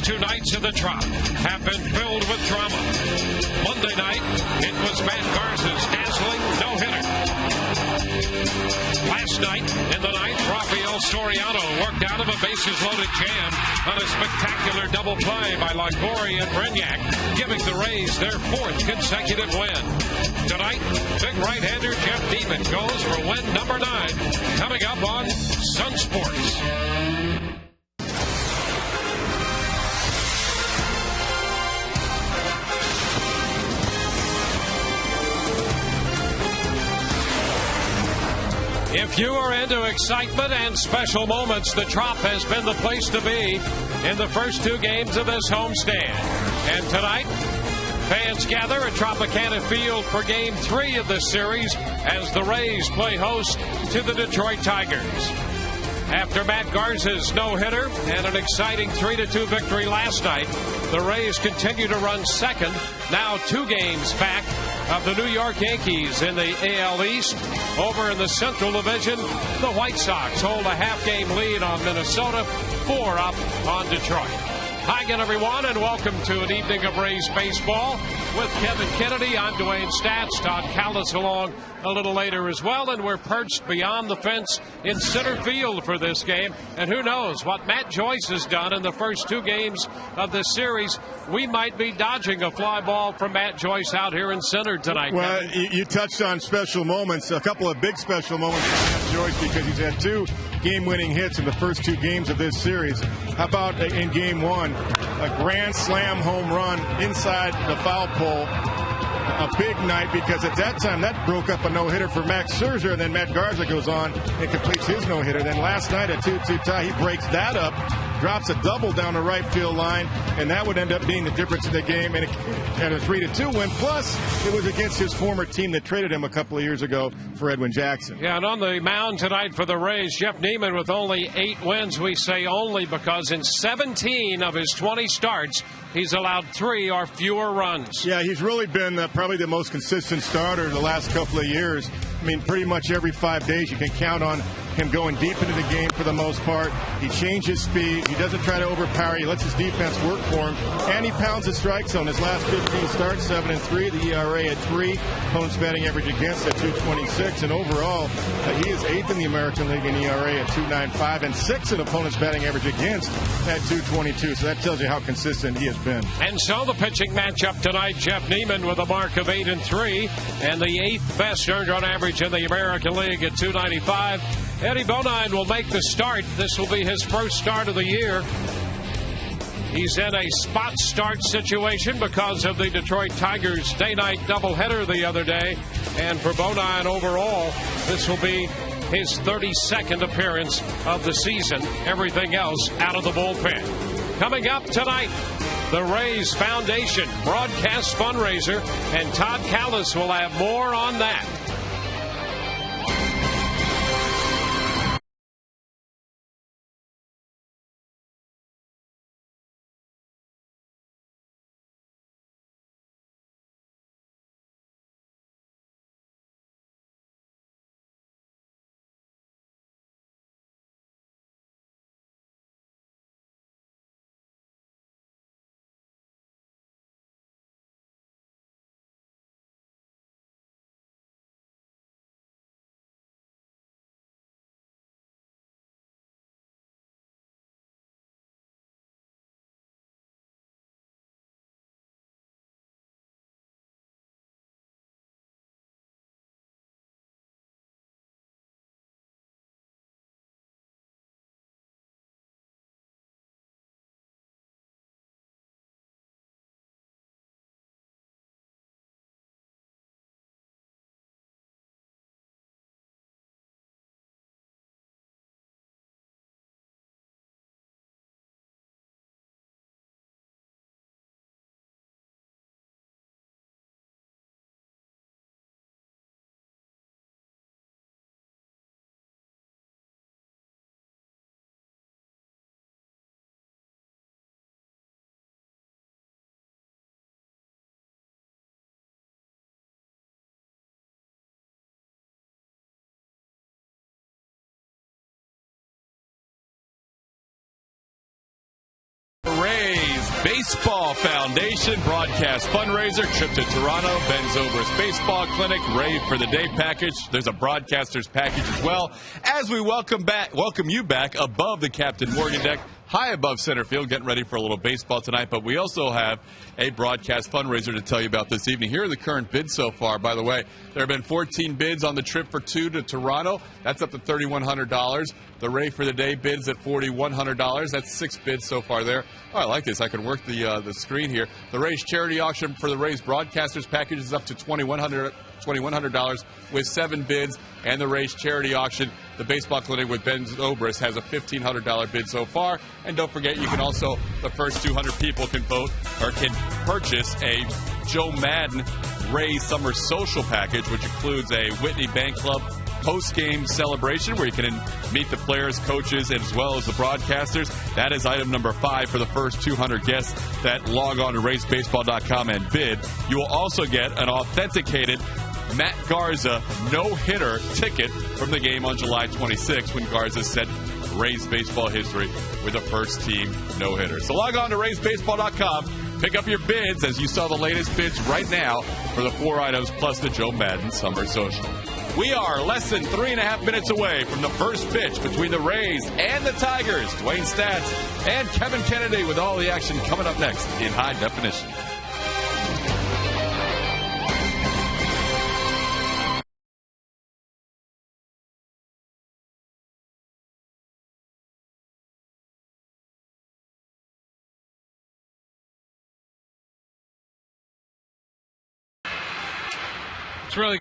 2 nights of the Trop have been filled with drama. Monday night, it was Matt Garza's dazzling no-hitter. Last night, in the ninth, Rafael Soriano worked out of a bases-loaded jam on a spectacular double play by Longoria and Brignac, giving the Rays their 4th consecutive win. Tonight, big right-hander Jeff Neiman goes for win number 9, coming up on Sun Sports. If you are into excitement and special moments, the Trop has been the place to be in the first 2 games of this homestand. And tonight, fans gather at Tropicana Field for Game 3 of this series as the Rays play host to the Detroit Tigers. After Matt Garza's no-hitter and an exciting 3-2 victory last night, the Rays continue to run second, now 2 games back of the New York Yankees in the AL East. Over in the Central Division, the White Sox hold a half-game lead on Minnesota, 4 up on Detroit. Hi again, everyone, and welcome to an evening of Rays baseball with Kevin Kennedy. I'm Dwayne Stats. Todd Callis along a little later as well, and we're perched beyond the fence in center field for this game. And who knows what Matt Joyce has done in the first 2 games of this series. We might be dodging a fly ball from Matt Joyce out here in center tonight. Well, you touched on special moments, a couple of big special moments for Matt Joyce because he's had 2 game-winning hits in the first 2 games of this series. How about in Game 1, a grand slam home run inside the foul pole? A big night because at that time that broke up a no-hitter for Max Scherzer, and then Matt Garza goes on and completes his no-hitter. Then last night a 2-2 tie, he breaks that up, drops a double down the right field line, and that would end up being the difference in the game and a 3-2 win. Plus, it was against his former team that traded him a couple of years ago for Edwin Jackson. Yeah, and on the mound tonight for the Rays, Jeff Neiman with only 8 wins. We say only because in 17 of his 20 starts, he's allowed 3 or fewer runs. Yeah, he's really been probably the most consistent starter the last couple of years. I mean, pretty much every 5 days you can count on him going deep into the game for the most part. He changes speed. He doesn't try to overpower. He lets his defense work for him. And he pounds the strike zone. His last 15 starts, 7-3. The ERA at 3. Opponent's batting average against at 2.26. And overall, he is 8th in the American League in ERA at 2.95 and 6th in opponent's batting average against at 2.22. So that tells you how consistent he has been. And so the pitching matchup tonight, Jeff Neiman with a mark of 8-3 and the 8th best earned run average in the American League at 2.95. Eddie Bonine will make the start. This will be his first start of the year. He's in a spot start situation because of the Detroit Tigers day-night doubleheader the other day. And for Bonine overall, this will be his 32nd appearance of the season. Everything else out of the bullpen. Coming up tonight, the Rays Foundation broadcast fundraiser, and Todd Callis will have more on that. Baseball Foundation broadcast fundraiser, trip to Toronto, Ben Zobrist Baseball Clinic, Rave for the Day package. There's a broadcaster's package as well. As we welcome you back above the Captain Morgan deck, high above center field, getting ready for a little baseball tonight. But we also have a broadcast fundraiser to tell you about this evening. Here are the current bids so far. By the way, there have been 14 bids on the trip for two to Toronto. That's up to $3,100. The Rave for the Day bids at $4,100. That's 6 bids so far there. Oh, I like this. I can work the screen here. The Rays charity auction for the Rays broadcasters package is up to $2,100 with 7 bids. And the Rays charity auction, the baseball clinic with Ben Zobrist, has a $1,500 bid so far. And don't forget, you can also, the first 200 people can vote or can purchase a Joe Madden Rays Summer Social package, which includes a Whitney Bank Club post-game celebration where you can meet the players, coaches, as well as the broadcasters. That is item number 5 for the first 200 guests that log on to RaysBaseball.com and bid. You will also get an authenticated Matt Garza no-hitter ticket from the game on July 26th when Garza set Rays baseball history with a first-team no-hitter. So log on to RaysBaseball.com. Pick up your bids as you saw the latest bids right now for the 4 items plus the Joe Madden Summer Social. We are less than 3.5 minutes away from the first pitch between the Rays and the Tigers. Dwayne Stats and Kevin Kennedy with all the action coming up next in high definition. It's really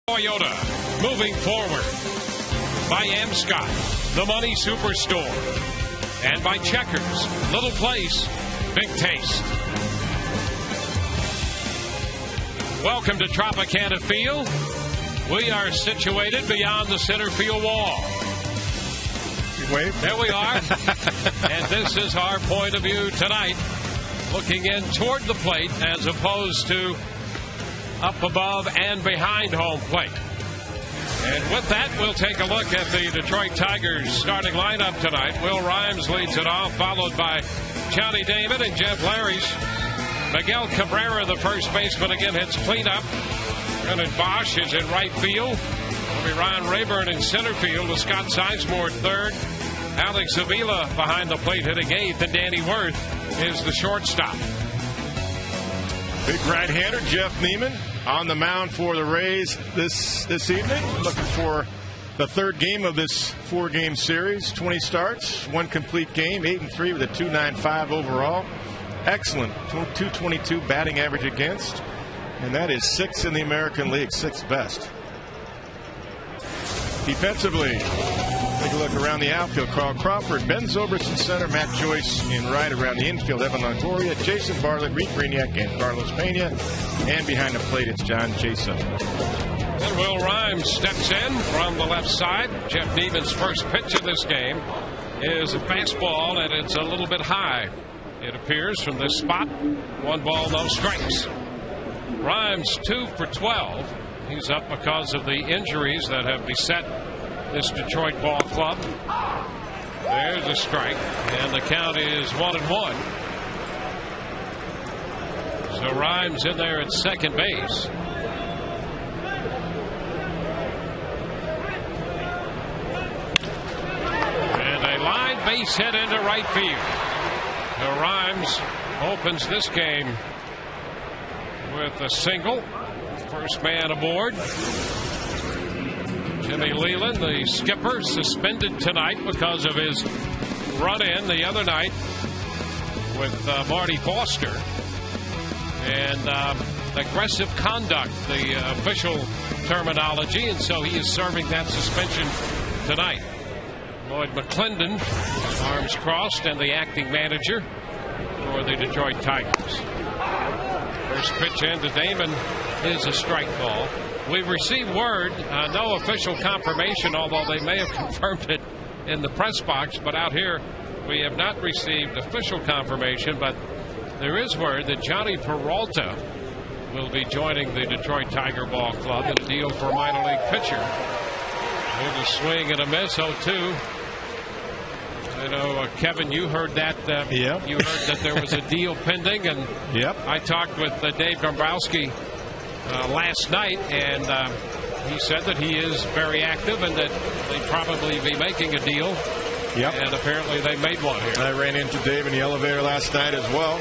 Toyota, moving forward. By M. Scott, the Money Superstore. And by Checkers, Little Place, Big Taste. Welcome to Tropicana Field. We are situated beyond the center field wall. Wait. There we are. And this is our point of view tonight, looking in toward the plate as opposed to up above and behind home plate. And with that, we'll take a look at the Detroit Tigers starting lineup tonight. Will Rhymes leads it off, followed by Johnny Damon and Jeff Larry's. Miguel Cabrera, the first baseman, again hits cleanup. Brennan Bosch is in right field. It'll be Ryan Rayburn in center field with Scott Sizemore third. Alex Avila behind the plate hitting eighth, and Danny Wirth is the shortstop. Big right-hander Jeff Neiman on the mound for the Rays this evening. Looking for the third game of this 4-game series. 20 starts, 1 complete game, 8-3 with a 2.95 overall. Excellent 222 batting average against, and that is 6th in the American League, 6th best. Defensively, take a look around the outfield. Carl Crawford, Ben Zobrist in center, Matt Joyce in right. Around the infield, Evan Longoria, Jason Bartlett, Reed Greniak, and Carlos Pena. And behind the plate, it's John Jason. And Will Rhymes steps in from the left side. Jeff Neiman's first pitch of this game is a fastball, and it's a little bit high, it appears, from this spot. 1 ball, no strikes. Rhymes 2 for 12. He's up because of the injuries that have beset this Detroit ball club. There's a strike, and the count is 1-1. So Rhymes in there at second base. And a line base hit into right field. Now Rhymes opens this game with a single. First man aboard. Jimmy Leland, the skipper, suspended tonight because of his run-in the other night with Marty Foster. And aggressive conduct, the official terminology, and so he is serving that suspension tonight. Lloyd McClendon, arms crossed, and the acting manager for the Detroit Tigers. First pitch into Damon is a strike ball. We've received word, no official confirmation, although they may have confirmed it in the press box, but out here we have not received official confirmation, but there is word that Johnny Peralta will be joining the Detroit Tiger Ball Club in a deal for a minor league pitcher. There's a swing and a miss, 0-2. You know, Kevin, you heard that. Yep. You heard that there was a deal pending, and yep. I talked with Dave Dombrowski last night, and he said that he is very active and that they probably be making a deal. Yep. And apparently they made one here. I ran into Dave in the elevator last night as well.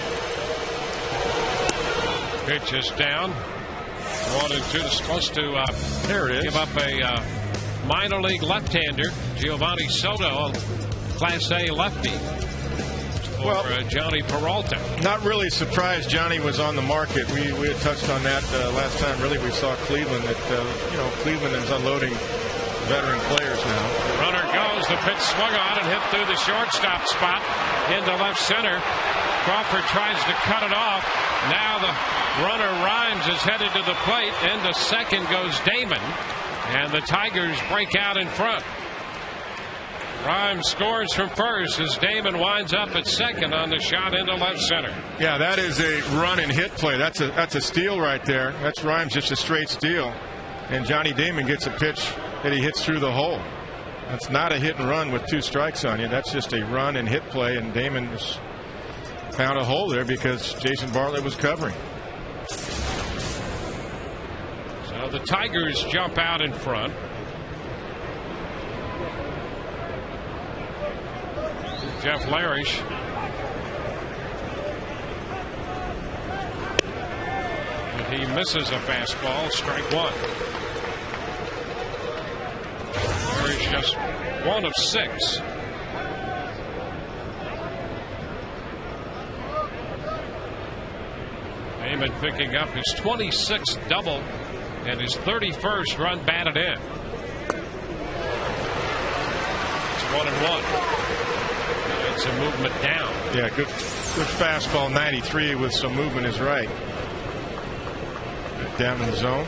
Pitch is down. 1-2. Supposed to there it is. Give up a minor league left-hander, Giovanni Soto, Class A lefty, for Johnny Peralta. Not really surprised Johnny was on the market. We had touched on that last time. Really, we saw Cleveland. That Cleveland is unloading veteran players now. Runner goes. The pitch swung on and hit through the shortstop spot into left center. Crawford tries to cut it off. Now the runner Rhymes is headed to the plate. Into second goes Damon, and the Tigers break out in front. Rhymes scores from first as Damon winds up at second on the shot into left center. Yeah, that is a run and hit play. That's a steal right there. That's Rhymes, just a straight steal. And Johnny Damon gets a pitch that he hits through the hole. That's not a hit and run with 2 strikes on you. That's just a run and hit play, and Damon just found a hole there because Jason Bartlett was covering. So the Tigers jump out in front. Jeff Larish. And he misses a fastball, strike 1. Larish just 1 of 6. Damon picking up his 26th double and his 31st run batted in. It's 1-1. It's a movement down. Yeah, good fastball, 93 with some movement is right. Down in the zone.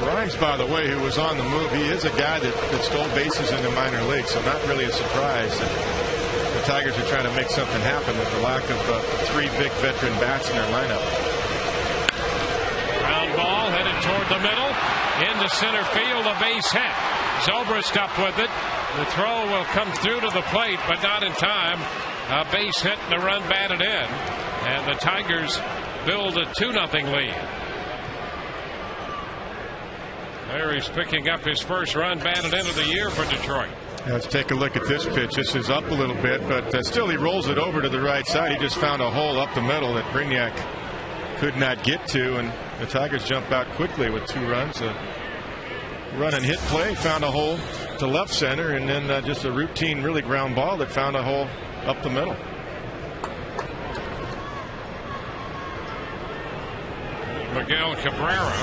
Rhymes, by the way, who was on the move, he is a guy that stole bases in the minor league, so not really a surprise that the Tigers are trying to make something happen with the lack of 3 big veteran bats in their lineup. Ground ball headed toward the middle. Into center field, a base hit. Zobrist up with it. The throw will come through to the plate, but not in time. A base hit and a run batted in. And the Tigers build a 2-0 lead. There he's picking up his first run batted into the year for Detroit. Let's take a look at this pitch. This is up a little bit, but still he rolls it over to the right side. He just found a hole up the middle that Greniak could not get to, and the Tigers jump out quickly with 2 runs. A run and hit play, found a hole to left center, and then just a routine really ground ball that found a hole up the middle. Miguel Cabrera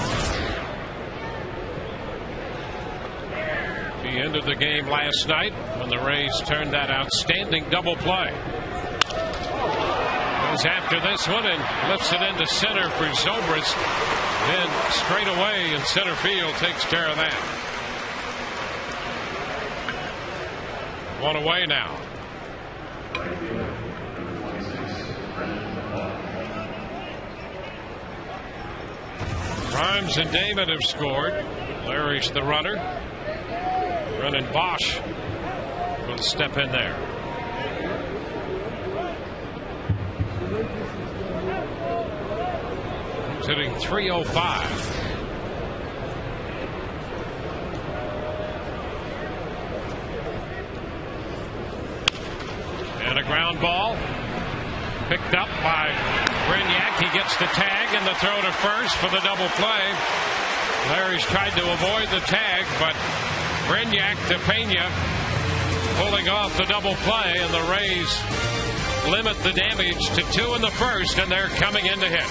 He ended the game last night when the Rays turned that outstanding double play. Goes after this one and lifts it into center for Zobrist. Then straight away in center field takes care of that. One away now. Rhymes and Damon have scored. Larry's the runner. Brennan Bosch will step in there. He's hitting .305. And a ground ball picked up by Brignac. He gets the tag and the throw to first for the double play. Larry's tried to avoid the tag, but Brignac to Pena pulling off the double play, and the Rays limit the damage to 2 in the first, and they're coming in to hit.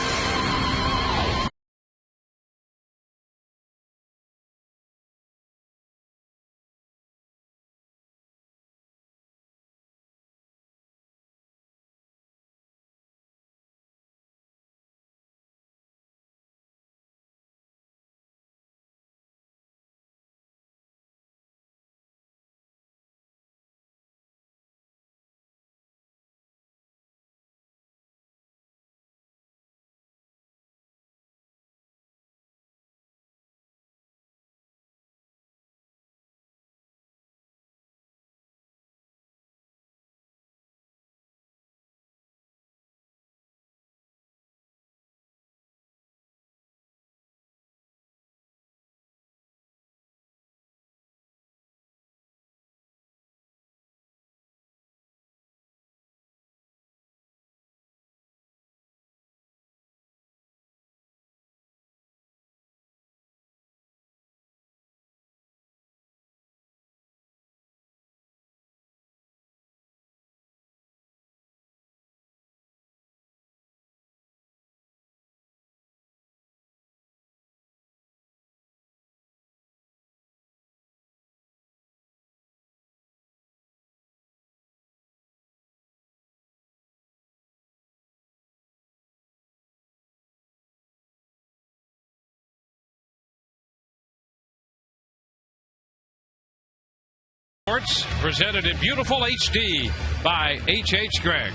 Presented in beautiful HD by H.H. Gregg.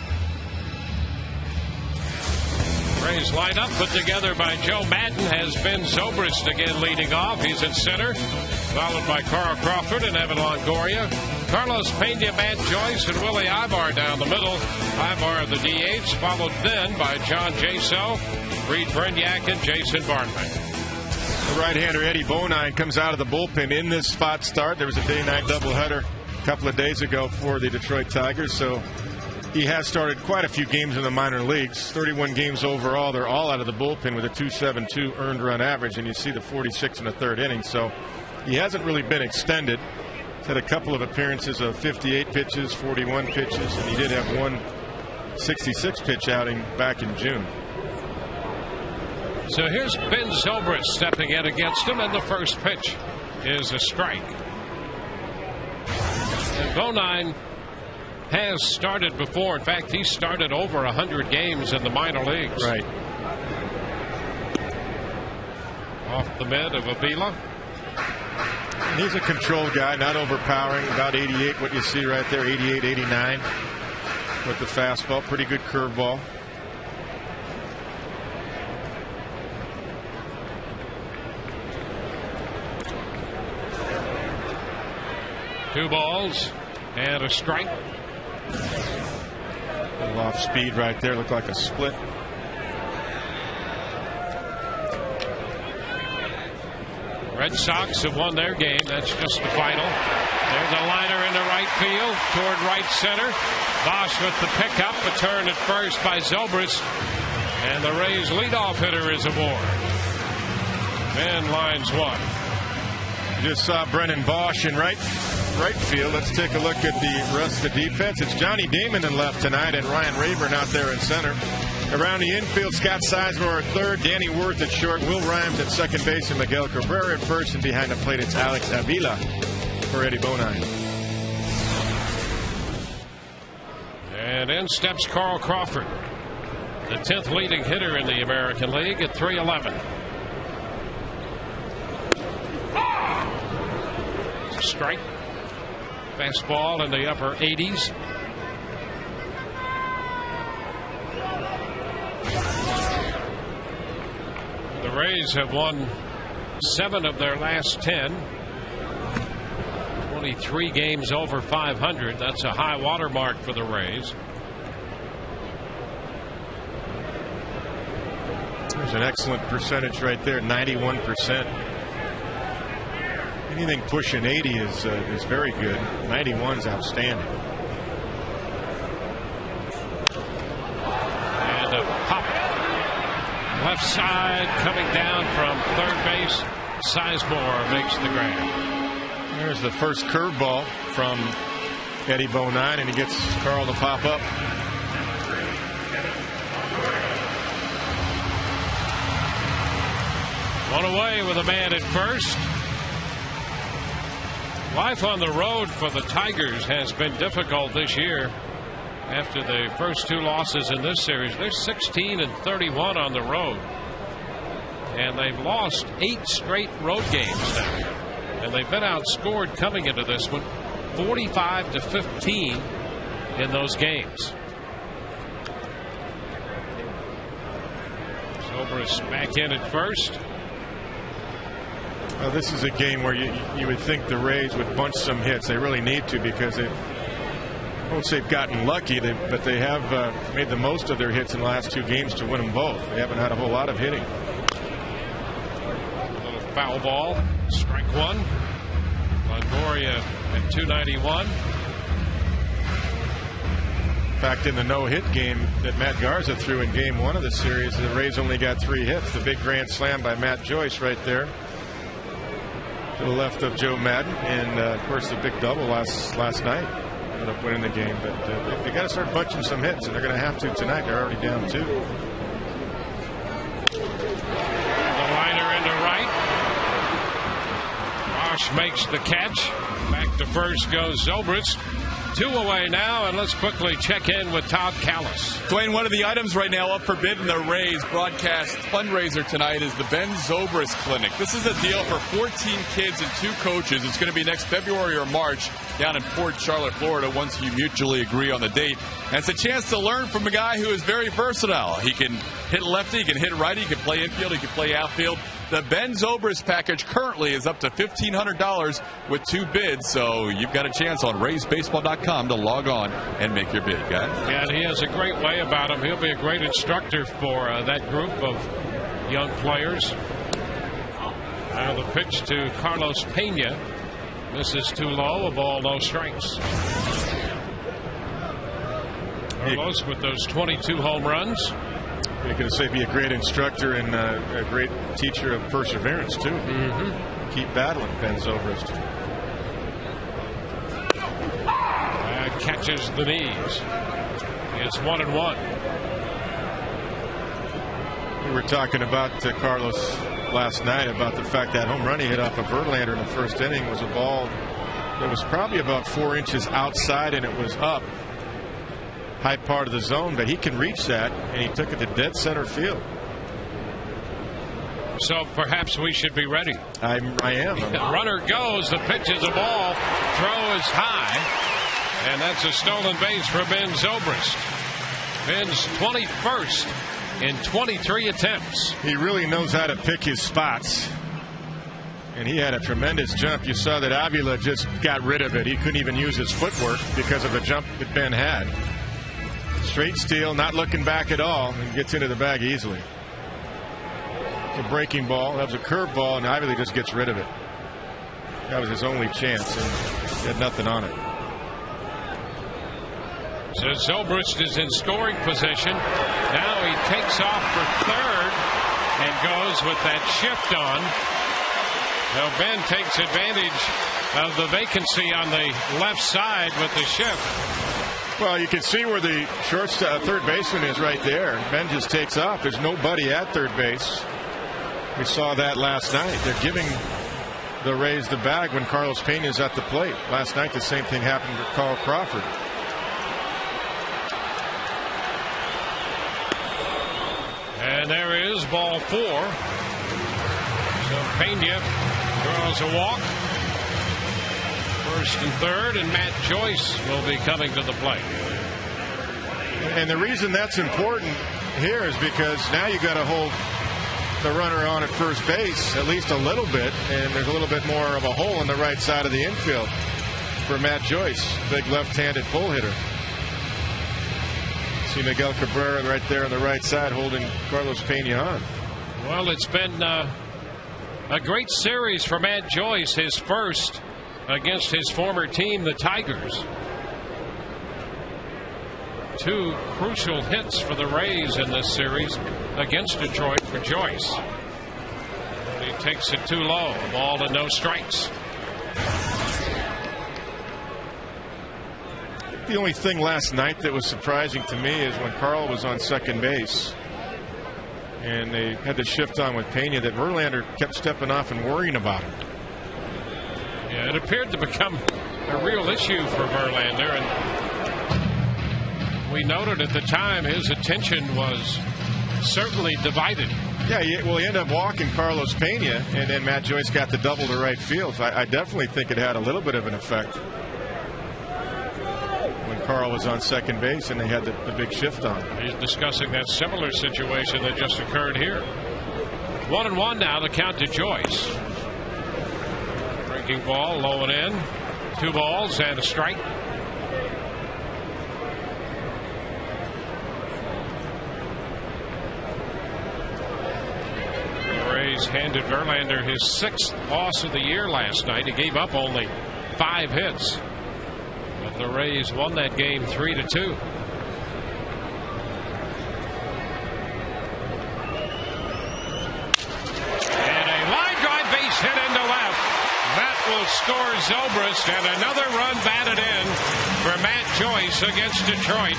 Rays lineup put together by Joe Madden has Ben Zobrist again leading off. He's at center, followed by Carl Crawford and Evan Longoria. Carlos Pena, Matt Joyce, and Willie Ibar down the middle. Ibar the DH, followed then by John Jaso, Reed Brignac, and Jason Barnman. The right-hander Eddie Bonine comes out of the bullpen in this spot start. There was a day-night doubleheader a couple of days ago for the Detroit Tigers, so he has started quite a few games in the minor leagues. 31 games overall. They're all out of the bullpen with a 2.72 earned run average, and you see the 46 in the third inning. So he hasn't really been extended. He's had a couple of appearances of 58 pitches, 41 pitches, and he did have one 66 pitch outing back in June. So here's Ben Zobrist stepping in against him, and the first pitch is a strike. And Bonine has started before. In fact, he started over 100 games in the minor leagues. Right. Off the mid of Avila. And he's a control guy, not overpowering. About 88, what you see right there, 88, 89 with the fastball. Pretty good curveball. Two balls and a strike. A little off speed right there. Looked like a split. Red Sox have won their game. That's just the final. There's a liner into right field toward right center. Bosch with the pickup. A turn at first by Zobrist. And the Rays leadoff hitter is aboard. Ben lines one. Just saw Brennan Bosch in right field. Let's take a look at the rest of the defense. It's Johnny Damon in left tonight and Ryan Rayburn out there in center. Around the infield, Scott Sizemore at third, Danny Wirth at short, Will Rhymes at second base, and Miguel Cabrera at first. And behind the plate, it's Alex Avila. for Eddie Bonine. And in steps Carl Crawford, the 10th leading hitter in the American League at 311. Strike. Fastball in the upper 80s. The Rays have won 7 of their last 10. 23 games over 500. That's a high water mark for the Rays. There's an excellent percentage right there, 91%. Anything pushing 80 is very good. 91's outstanding. And a pop. Left side coming down from third base. Sizemore makes the grab. There's the first curveball from Eddie Bonine, and he gets Carl to pop up. One away with a man at first. Life on the road for the Tigers has been difficult this year. After the first 2 losses in this series, they're 16-31 on the road. And they've lost 8 straight road games now. And they've been outscored coming into this one 45-15 in those games. Zobrist back in at first. This is a game where you would think the Rays would bunch some hits. They really need to, because I won't say they've gotten lucky, but they have made the most of their hits in the last 2 games to win them both. They haven't had a whole lot of hitting. A little foul ball. Strike 1. Longoria at 291. In fact, in the no-hit game that Matt Garza threw in game 1 of the series, the Rays only got 3 hits. The big grand slam by Matt Joyce right there to the left of Joe Madden, and of course the big double last night ended up winning the game. But they got to start bunching some hits, and they're going to have to tonight. They're already down 2. The liner into right. Bosch makes the catch. Back to first goes Zobrist. 2 away now, and let's quickly check in with Todd Callis. Dwayne, one of the items right now up for bid in the Rays broadcast fundraiser tonight is the Ben Zobrist Clinic. This is a deal for 14 kids and 2 coaches. It's going to be next February or March down in Port Charlotte, Florida, once you mutually agree on the date. And it's a chance to learn from a guy who is very versatile. He can hit lefty, he can hit righty, he can play infield, he can play outfield. The Ben Zobrist package currently is up to $1,500 with 2 bids, so you've got a chance on RaysBaseball.com to log on and make your bid, guys. Yeah, and he has a great way about him. He'll be a great instructor for that group of young players. Now the pitch to Carlos Pena. This is too low. A ball, no strikes. Carlos with those 22 home runs. You're going to say be a great instructor and a great teacher of perseverance, too. Mm-hmm. Keep battling, Ben Zobrist. Catches the knees. It's 1-1. We were talking about Carlos last night about the fact that home run he hit off of Verlander in the first inning was a ball that was probably about 4 inches outside, and it was up high part of the zone, but he can reach that, and he took it to dead center field. So perhaps we should be ready. I am. Runner goes. The pitch is a ball. Throw is high. And that's a stolen base for Ben Zobrist. Ben's 21st in 23 attempts. He really knows how to pick his spots. And he had a tremendous jump. You saw that Avila just got rid of it. He couldn't even use his footwork because of the jump that Ben had. Straight steal, not looking back at all, and gets into the bag easily. It's a breaking ball. That was a curve ball, and Avila just gets rid of it. That was his only chance, and he had nothing on it. So Zobrist is in scoring position. Now he takes off for third and goes with that shift on. Now Ben takes advantage of the vacancy on the left side with the shift. Well, you can see where the third baseman is right there. Ben just takes off. There's nobody at third base. We saw that last night. They're giving the Rays the bag when Carlos Pena is at the plate. Last night the same thing happened to Carl Crawford. And there is ball 4. So Pena draws a walk. First and third, and Matt Joyce will be coming to the plate. And the reason that's important here is because now you got to hold the runner on at first base at least a little bit, and there's a little bit more of a hole in the right side of the infield for Matt Joyce, big left-handed pull hitter. See Miguel Cabrera right there on the right side holding Carlos Pena on. Well, it's been a great series for Matt Joyce, his first against his former team, the Tigers. 2 crucial hits for the Rays in this series against Detroit for Joyce. And he takes it too low. A ball and no strikes. The only thing last night that was surprising to me is when Carl was on second base and they had to shift on with Pena, that Verlander kept stepping off and worrying about him. Yeah, it appeared to become a real issue for Verlander, and we noted at the time his attention was certainly divided. Yeah, he ended up walking Carlos Pena, and then Matt Joyce got the double to right field. So I definitely think it had a little bit of an effect when Carl was on second base and they had the big shift on. He's discussing that similar situation that just occurred here. 1-1 now, the count to Joyce. Breaking ball, low and in. 2 balls and a strike. The Rays handed Verlander his 6th loss of the year last night. He gave up only 5 hits. But the Rays won that game 3-2. Hit into left. That will score Zobrist, and another run batted in for Matt Joyce against Detroit,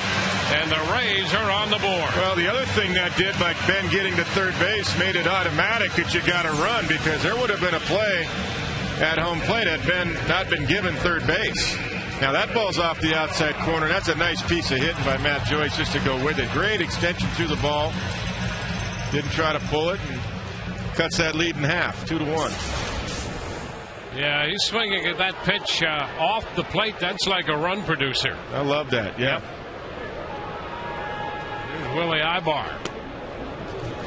and the Rays are on the board. Well, the other thing that did, like Ben getting to third base, made it automatic that you got to run, because there would have been a play at home plate had Ben not been given third base. Now that ball's off the outside corner. That's a nice piece of hitting by Matt Joyce just to go with it. Great extension through the ball. Didn't try to pull it. And cuts that lead in half, 2-1. Yeah, he's swinging at that pitch off the plate. That's like a run producer. I love that. Yeah. Here's Willie Ibar.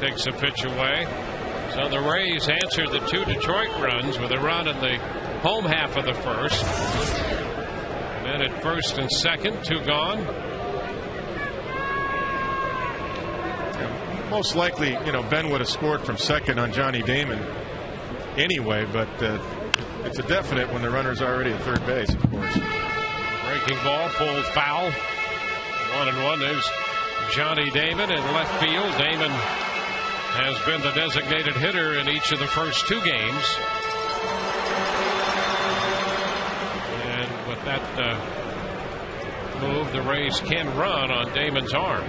Takes a pitch away. So the Rays answer the 2 Detroit runs with a run in the home half of the first. And then at first and second, 2 gone. Most likely, Ben would have scored from second on Johnny Damon anyway, but it's a definite when the runner's already at third base, of course. Breaking ball, pulled foul. 1-1. There's Johnny Damon in left field. Damon has been the designated hitter in each of the first 2 games. And with that move, the Rays can run on Damon's arm.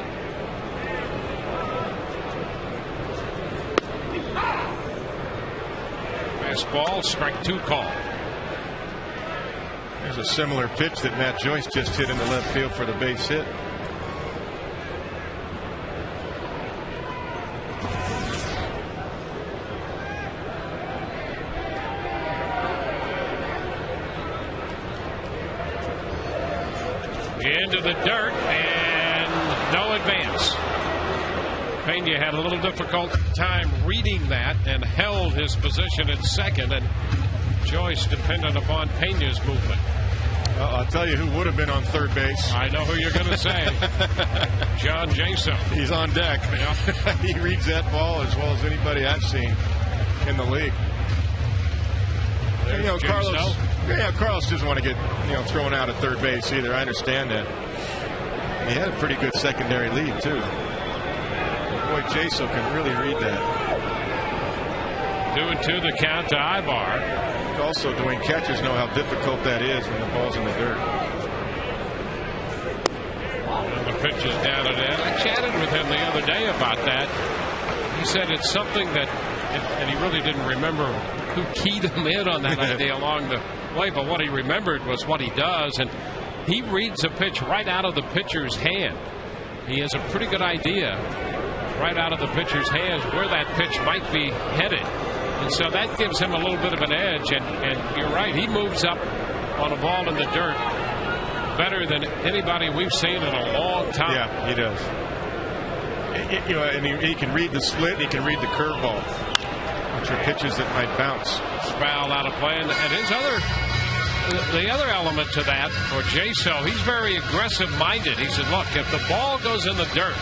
Fastball, strike 2 call. There's a similar pitch that Matt Joyce just hit in the left field for the base hit. Into the dirt, and no advance. Pena had a little difficult time reading that and held his position at second, and Joyce dependent upon Pena's movement. I'll tell you who would have been on third base. I know who you're going to say. John Jaso. He's on deck. Yeah. He reads that ball as well as anybody I've seen in the league. Carlos doesn't want to get thrown out at third base either. I understand that. He had a pretty good secondary lead too. Boy, Jaso can really read that. 2-2 the count to Ibar. Also, doing catchers know how difficult that is when the ball's in the dirt. And the pitch is down and in. I chatted with him the other day about that. He said it's something that, and he really didn't remember who keyed him in on that idea along the way, but what he remembered was what he does, and he reads a pitch right out of the pitcher's hand. He has a pretty good idea right out of the pitcher's hands where that pitch might be headed. And so that gives him a little bit of an edge. And you're right, he moves up on a ball in the dirt better than anybody we've seen in a long time. Yeah, he does. And he can read the split, he can read the curveball, which are pitches that might bounce. It's fouled out of play. And the other element to that for Jaso, he's very aggressive-minded. He said, look, if the ball goes in the dirt,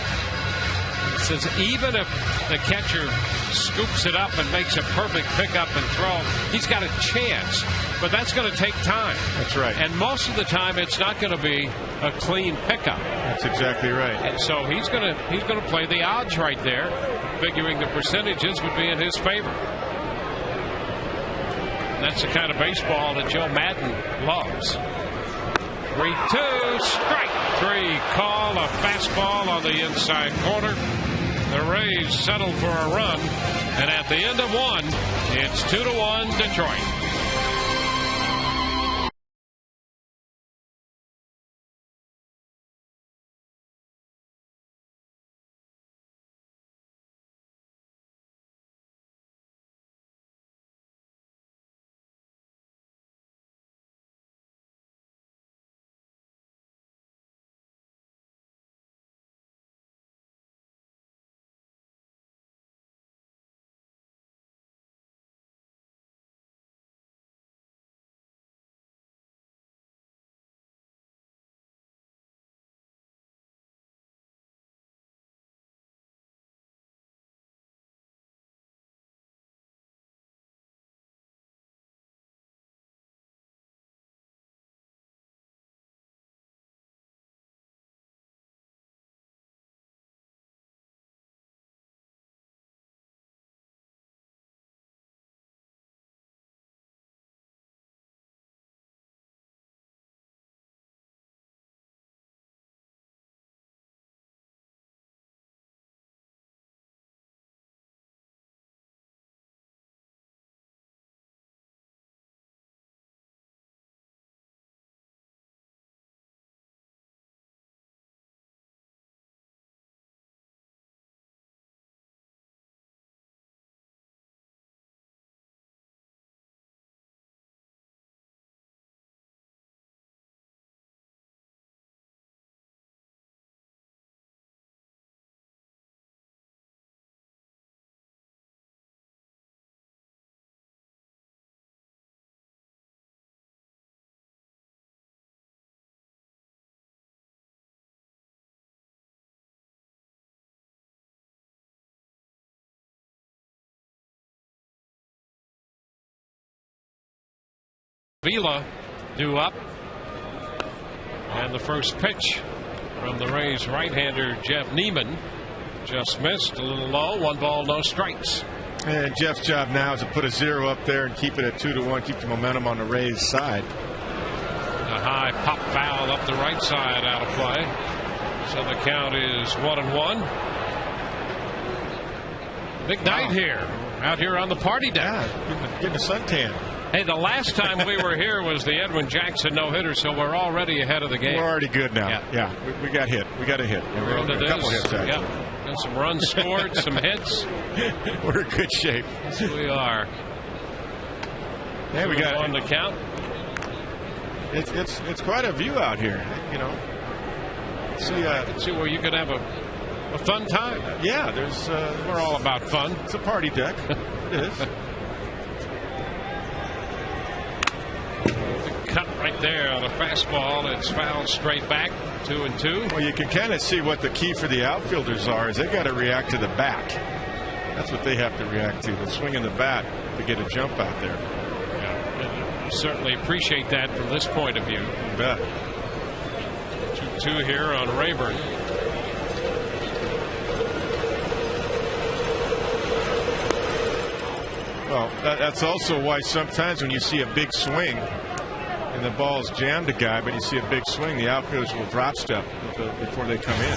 he says even if the catcher scoops it up and makes a perfect pickup and throw, he's got a chance. But that's going to take time. That's right. And most of the time, it's not going to be a clean pickup. That's exactly right. And so he's going to play the odds right there, figuring the percentages would be in his favor. That's the kind of baseball that Joe Madden loves. 3-2, strike 3 call, a fastball on the inside corner. The Rays settle for a run, and at the end of one, it's 2-1 Detroit. Vila due up, and the first pitch from the Rays right-hander Jeff Neiman just missed, a little low, 1 ball, no strikes. And Jeff's job now is to put a 0 up there and keep it at 2-1, keep the momentum on the Rays side. A high pop foul up the right side, out of play, so the count is 1-1. Big night here, out here on the party deck. Yeah, getting a suntan. Hey, the last time we were here was the Edwin Jackson no-hitter, so we're already ahead of the game. We're already good now. Yeah. We got hit. We got a hit. A couple hits, actually. Yeah. Got some runs scored, some hits. We're in good shape. Yes, we are. Hey, we got on the count. It's quite a view out here, you know. See where you could have a fun time. Yeah, there's. We're all about fun. It's a party deck. It is. Cut right there on a fastball. It's fouled straight back, 2-2. Well, you can kind of see what the key for the outfielders are is they've got to react to the bat. That's what they have to react to, the swing in the bat to get a jump out there. Yeah, you certainly appreciate that from this point of view. You bet. 2-2 here on Rayburn. Well, that's also why sometimes when you see a big swing and the ball's jammed a guy, but you see a big swing, the outfielders will drop step before they come in.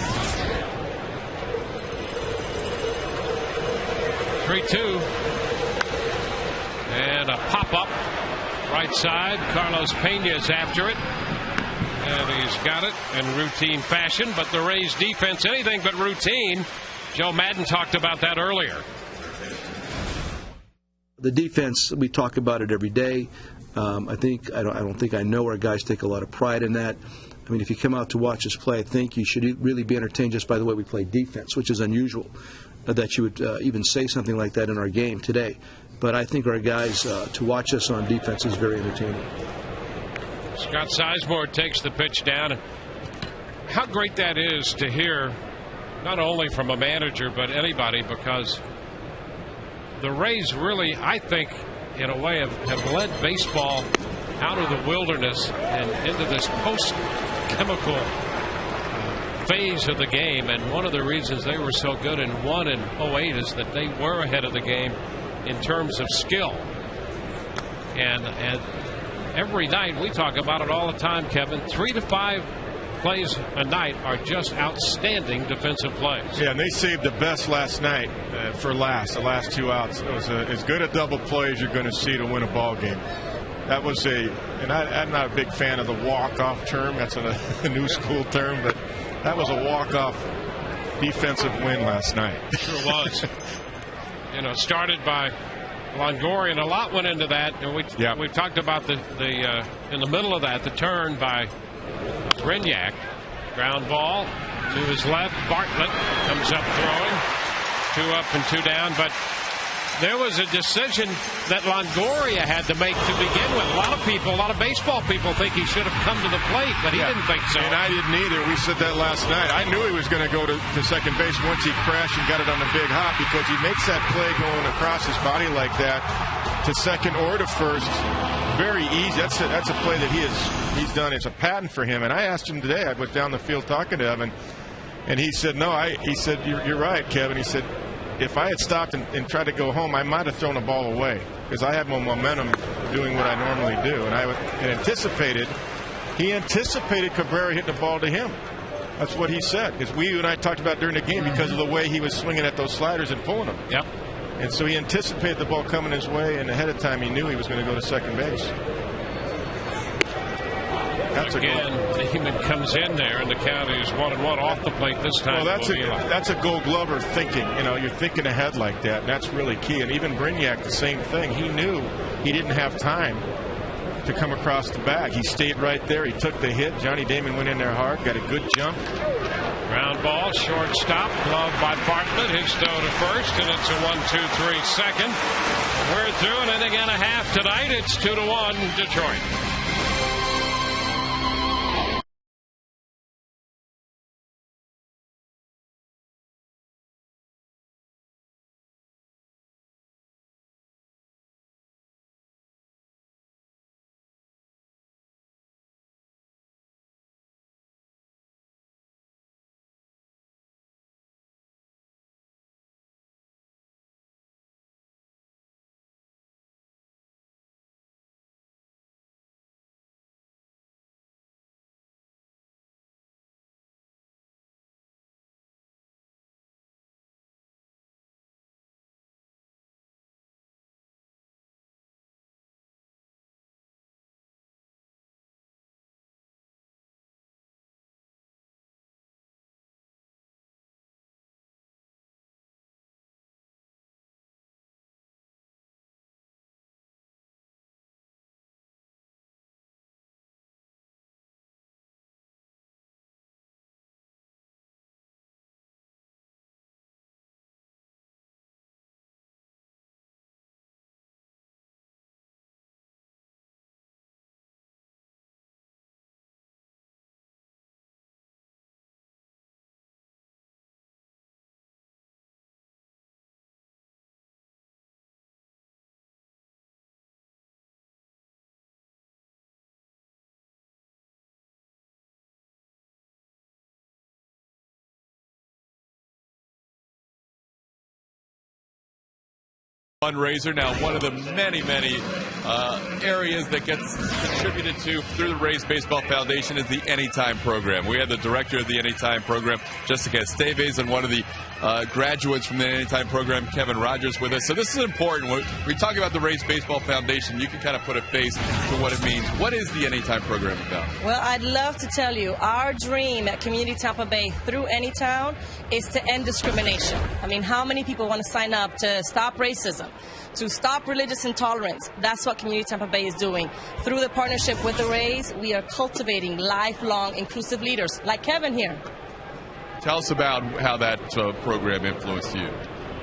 3-2. And a pop-up right side. Carlos Pena's after it. And he's got it in routine fashion. But the Rays defense, anything but routine. Joe Madden talked about that earlier. The defense, we talk about it every day. I don't think I know our guys take a lot of pride in that. I mean, if you come out to watch us play, I think you should really be entertained just by the way we play defense, which is unusual that you would even say something like that in our game today. But I think our guys, to watch us on defense is very entertaining. Scott Sizemore takes the pitch down. How great that is to hear, not only from a manager, but anybody, because the Rays really, I think, in a way, have led baseball out of the wilderness and into this post-chemical phase of the game. And one of the reasons they were so good and won in 08 is that they were ahead of the game in terms of skill. And every night, we talk about it all the time, Kevin, 3 to 5 plays a night are just outstanding defensive plays. Yeah, and they saved the best last night for last, the last 2 outs. It was as good a double play as you're going to see to win a ball game. That was and I'm not a big fan of the walk-off term. That's a new school term, but that was a walk-off defensive win last night. Sure was. Started by Longoria, and a lot went into that. And we talked about the in the middle of that, the turn by Brignac. Ground ball to his left. Bartlett comes up throwing. 2 up and 2 down. But there was a decision that Longoria had to make to begin with. A lot of baseball people think he should have come to the plate, but he didn't think so. And I didn't either. We said that last night. I knew he was going to go to second base once he crashed and got it on the big hop, because he makes that play going across his body like that to second or to first very easy. That's a play that he's done. It's a patent for him. And I asked him today. I was down the field talking to him, and he said, "No, he said you're right, Kevin." He said, if I had stopped and tried to go home, I might have thrown the ball away, because I had more momentum doing what I normally do. And he anticipated Cabrera hitting the ball to him. That's what he said, because you and I talked about during the game, because of the way he was swinging at those sliders and pulling them. Yep. And so he anticipated the ball coming his way, and ahead of time he knew he was going to go to second base. That's again, Neiman comes in there, and the count is 1-1 off the plate this time. Well, that's a Gold Glover thinking. You're thinking ahead like that, and that's really key. And even Brignac, the same thing. He knew he didn't have time to come across the bag. He stayed right there. He took the hit. Johnny Damon went in there hard, got a good jump. Ground ball, shortstop, gloved by Bartlett. His throw to first, and it's a 1-2-3 second. We're through an inning and a half tonight. It's 2-1 Detroit. Fundraiser, now one of the many areas that gets contributed to through the Rays Baseball Foundation is the Anytime program. We have the director of the Anytime program, Jessica Esteves, and one of the graduates from the Anytime program, Kevin Rogers, with us. So this is important. When we talk about the Rays Baseball Foundation, you can kind of put a face to what it means. What is the Anytime program about? Well, I'd love to tell you, our dream at Community Tampa Bay through Anytown is to end discrimination. I mean, how many people want to sign up to stop racism, to stop religious intolerance? That's what Community Tampa Bay is doing. Through the partnership with the Rays, we are cultivating lifelong inclusive leaders like Kevin here. Tell us about how that program influenced you.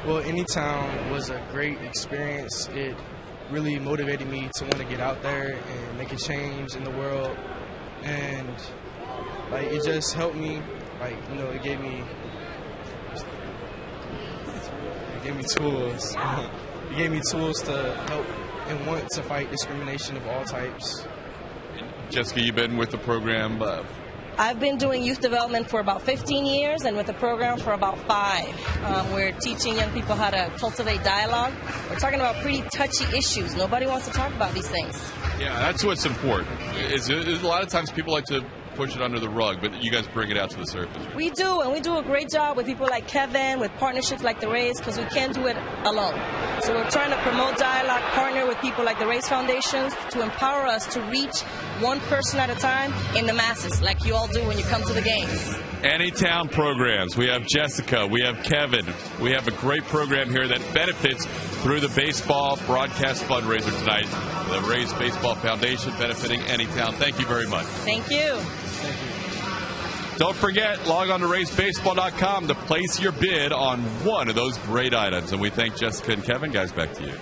Well, Anytown was a great experience. It really motivated me to want to get out there and make a change in the world. And it just helped me. It gave me tools. It gave me tools to help and want to fight discrimination of all types. Jessica, you've been with the program. I've been doing youth development for about 15 years and with the program for about 5. We're teaching young people how to cultivate dialogue. We're talking about pretty touchy issues. Nobody wants to talk about these things. Yeah, that's what's important. A lot of times people like to push it under the rug, but you guys bring it out to the surface. We do, and we do a great job with people like Kevin, with partnerships like the Rays, because we can't do it alone. So we're trying to promote dialogue, partner with people like the Rays Foundation to empower us to reach one person at a time in the masses, like you all do when you come to the games. Anytown programs. We have Jessica, we have Kevin. We have a great program here that benefits through the baseball broadcast fundraiser tonight. The Rays Baseball Foundation benefiting Anytown. Thank you very much. Thank you. Don't forget, log on to RaysBaseball.com to place your bid on one of those great items. And we thank Jessica and Kevin. Guys, back to you.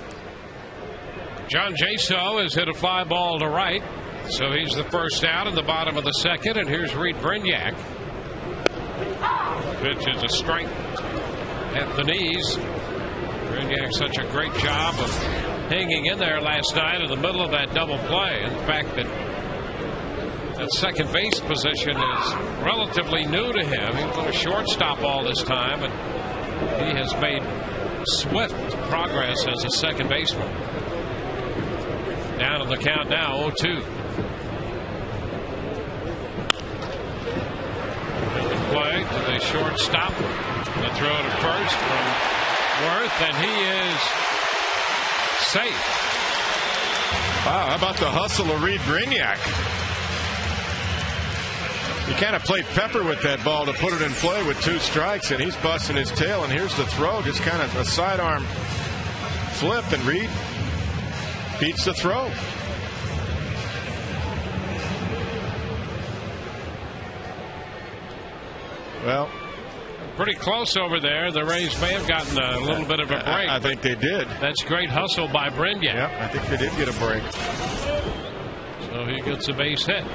John Jaso has hit a fly ball to right, so he's the first out in the bottom of the second. And here's Reed Brignac. Pitch is a strike at the knees. Brignac such a great job of hanging in there last night in the middle of that double play. In fact, that second base position is relatively new to him. He was on a shortstop all this time, and he has made swift progress as a second baseman. Down on the count now, 0-2. The play to the shortstop. The throw to first from Worth, and he is safe. Wow, how about the hustle of Reed Brignac? He kind of played pepper with that ball to put it in play with 2 strikes, and he's busting his tail. And here's the throw, just kind of a sidearm flip, and Reed beats the throw. Well, pretty close over there. The Rays may have gotten a little bit of a break. I think they did. That's great hustle by Brignac. Yep, I think they did get a break. So he gets a base hit.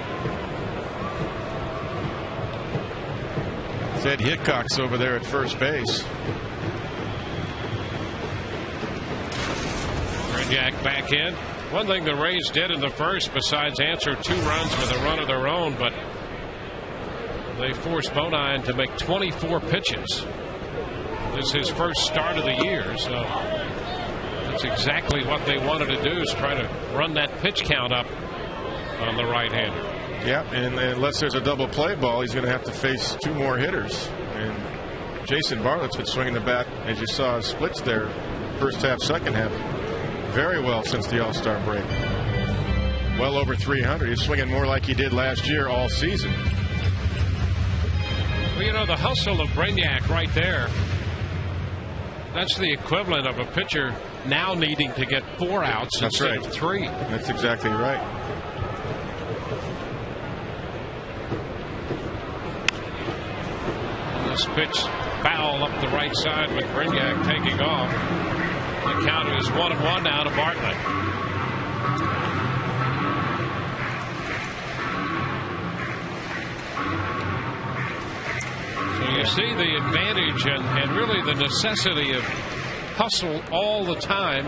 Ed Hickok's over there at first base. Brignac back in. One thing the Rays did in the first, besides answer 2 runs with a run of their own, but they forced Bonine to make 24 pitches. This is his first start of the year, so that's exactly what they wanted to do, is try to run that pitch count up on the right-hander. Yeah, and unless there's a double play ball, he's going to have to face 2 more hitters. And Jason Bartlett's been swinging the bat, as you saw, splits there, first half, second half, very well since the All-Star break. Well over 300. He's swinging more like he did last year all season. Well, you know, the hustle of Brignac right there, that's the equivalent of a pitcher now needing to get 4 outs instead of 3. That's exactly right. This pitch foul up the right side with Brignac taking off. The count is 1-1 now to Bartlett. So you see the advantage and really the necessity of hustle all the time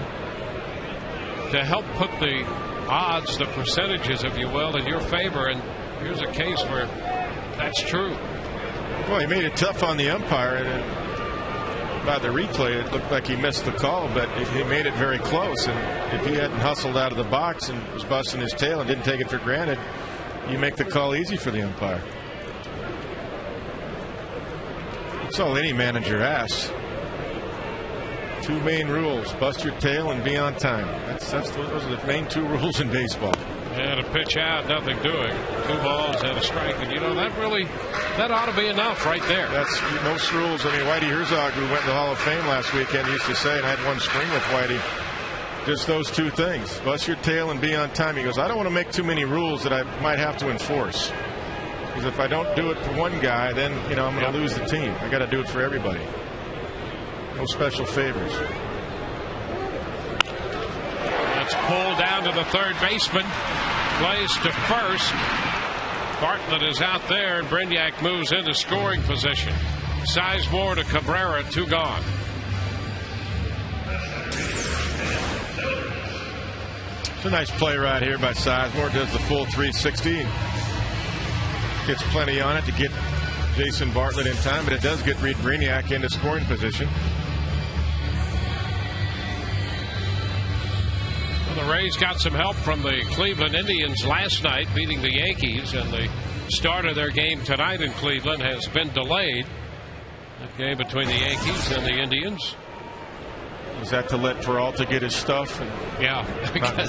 to help put the odds, the percentages, if you will, in your favor. And here's a case where that's true. Well, he made it tough on the umpire. by the replay, it looked like he missed the call, but he made it very close. And if he hadn't hustled out of the box and was busting his tail and didn't take it for granted, you make the call easy for the umpire. That's all any manager asks. 2 main rules: bust your tail and be on time. Those are the main 2 rules in baseball. And a pitch out, nothing doing. 2 balls and a strike. And that ought to be enough right there. That's most rules. I mean, Whitey Herzog, who went to the Hall of Fame last weekend, used to say, and I had one spring with Whitey, just those 2 things: bust your tail and be on time. He goes, I don't want to make too many rules that I might have to enforce, because if I don't do it for one guy, then I'm going to lose the team. I got to do it for everybody. No special favors. It's pulled down to the third baseman. Plays to first. Bartlett is out there, and Brignac moves into scoring position. Sizemore to Cabrera, 2 gone. It's a nice play right here by Sizemore. Does the full 360. Gets plenty on it to get Jason Bartlett in time, but it does get Reed Brignac into scoring position. Well, the Rays got some help from the Cleveland Indians last night, beating the Yankees, and the start of their game tonight in Cleveland has been delayed. The game between the Yankees and the Indians. Is that to let Peralta get his stuff and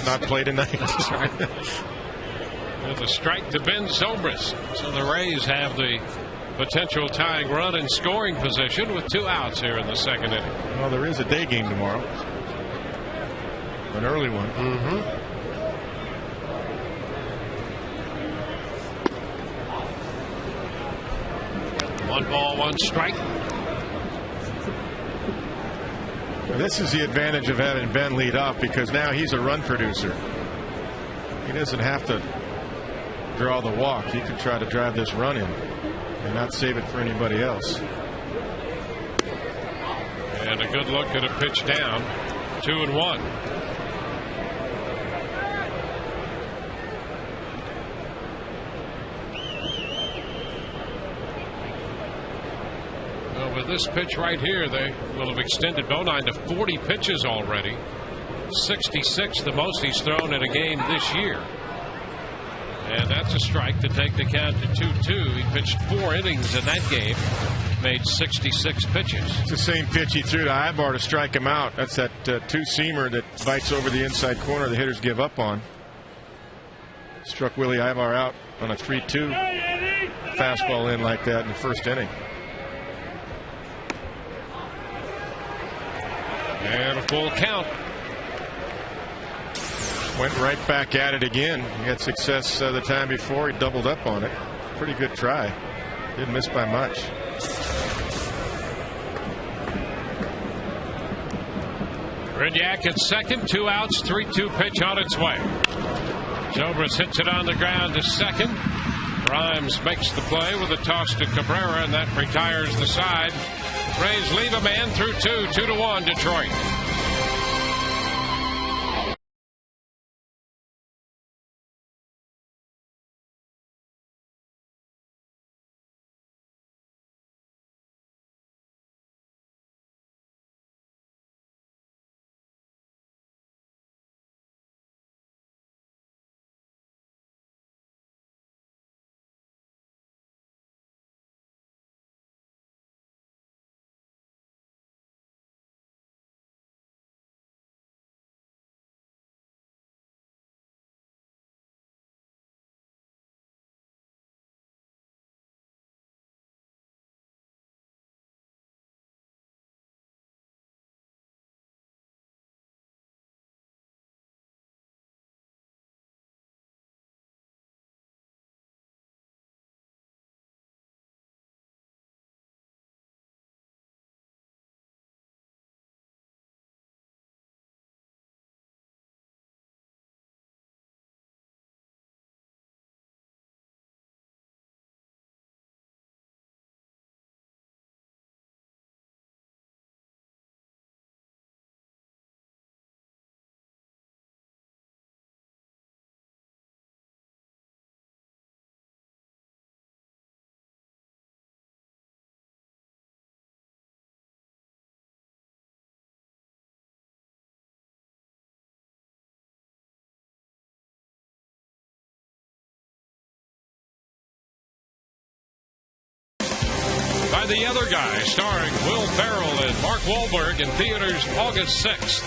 not play tonight? That's right. With a strike to Ben Zobrist. So the Rays have the potential tying run in scoring position with 2 outs here in the second inning. Well, there is a day game tomorrow. An early one. Mm-hmm. 1 ball, 1 strike. This is the advantage of having Ben lead off, because now he's a run producer. He doesn't have to draw the walk. He can try to drive this run in and not save it for anybody else. And a good look at a pitch down. 2-1. Well, with this pitch right here, they will have extended Bonine to 40 pitches already. 66, the most he's thrown in a game this year. And that's a strike to take the count to 2-2. He pitched 4 innings in that game. Made 66 pitches. It's the same pitch he threw to Ibar to strike him out. That's that 2-seamer that bites over the inside corner the hitters give up on. Struck Willie Ibar out on a 3-2 fastball in like that in the first inning. And a full count. Went right back at it again. He had success the time before. He doubled up on it. Pretty good try. Didn't miss by much. Brignac at second, 2 outs, 3-2 pitch on its way. Zobrist hits it on the ground to second. Grimes makes the play with a toss to Cabrera, and that retires the side. Rays leave a man through 2-1 Detroit. by The Other Guy, starring Will Ferrell and Mark Wahlberg, in theaters August 6th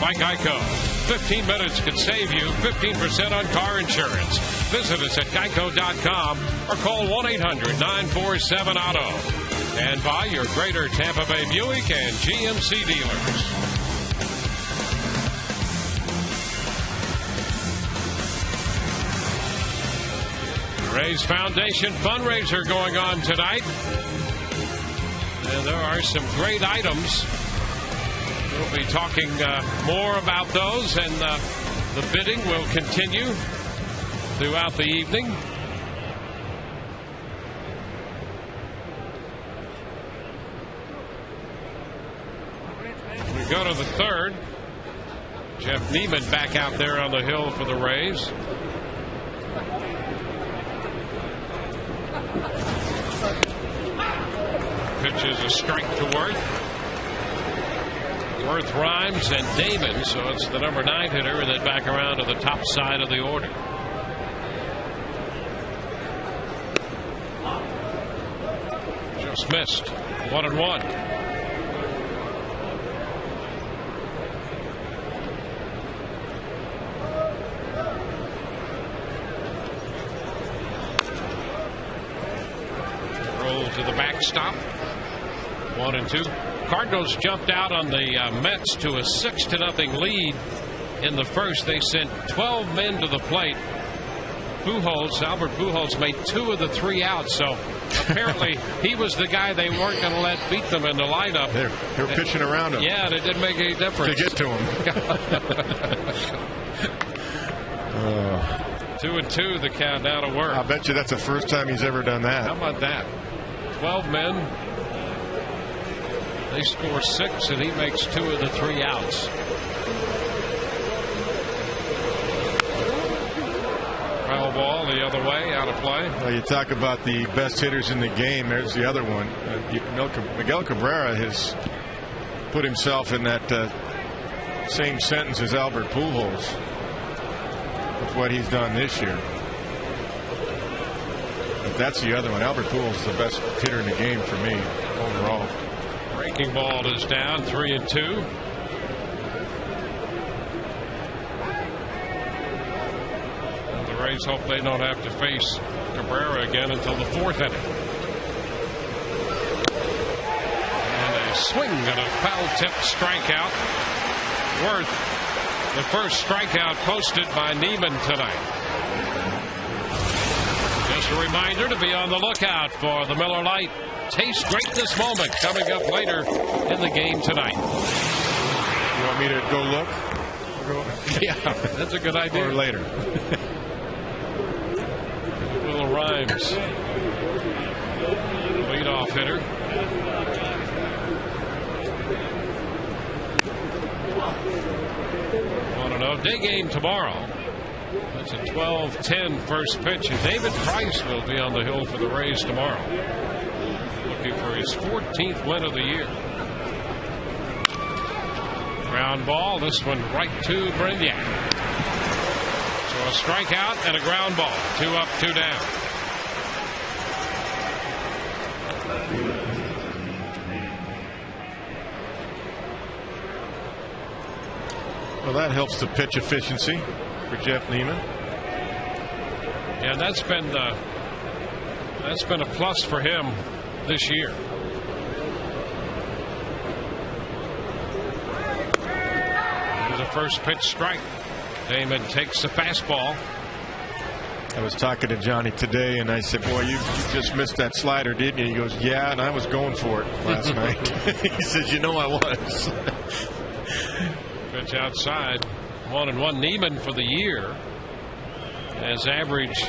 by Geico. 15 minutes could save you 15% on car insurance. Visit us at geico.com or call 1-800-947-AUTO. And by your Greater Tampa Bay Buick and GMC dealers. Rays Foundation fundraiser going on tonight. And there are some great items. We'll be talking more about those, and the bidding will continue throughout the evening. We go to the third. Jeff Neiman back out there on the hill for the Rays. Pitch is a strike to Worth. Worth, Rhymes, and Damon, so it's the number 9 hitter, and then back around to the top side of the order. Just missed. 1-1. To the backstop. 1-2. Cardinals jumped out on the Mets to a 6-0 lead in the first. They sent 12 men to the plate. Albert Pujols made 2 of the 3 outs. So apparently he was the guy they weren't going to let beat them in the lineup. They were pitching around him. Yeah, it didn't make any difference to get to him. 2-2, the count now to Worth. I bet you that's the first time he's ever done that. How about that? 12 men. They score 6, and he makes 2 of the 3 outs. Foul ball the other way, out of play. Well, you talk about the best hitters in the game. There's the other one. Miguel Cabrera has put himself in that same sentence as Albert Pujols with what he's done this year. But that's the other one. Albert Pujols is the best hitter in the game for me overall. Breaking ball is down, 3-2. And the Rays hope they don't have to face Cabrera again until the 4th inning. And a swing and a foul-tipped strikeout. Worth, the first strikeout posted by Neiman tonight. Just a reminder to be on the lookout for the Miller Lite Taste Greatness moment coming up later in the game tonight. You want me to go look? Yeah, that's a good idea. Or later. Will Rhymes, leadoff hitter. Day game tomorrow. That's a 12-10 first pitch, and David Price will be on the hill for the Rays tomorrow, looking for his 14th win of the year. Ground ball, this one right to Brinyak. So a strikeout and a ground ball. 2 up, 2 down. Well, that helps the pitch efficiency for Jeff Neiman. Yeah, that's been a plus for him this year. Here's a first pitch strike. Damon takes the fastball. I was talking to Johnny today, and I said, boy, you just missed that slider, didn't you? He goes, yeah, and I was going for it last night. He says, you know I was. Pitch outside. 1-1. Neiman for the year has averaged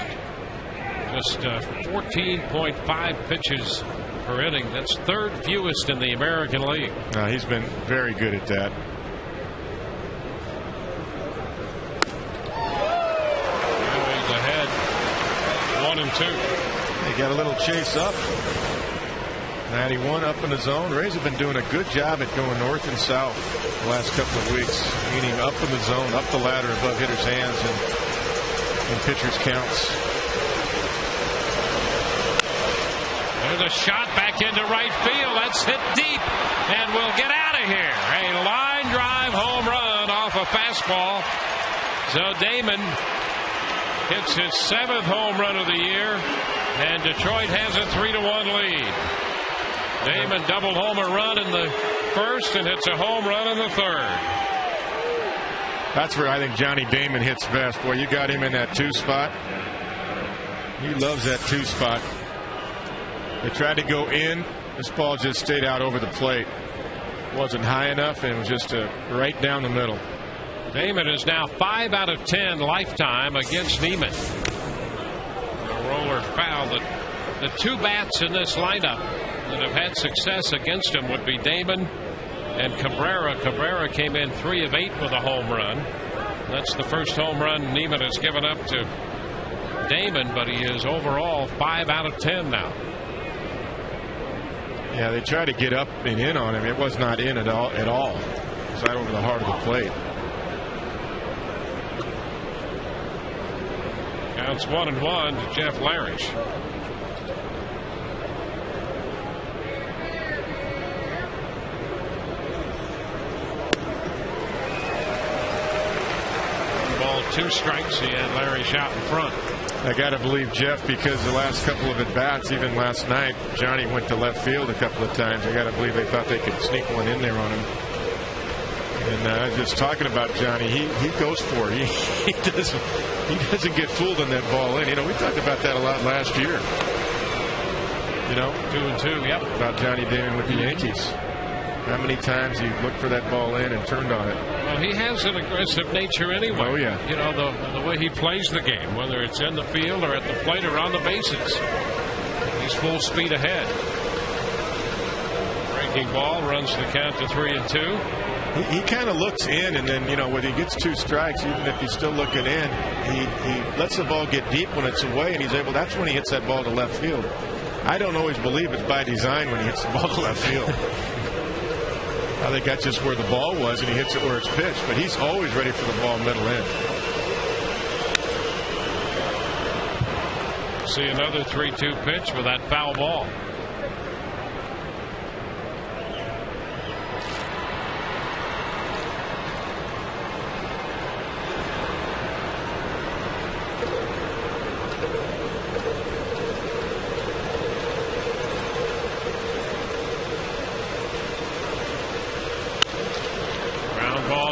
just 14.5 pitches per inning. That's 3rd fewest in the American League. He's been very good at that. He's ahead. 1-2. They got a little chase up. 91 up in the zone. Rays have been doing a good job at going north and south the last couple of weeks, meaning up in the zone, up the ladder above hitters' hands and pitchers' counts. There's a shot back into right field. That's hit deep, and we'll get out of here. A line drive home run off a fastball. So Damon hits his 7th home run of the year, and Detroit has a 3-1 lead. Damon double homer run in the first and hits a home run in the third. That's where I think Johnny Damon hits best. Boy, you got him in that 2 spot. He loves that 2 spot. They tried to go in. This ball just stayed out over the plate. Wasn't high enough, and it was just right down the middle. Damon is now 5 out of 10 lifetime against Neiman. A roller foul. The 2 bats in this lineup that have had success against him would be Damon and Cabrera. Cabrera came in 3 of 8 with a home run. That's the first home run Neiman has given up to Damon, but he is overall 5 out of 10 now. Yeah, they tried to get up and in on him. It was not in at all. It was right over the heart of the plate. Counts 1-1 to Jeff Larish. Ball, 2 strikes. He had Larish out in front. I got to believe Jeff, because the last couple of at-bats, even last night, Johnny went to left field a couple of times. I got to believe they thought they could sneak one in there on him. And just talking about Johnny, he goes for it. He doesn't get fooled on that ball in. You know, we talked about that a lot last year. You know, 2-2, yep. About Johnny Damon with the Yankees. How many times he looked for that ball in and turned on it? Well, he has an aggressive nature anyway. Oh, yeah. You know, the way he plays the game, whether it's in the field or at the plate or on the bases. He's full speed ahead. Breaking ball, runs the count to 3-2. He kind of looks in, and then, you know, when he gets 2 strikes, even if he's still looking in, he lets the ball get deep when it's away, and that's when he hits that ball to left field. I don't always believe it's by design when he hits the ball to left field. I think that's just where the ball was, and he hits it where it's pitched. But he's always ready for the ball middle in. See another 3-2 pitch with that foul ball.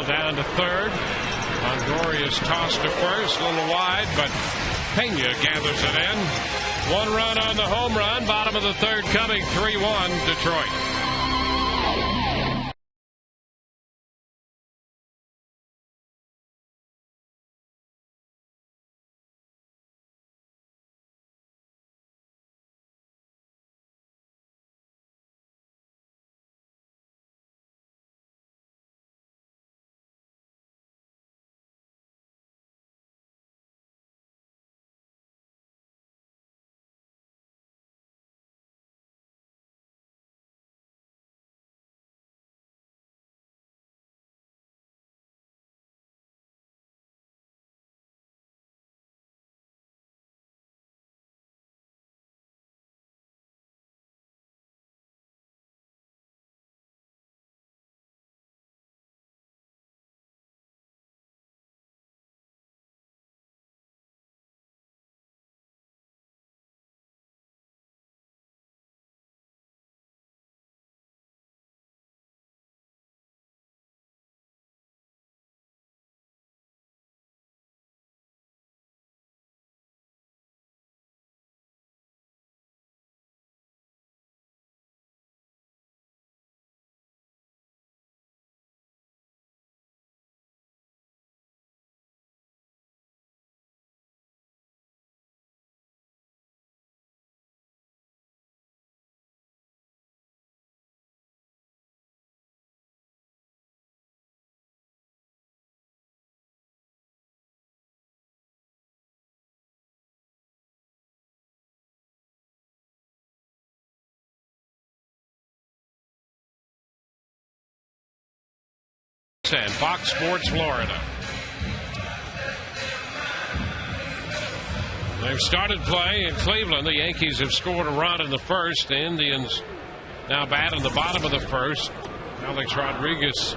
Down to third. Longoria's tossed to first, a little wide, but Pena gathers it in. 1 run on the home run. Bottom of the third coming. 3-1 Detroit. And Fox Sports Florida. They've started play in Cleveland. The Yankees have scored a run in the first. The Indians now bat in the bottom of the first. Alex Rodriguez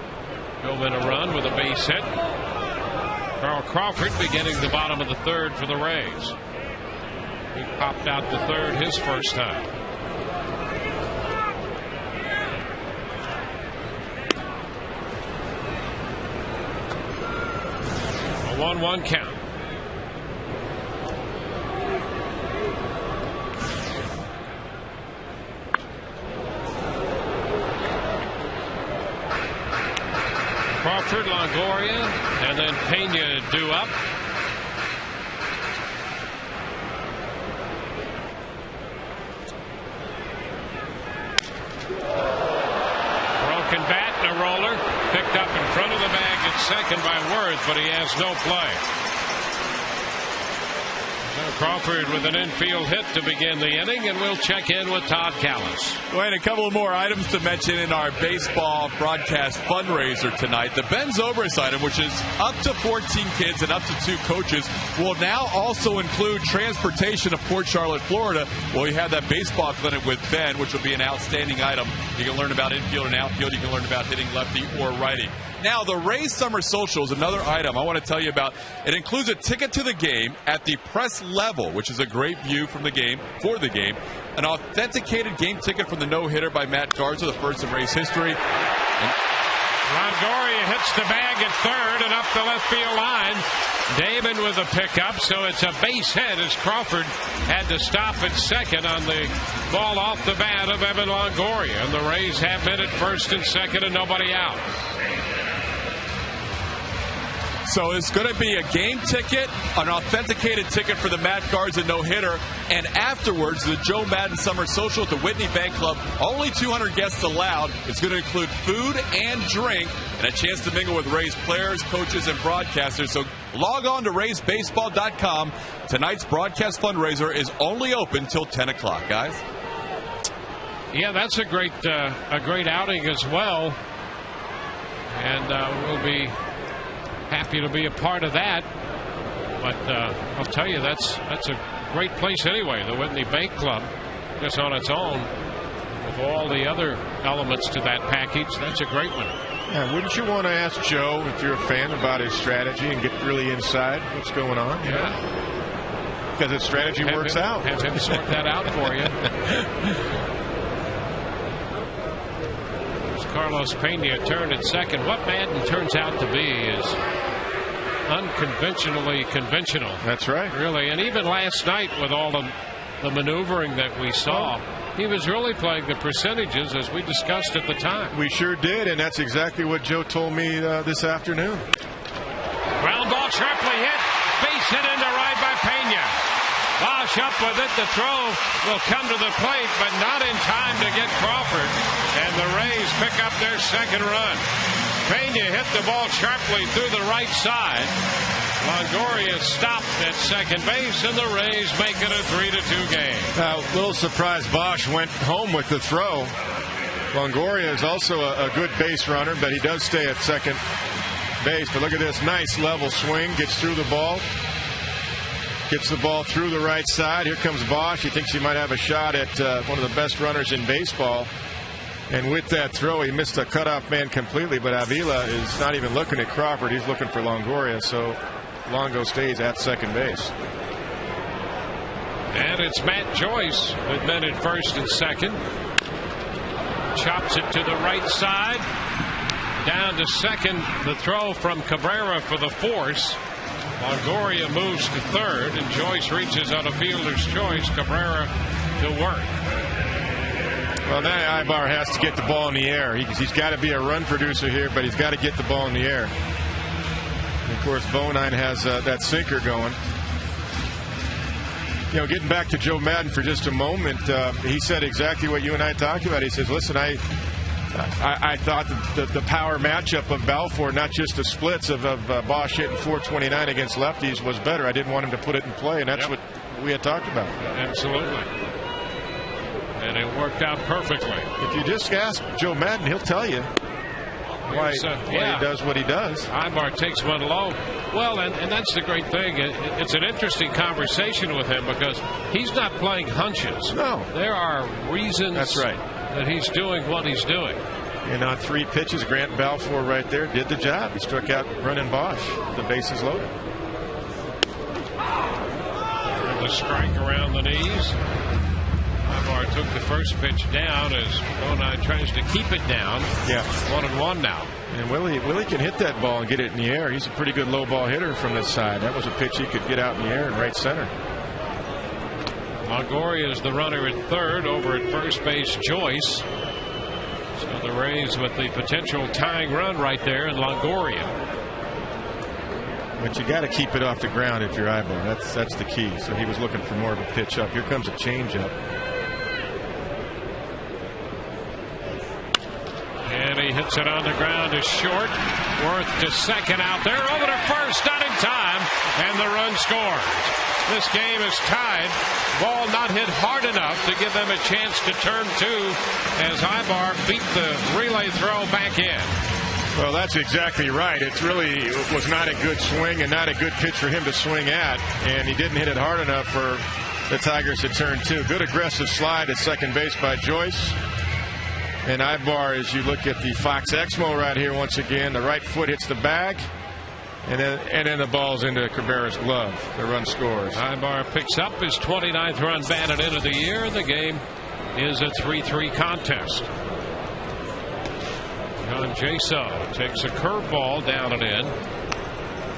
drove in a run with a base hit. Carl Crawford beginning the bottom of the third for the Rays. He popped out the third his first time. A 1-1 count. Crawford, Longoria, and then Pena due up. Broken bat and a roller. Picked up in front of the bag at second by Worth, but he has no play. Crawford with an infield hit to begin the inning, and we'll check in with Todd Callis. Well, and a couple of more items to mention in our baseball broadcast fundraiser tonight. The Ben Zobrist item, which is up to 14 kids and up to 2 coaches, will now also include transportation to Port Charlotte, Florida. Well, you have that baseball clinic with Ben, which will be an outstanding item. You can learn about infield and outfield. You can learn about hitting lefty or righty. Now, the Rays Summer Social is another item I want to tell you about. It includes a ticket to the game at the press level, which is a great view from the game, for the game. An authenticated game ticket from the no-hitter by Matt Garza, the first in Rays history. Longoria hits the bag at third and up the left field line. Damon with a pickup, so it's a base hit as Crawford had to stop at second on the ball off the bat of Evan Longoria. And the Rays have men at first and second and nobody out. So it's going to be a game ticket, an authenticated ticket for the Matt Garza no-hitter, and afterwards the Joe Madden Summer Social at the Whitney Bank Club. Only 200 guests allowed. It's going to include food and drink and a chance to mingle with Rays players, coaches, and broadcasters. So log on to RaysBaseball.com. Tonight's broadcast fundraiser is only open till 10 o'clock, guys. Yeah, that's a great outing as well. And we'll be happy to be a part of that, but I'll tell you that's a great place anyway. The Whitney Bank Club, just on its own, with all the other elements to that package, that's a great one. Yeah, wouldn't you want to ask Joe, if you're a fan, about his strategy and get really inside what's going on? Yeah, because his strategy works out. Have him sort that out for you. Carlos Pena turned at second. What Madden turns out to be is unconventionally conventional. That's right. Really. And even last night with all the maneuvering that we saw, he was really playing the percentages as we discussed at the time. We sure did, and that's exactly what Joe told me this afternoon. Ground ball sharply hit. Base hit into right by Pena. Bosch up with it. The throw will come to the plate, but not in time to get Crawford. And the Rays pick up their second run. Pena hit the ball sharply through the right side. Longoria stopped at second base, and the Rays make it a 3-2 game. A little surprised Bosch went home with the throw. Longoria is also a good base runner, but he does stay at second base. But look at this nice level swing. Gets through the ball. Gets the ball through the right side. Here comes Bosch. He thinks he might have a shot at one of the best runners in baseball. And with that throw, he missed a cutoff man completely. But Avila is not even looking at Crawford. He's looking for Longoria. So Longo stays at second base. And it's Matt Joyce with men at first and second. Chops it to the right side. Down to second. The throw from Cabrera for the force. Longoria moves to third, and Joyce reaches on a fielder's choice. Cabrera to work. Well, now Ibar has to get the ball in the air. He's got to be a run producer here, but he's got to get the ball in the air. And of course, Bonine has that sinker going. You know, getting back to Joe Madden for just a moment, he said exactly what you and I talked about. He says, listen, I thought the power matchup of Balfour, not just the splits of Bosch hitting .429 against lefties, was better. I didn't want him to put it in play, and that's what we had talked about. Absolutely. And it worked out perfectly. If you just ask Joe Madden, he'll tell you. why he does what he does. Ibar takes one low. Well, and that's the great thing. It's an interesting conversation with him because he's not playing hunches. No. There are reasons That's right. that he's doing what he's doing. And on 3 pitches, Grant Balfour right there did the job. He struck out Brennan Bosch. The bases loaded. And the strike around the knees. Ibar took the first pitch down as Bonai tries to keep it down. Yeah. 1-1 now. And Willie can hit that ball and get it in the air. He's a pretty good low ball hitter from this side. That was a pitch he could get out in the air in right center. Longoria is the runner at third. Over at first base, Joyce. So the Rays with the potential tying run right there in Longoria. But you got to keep it off the ground if you're Ibar. That's the key. So he was looking for more of a pitch up. Here comes a changeup. And he hits it on the ground to short. Worth to second out there. Over to first, not in time. And the run scores. This game is tied. Ball not hit hard enough to give them a chance to turn 2 as Ibar beat the relay throw back in. Well, that's exactly right. It really was not a good swing and not a good pitch for him to swing at. And he didn't hit it hard enough for the Tigers to turn 2. Good aggressive slide at second base by Joyce. And Ibar, as you look at the Fox Exmo right here once again, the right foot hits the bag. And then the ball's into Cabrera's glove. The run scores. Ibar picks up his 29th run batted into the year. The game is a 3-3 contest. John Jaso takes a curveball down and in.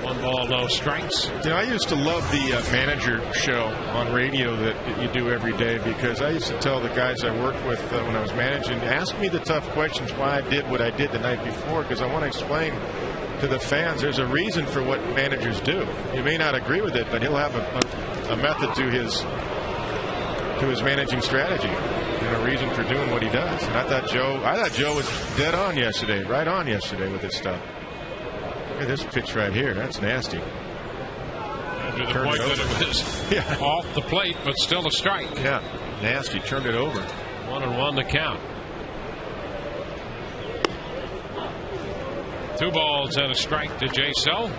1 ball, no strikes. You know, I used to love the manager show on radio that you do every day because I used to tell the guys I worked with when I was managing, ask me the tough questions why I did what I did the night before because I want to explain to the fans there's a reason for what managers do. You may not agree with it, but he'll have a method to his managing strategy and a reason for doing what he does. And I thought Joe was dead on yesterday, right on yesterday with this stuff. Look at this pitch right here. That's nasty. And to the point that it was off the plate, but still a strike. Yeah, nasty. Turned it over. 1-1 to count. 2 balls and a strike to Jaso.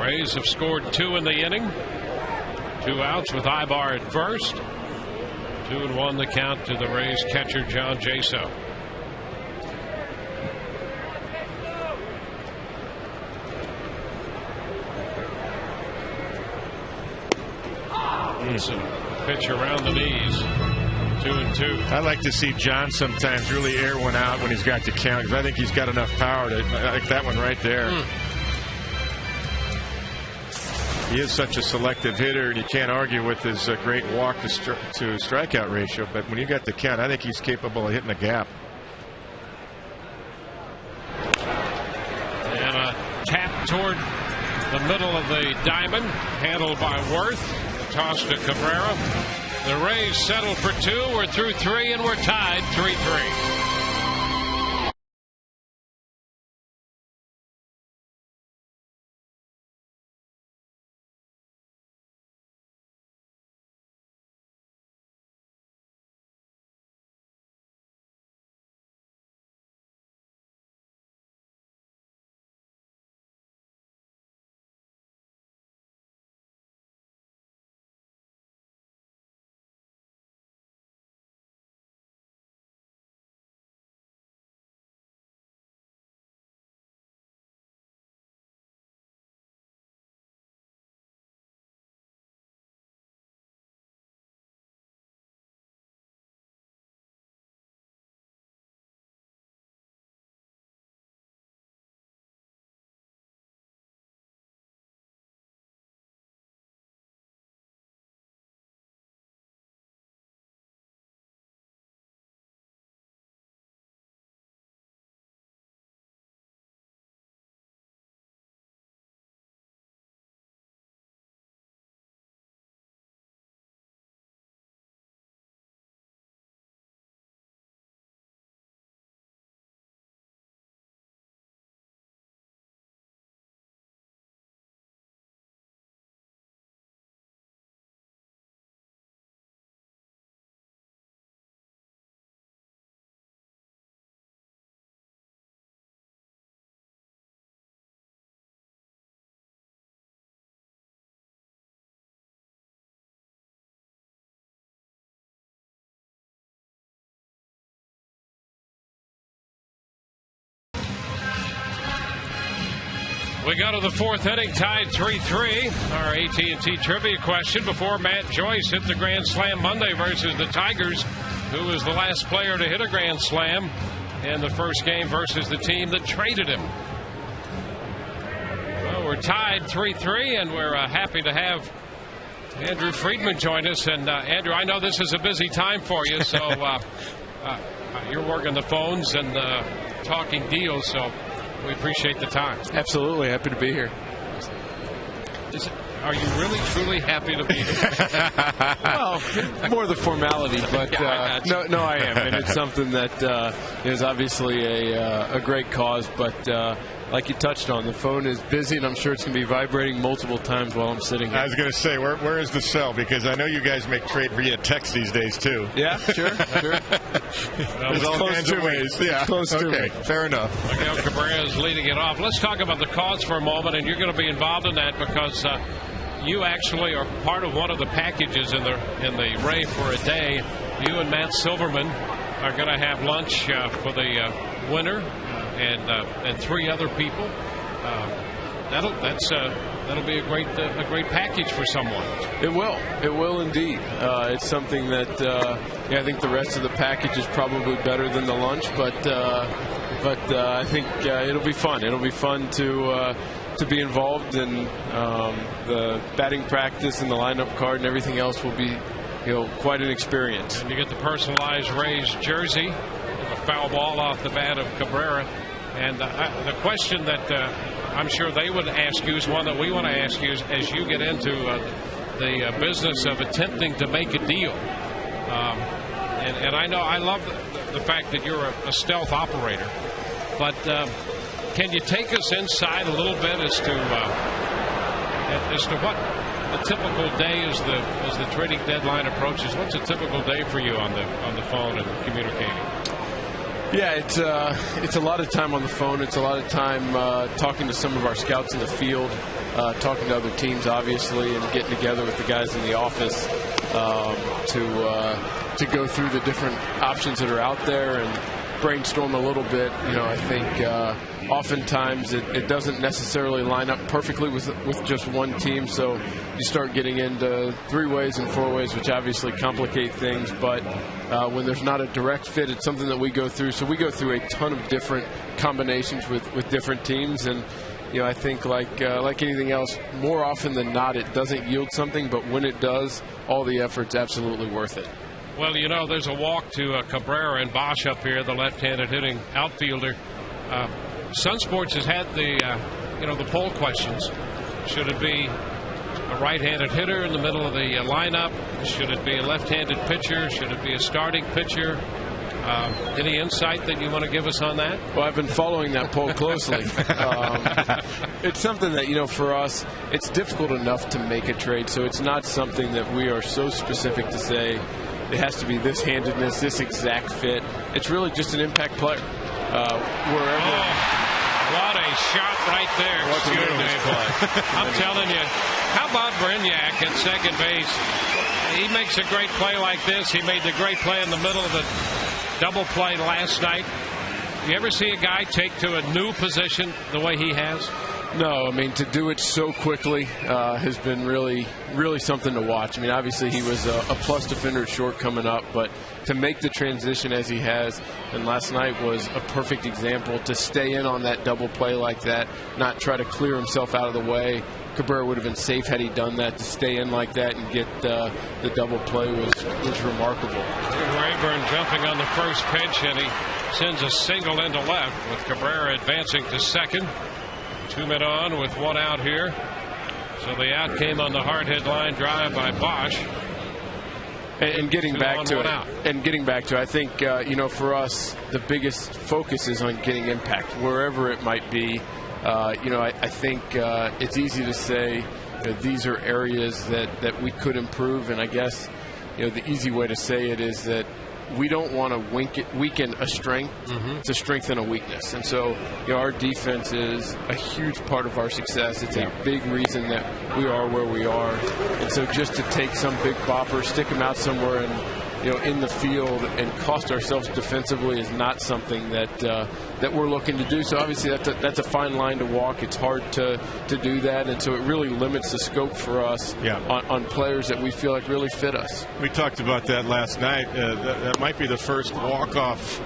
Rays have scored 2 in the inning. 2 outs with Ibar at first. 2-1 the count to the Rays catcher John Jaso. So pitch around the knees. 2-2. I like to see John sometimes really air one out when he's got to count because I think he's got enough power to like that one right there. He is such a selective hitter, and you can't argue with his great walk to strikeout ratio. But when you got the count, I think he's capable of hitting a gap. And a tap toward the middle of the diamond, handled by Worth. Toss to Cabrera. The Rays settle for 2. We're through 3, and we're tied 3-3. We go to the fourth inning, tied 3-3. Our AT&T trivia question before Matt Joyce hit the Grand Slam Monday versus the Tigers, who was the last player to hit a Grand Slam in the first game versus the team that traded him. Well, we're tied 3-3, and we're happy to have Andrew Friedman join us. And Andrew, I know this is a busy time for you, so you're working the phones and talking deals, so we appreciate the time. Absolutely. Happy to be here. Are you really, truly happy to be here? Well, more the formality, but no, I am. And it's something that is obviously a great cause, but like you touched on, the phone is busy, and I'm sure it's going to be vibrating multiple times while I'm sitting here. I was going to say, where is the cell? Because I know you guys make trade via text these days, too. Yeah, sure. There's all kinds of ways. Yeah, close to me. Fair enough. Miguel Cabrera is leading it off. Let's talk about the cause for a moment, and you're going to be involved in that because you actually are part of one of the packages in the Ray for a Day. You and Matt Silverman are going to have lunch for the winner and three other people. That'll be a great package for someone. It will indeed. It's something that I think the rest of the package is probably better than the lunch, but I think it'll be fun. It'll be fun to be involved in the batting practice and the lineup card and everything else will be quite an experience. And you get the personalized Rays jersey, a foul ball off the bat of Cabrera. And the question that I'm sure they would ask you is one that we want to ask you as you get into the business of attempting to make a deal. And I know I love the fact that you're a stealth operator, but can you take us inside a little bit as to what the typical day as the trading deadline approaches? What's a typical day for you on the phone and communicating? Yeah, it's a lot of time on the phone. It's a lot of time talking to some of our scouts in the field, talking to other teams, obviously, and getting together with the guys in the office to go through the different options that are out there and brainstorm a little bit. I think oftentimes it doesn't necessarily line up perfectly with just one team, so you start getting into three-ways and four-ways, which obviously complicate things, but when there's not a direct fit, it's something that we go through. So we go through a ton of different combinations with different teams, and I think like anything else, more often than not, it doesn't yield something, but when it does, all the effort's absolutely worth it. Well, there's a walk to Cabrera and Bosch up here, the left-handed hitting outfielder. Sun Sports has had the poll questions. Should it be a right-handed hitter in the middle of the lineup? Should it be a left-handed pitcher? Should it be a starting pitcher? Any insight that you want to give us on that? Well, I've been following that poll closely. It's something that, for us, it's difficult enough to make a trade, so it's not something that we are so specific to say it has to be this handedness, this exact fit. It's really just an impact player. Wherever. What a shot right there. What's a play. I'm telling you. How about Brignac at second base? He makes a great play like this. He made the great play in the middle of the double play last night. You ever see a guy take to a new position the way he has? No, to do it so quickly has been really, really something to watch. Obviously he was a plus defender at short coming up, but to make the transition as he has, and last night was a perfect example to stay in on that double play like that, not try to clear himself out of the way. Cabrera would have been safe had he done that. To stay in like that and get the double play was remarkable. Rayburn jumping on the first pitch, and he sends a single into left with Cabrera advancing to second. 2 men on with one out here. So the out came on the hard hit line drive by Bosch. And getting back to it, I think, for us, the biggest focus is on getting impact wherever it might be. I think it's easy to say these are areas that we could improve. And I guess, the easy way to say it is that we don't want to weaken a strength to strengthen a weakness. And so our defense is a huge part of our success. It's a big reason that we are where we are. And so just to take some big bopper, stick him out somewhere in the field and cost ourselves defensively is not something that we're looking to do. So obviously that's a fine line to walk. It's hard to do that, and so it really limits the scope for us on players that we feel like really fit us. We talked about that last night. That might be the first walk-off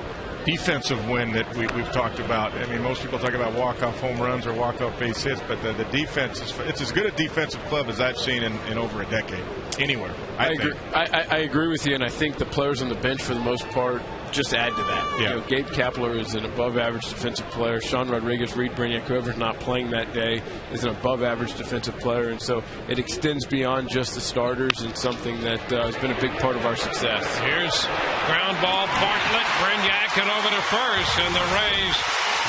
defensive win that we've talked about. I mean, most people talk about walk-off home runs or walk-off base hits, but the defense it's as good a defensive club as I've seen in over a decade anywhere. I agree with you, and I think the players on the bench for the most part just add to that. Yeah. Gabe Kapler is an above-average defensive player. Sean Rodriguez, Reed Briniak, whoever's not playing that day, is an above-average defensive player, and so it extends beyond just the starters and something that has been a big part of our success. Here's ground ball, Bartlett, Briniak, and over to first, and the Rays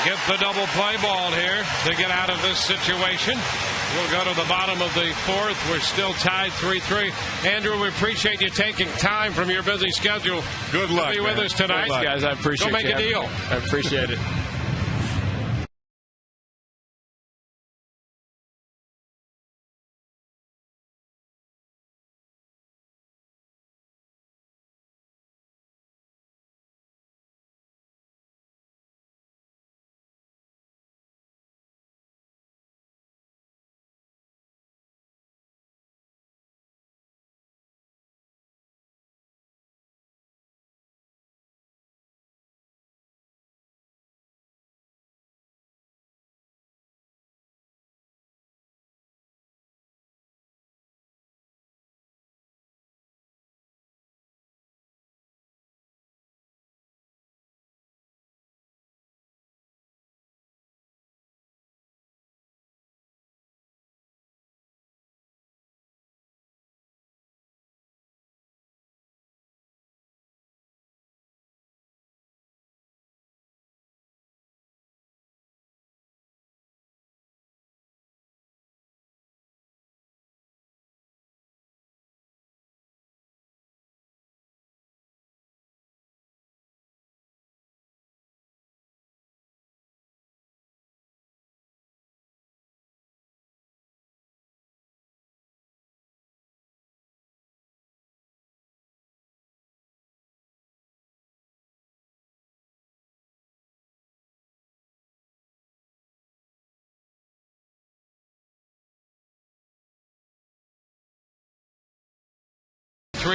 get the double play ball here to get out of this situation. We'll go to the bottom of the fourth. We're still tied 3-3. Andrew, we appreciate you taking time from your busy schedule. Good luck, to be with us tonight. Thanks, guys. I appreciate it. Go make a deal. I appreciate it.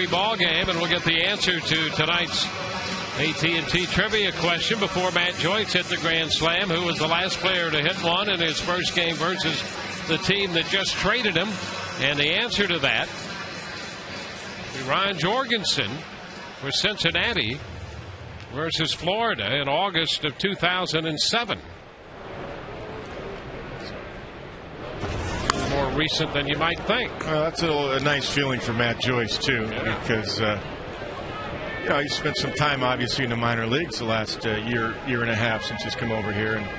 Ball game, and we'll get the answer to tonight's AT&T trivia question before Matt Joyce hit the grand slam. Who was the last player to hit one in his first game versus the team that just traded him? And the answer to that is Ron Jorgensen for Cincinnati versus Florida in August of 2007. More recent than you might think. That's a nice feeling for Matt Joyce too, because he spent some time obviously in the minor leagues the last year and a half since he's come over here, and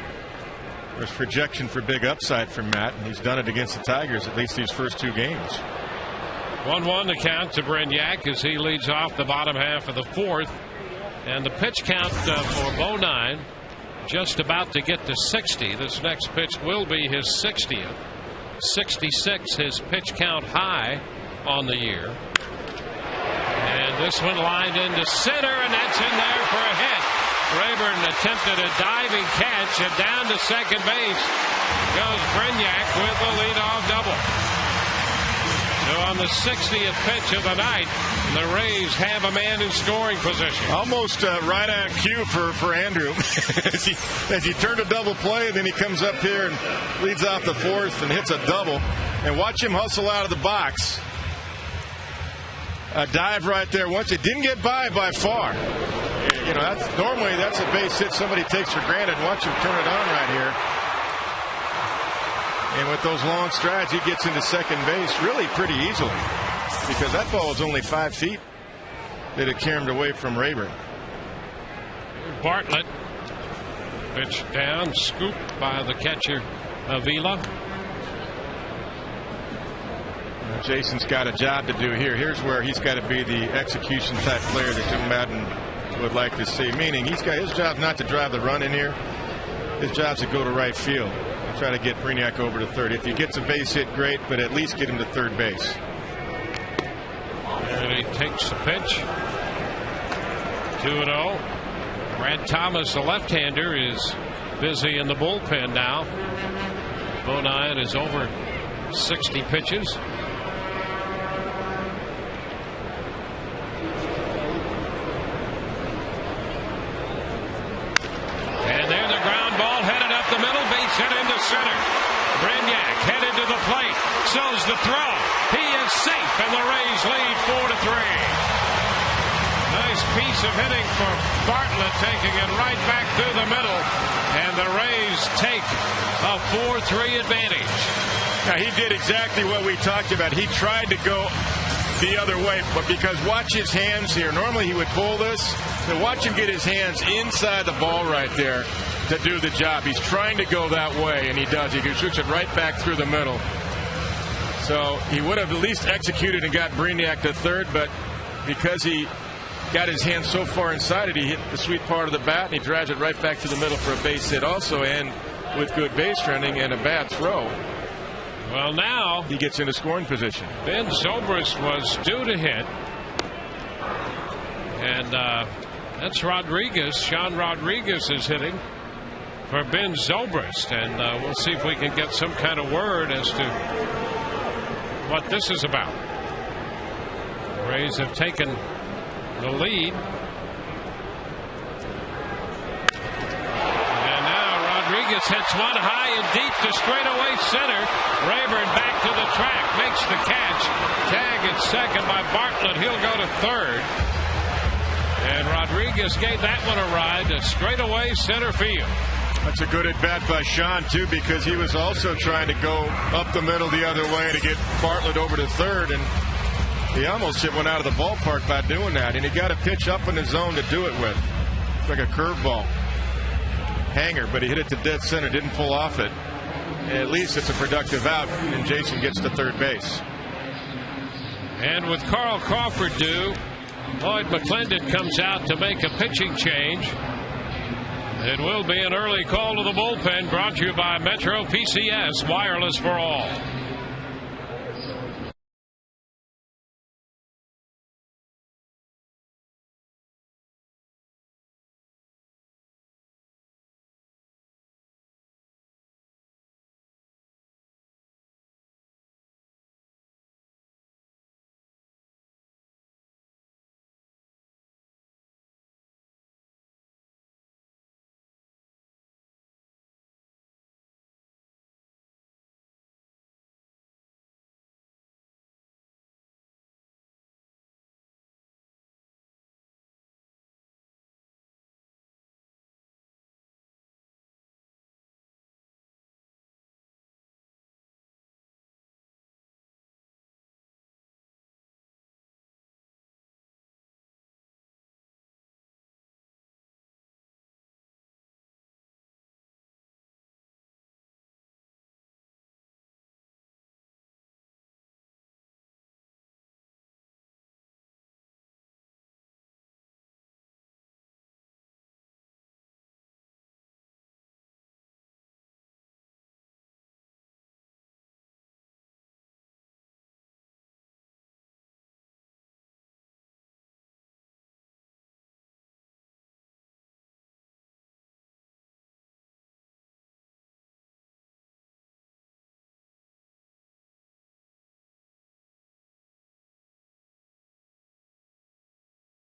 there's projection for big upside from Matt, and he's done it against the Tigers at least these first two games. 1-1 to count to Briniak as he leads off the bottom half of the fourth, and the pitch count for Bonine just about to get to 60. This next pitch will be his 60th. 66, his pitch count high on the year. And this one lined into center, and that's in there for a hit. Rayburn attempted a diving catch, and down to second base goes Briniak with the leadoff double. So on the 60th pitch of the night, the Rays have a man in scoring position. Almost right on cue for Andrew as he turned a double play, and then he comes up here and leads off the fourth and hits a double. And watch him hustle out of the box. A dive right there. Once it didn't get by far. Normally that's a base hit somebody takes for granted. Watch him turn it on right here. And with those long strides, he gets into second base really pretty easily, because that ball was only 5 feet that it carried away from Rayburn. Bartlett, pitch down, scooped by the catcher Avila. Jason's got a job to do here. Here's where he's got to be the execution type player that Jim Madden would like to see. Meaning his job not to drive the run in here. His job's to go to right field. Try to get Briniak over to third. If he gets a base hit, great, but at least get him to third base. And he takes the pitch. 2-0. Brad Thomas, the left-hander, is busy in the bullpen now. Bonian is over 60 pitches. And there's a ground ball headed up the middle, base hit into center. Brignac headed to the plate, sows the throw. He is safe, and the Rays lead 4-3. Nice piece of hitting for Bartlett, taking it right back through the middle, and the Rays take a 4-3 advantage. Now, he did exactly what we talked about. He tried to go the other way, but because watch his hands here. Normally he would pull this, but watch him get his hands inside the ball right there to do the job. He's trying to go that way, and he does. He shoots it right back through the middle. So he would have at least executed and got Brignac to third, but because he got his hand so far inside it, he hit the sweet part of the bat, and he drives it right back to the middle for a base hit also, and with good base running and a bad throw. Well, now he gets into scoring position. Ben Zobrist was due to hit, and that's Rodriguez. Sean Rodriguez is hitting for Ben Zobrist, and we'll see if we can get some kind of word as to what this is about. The Rays have taken the lead. And now Rodriguez hits one high and deep to straightaway center. Rayburn back to the track, makes the catch. Tag at second by Bartlett. He'll go to third. And Rodriguez gave that one a ride to straightaway center field. That's a good at bat by Sean, too, because he was also trying to go up the middle the other way to get Bartlett over to third, and he almost hit one out of the ballpark by doing that, and he got a pitch up in the zone to do it with. It's like a curveball hanger, but he hit it to dead center, didn't pull off it. And at least it's a productive out, and Jason gets to third base. And with Carl Crawford due, Lloyd McClendon comes out to make a pitching change. It will be an early call to the bullpen, brought to you by Metro PCS, wireless for all.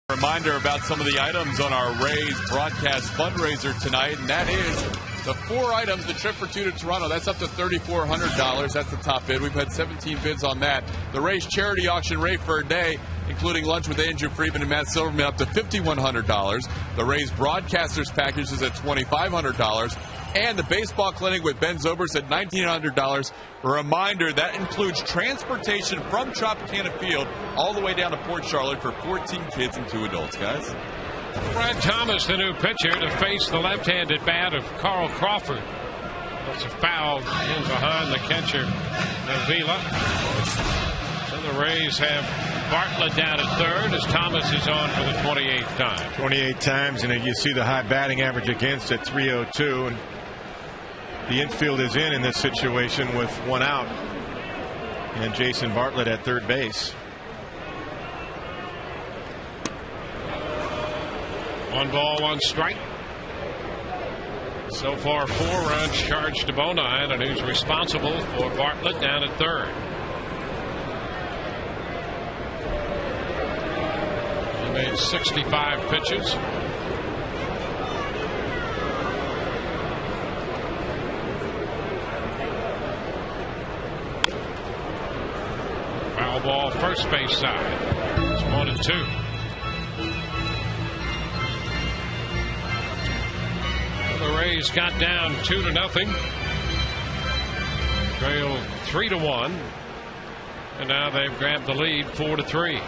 Reminder about some of the items on our Rays broadcast fundraiser tonight, and that is the 4 items, the trip for 2 to Toronto. That's up to $3,400. That's the top bid. We've had 17 bids on that. The Rays charity auction rate for a day, including lunch with Andrew Friedman and Matt Silverman, up to $5,100. The Rays broadcasters package is at $2,500. And the baseball clinic with Ben Zobrist at $1,900. A reminder, that includes transportation from Tropicana Field all the way down to Port Charlotte for 14 kids and 2 adults, guys. Brad Thomas, the new pitcher, to face the left-handed bat of Carl Crawford. That's a foul in behind the catcher, Avila. So the Rays have Bartlett down at third as Thomas is on for the 28th time. 28 times, and you see the high batting average against at .302, and the infield is in this situation with 1 out, and Jason Bartlett at third base. 1 ball, 1 strike. So far, 4 runs charged to Bonine, and who's responsible for Bartlett down at third. He made 65 pitches. Foul ball, first base side. It's 1-2. The Rays got down 2-0. Trailed 3-1. And now they've grabbed the lead 4-3.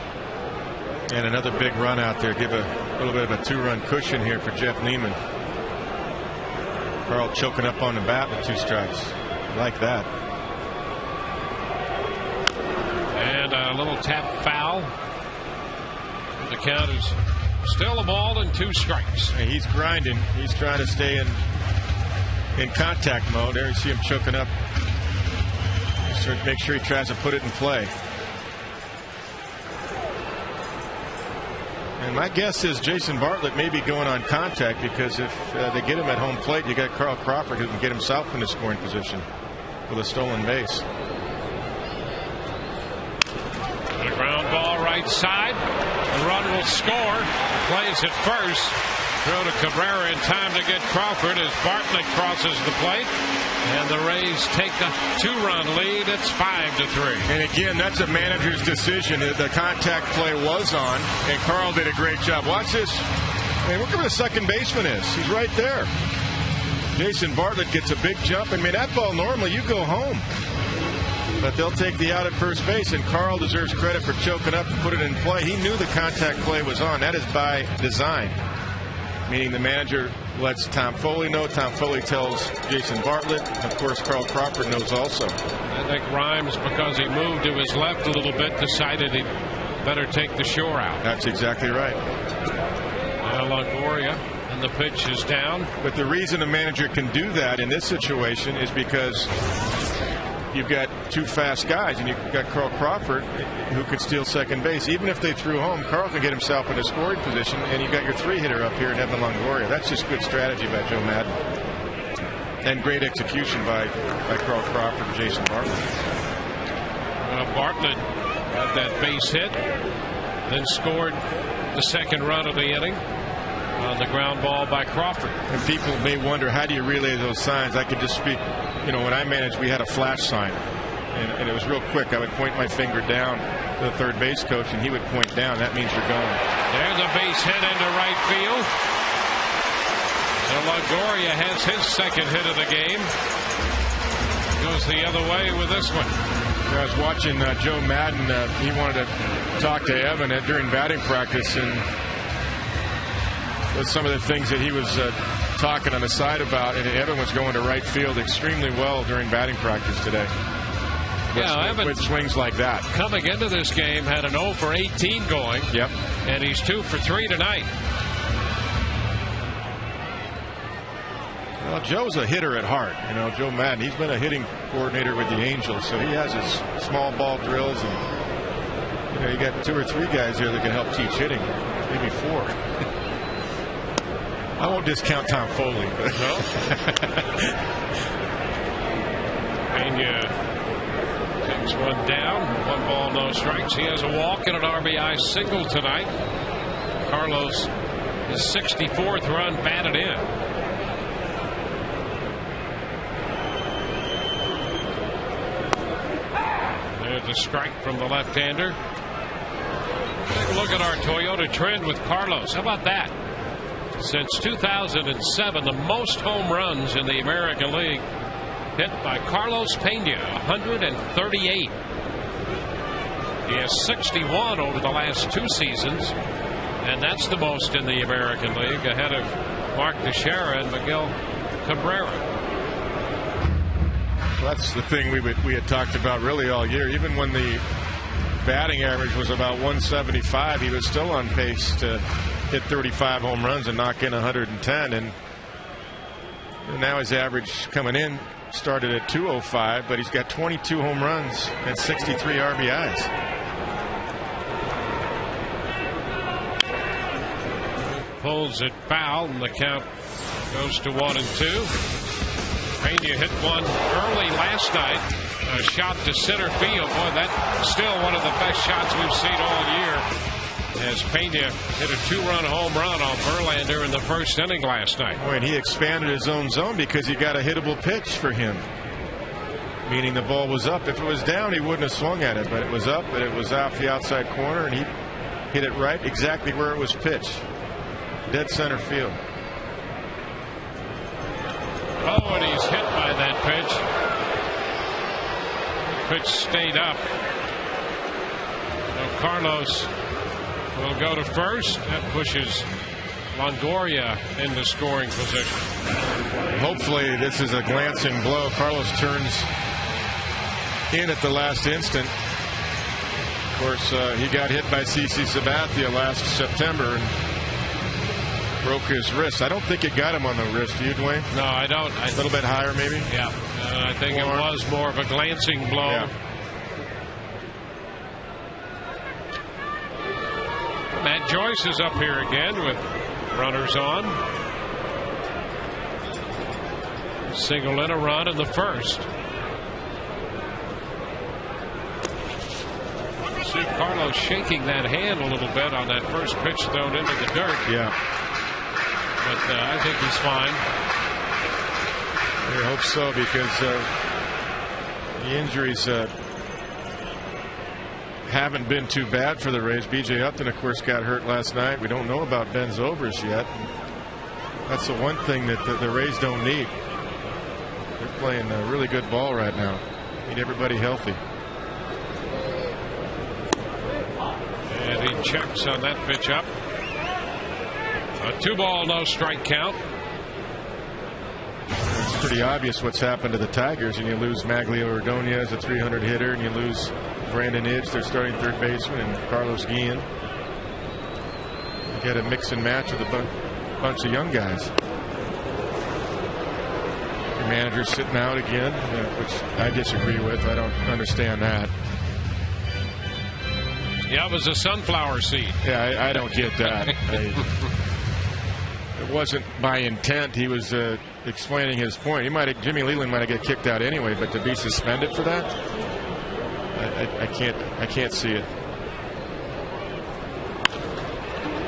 And another big run out there. Give a little bit of a 2-run cushion here for Jeff Neiman. Carl choking up on the bat with 2 strikes. Like that. And a little tap foul. The count is still a ball and 2 strikes. And he's grinding. He's trying to stay in contact mode. There you see him choking up. Make sure he tries to put it in play. And my guess is Jason Bartlett may be going on contact, because if they get him at home plate, you got Carl Crawford who can get himself in the scoring position with a stolen base. A ground ball right side. The run will score. Plays at first. Throw to Cabrera in time to get Crawford as Bartlett crosses the plate. And the Rays take a 2-run lead. It's 5-3. And again, that's a manager's decision. The contact play was on, and Carl did a great job. Watch this. Man, look where the second baseman is. He's right there. Jason Bartlett gets a big jump. I mean, that ball normally you go home. But they'll take the out at first base, and Carl deserves credit for choking up to put it in play. He knew the contact play was on. That is by design. Meaning the manager lets Tom Foley know. Tom Foley tells Jason Bartlett. Of course, Carl Crawford knows also. I think Rhymes, because he moved to his left a little bit, decided he'd better take the shore out. That's exactly right. Now Longoria, and the pitch is down. But the reason a manager can do that in this situation is because you've got 2 fast guys, and you've got Carl Crawford who could steal second base. Even if they threw home, Carl can get himself in a scoring position, and you've got your 3-hitter up here in Evan Longoria. That's just good strategy by Joe Madden. And great execution by Carl Crawford and Jason Bartlett. Bartlett got that base hit, then scored the second run of the inning on the ground ball by Crawford. And people may wonder, how do you relay those signs? I could just speak. You know, when I managed, we had a flash sign, and it was real quick. I would point my finger down to the third base coach, and he would point down. That means you're going. There's a base hit into right field. So Longoria has his second hit of the game. Goes the other way with this one. I was watching Joe Madden. He wanted to talk to Evan during batting practice, and with some of the things that he was talking on the side about, and Evan was going to right field extremely well during batting practice today. Evan, with swings like that. Coming into this game, had an 0 for 18 going. Yep. And he's 2 for 3 tonight. Well, Joe's a hitter at heart. You know, Joe Madden, he's been a hitting coordinator with the Angels, so he has his small ball drills, and you know, you got 2 or 3 guys here that can help teach hitting, maybe 4. I won't discount Tom Foley. But no. Pena takes one down. 1 ball, no strikes. He has a walk and an RBI single tonight. Carlos, his 64th run batted in. There's a strike from the left-hander. Take a look at our Toyota trend with Carlos. How about that? Since 2007, the most home runs in the American League hit by Carlos Pena, 138. He has 61 over the last 2 seasons, and that's the most in the American League, ahead of Mark Teixeira and Miguel Cabrera. Well, that's the thing we had talked about really all year. Even when the batting average was about 175, he was still on pace to hit 35 home runs and knock in 110. And now his average coming in started at 205, but he's got 22 home runs and 63 RBIs. pulls it foul, and the count goes to 1-2. Pena hit one early last night. A shot to center field. Boy, that's still one of the best shots we've seen all year. As Pena hit a 2-run home run on Verlander in the first inning last night. Boy, and he expanded his own zone because he got a hittable pitch for him. Meaning the ball was up. If it was down, he wouldn't have swung at it. But it was up, and it was off the outside corner, and he hit it right exactly where it was pitched. Dead center field. Oh, and he's hit by that pitch. The pitch stayed up. So Carlos will go to first. That pushes Longoria into scoring position. Hopefully this is a glancing blow. Carlos turns in at the last instant. Of course, he got hit by CC Sabathia last September and broke his wrist. I don't think it got him on the wrist. Do you, Dwayne? No, I don't. A little bit higher, maybe? Yeah. I think it was more of a glancing blow. Yeah. Matt Joyce is up here again with runners on. Single in a run in the first. See Carlos shaking that hand a little bit on that first pitch thrown into the dirt. Yeah. But I think he's fine. I hope so, because the injuries haven't been too bad for the Rays. B.J. Upton, of course, got hurt last night. We don't know about Ben Zobrist yet. That's the one thing that the Rays don't need. They're playing a really good ball right now. Need everybody healthy. And he checks on that pitch up. A 2-ball, no strike count. It's pretty obvious what's happened to the Tigers, and you lose Maglio Ordonez, a 300 hitter, and you lose Brandon Idge, their starting third baseman, and Carlos Guillen. You get a mix and match with a bunch of young guys. Your manager's sitting out again, which I disagree with. I don't understand that. Yeah, it was a sunflower seed. Yeah, I don't get that. It wasn't by intent. He was explaining his point. Jimmy Leland might have got kicked out anyway, but to be suspended for that, I can't see it.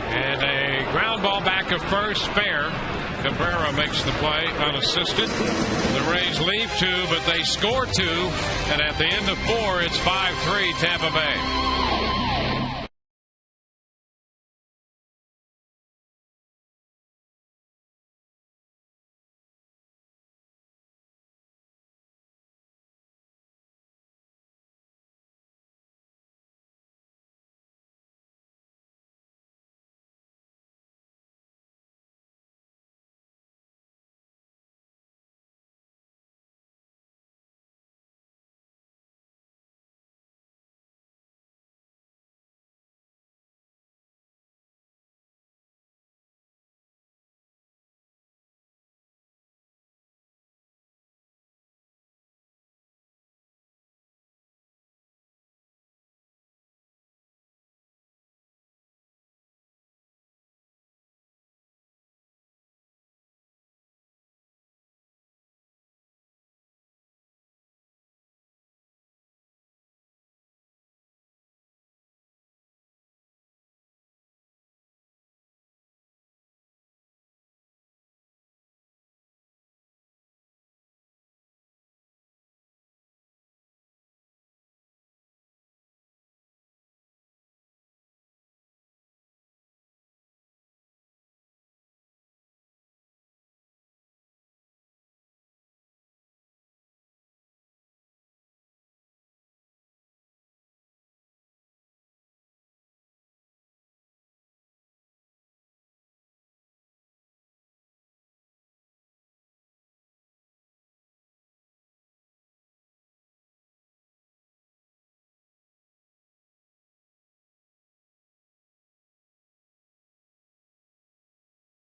And a ground ball back of first, fair. Cabrera makes the play unassisted. The Rays lead 2, but they score 2, and at the end of 4, it's 5-3 Tampa Bay.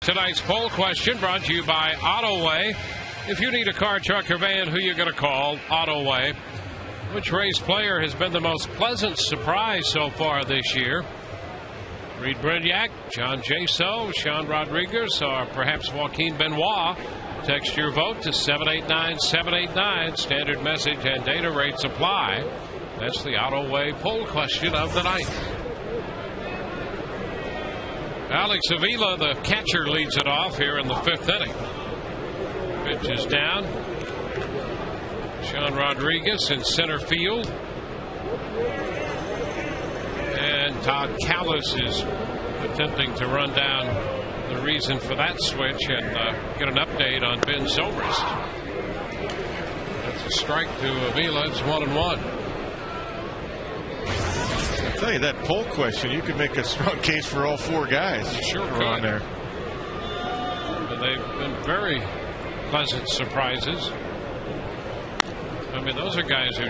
Tonight's poll question brought to you by Autoway. If you need a car, truck, or van, who you going to call? Autoway. Which Rays player has been the most pleasant surprise so far this year? Reed Brignac, John Jaso, Sean Rodriguez, or perhaps Joaquin Benoit. Text your vote to 789-789. Standard message and data rates apply. That's the Auto-Way poll question of the night. Alex Avila, the catcher, leads it off here in the 5th inning. Pitch is down. Sean Rodriguez in center field. And Todd Callis is attempting to run down the reason for that switch and get an update on Ben Zobrist. That's a strike to Avila. It's 1-1. I'll tell you, that poll question, you could make a strong case for all 4 guys. Sure could. On there. But they've been very pleasant surprises. I mean, those are guys who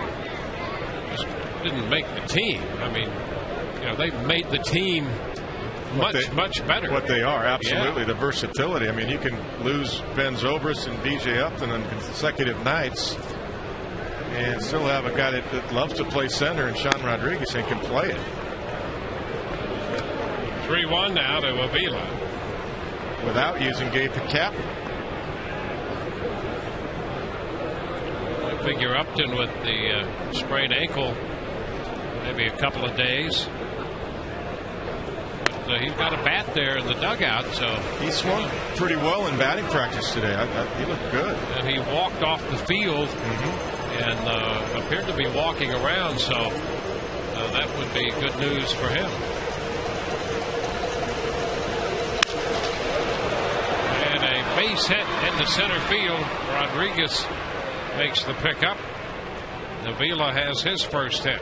just didn't make the team. I mean, you know, they made the team much better. What they are, absolutely. Yeah. The versatility. I mean, you can lose Ben Zobrist and BJ Upton on consecutive nights and still have a guy that loves to play center, and Sean Rodriguez, and can play it. 3-1 now to Avila. Without using Gabe Cap. I figure Upton with the sprained ankle, maybe a couple of days. But he's got a bat there in the dugout, so he swung pretty well in batting practice today. He looked good, and he walked off the field and appeared to be walking around, so that would be good news for him. And a base hit into center field. Rodriguez makes the pickup. Avila has his first hit.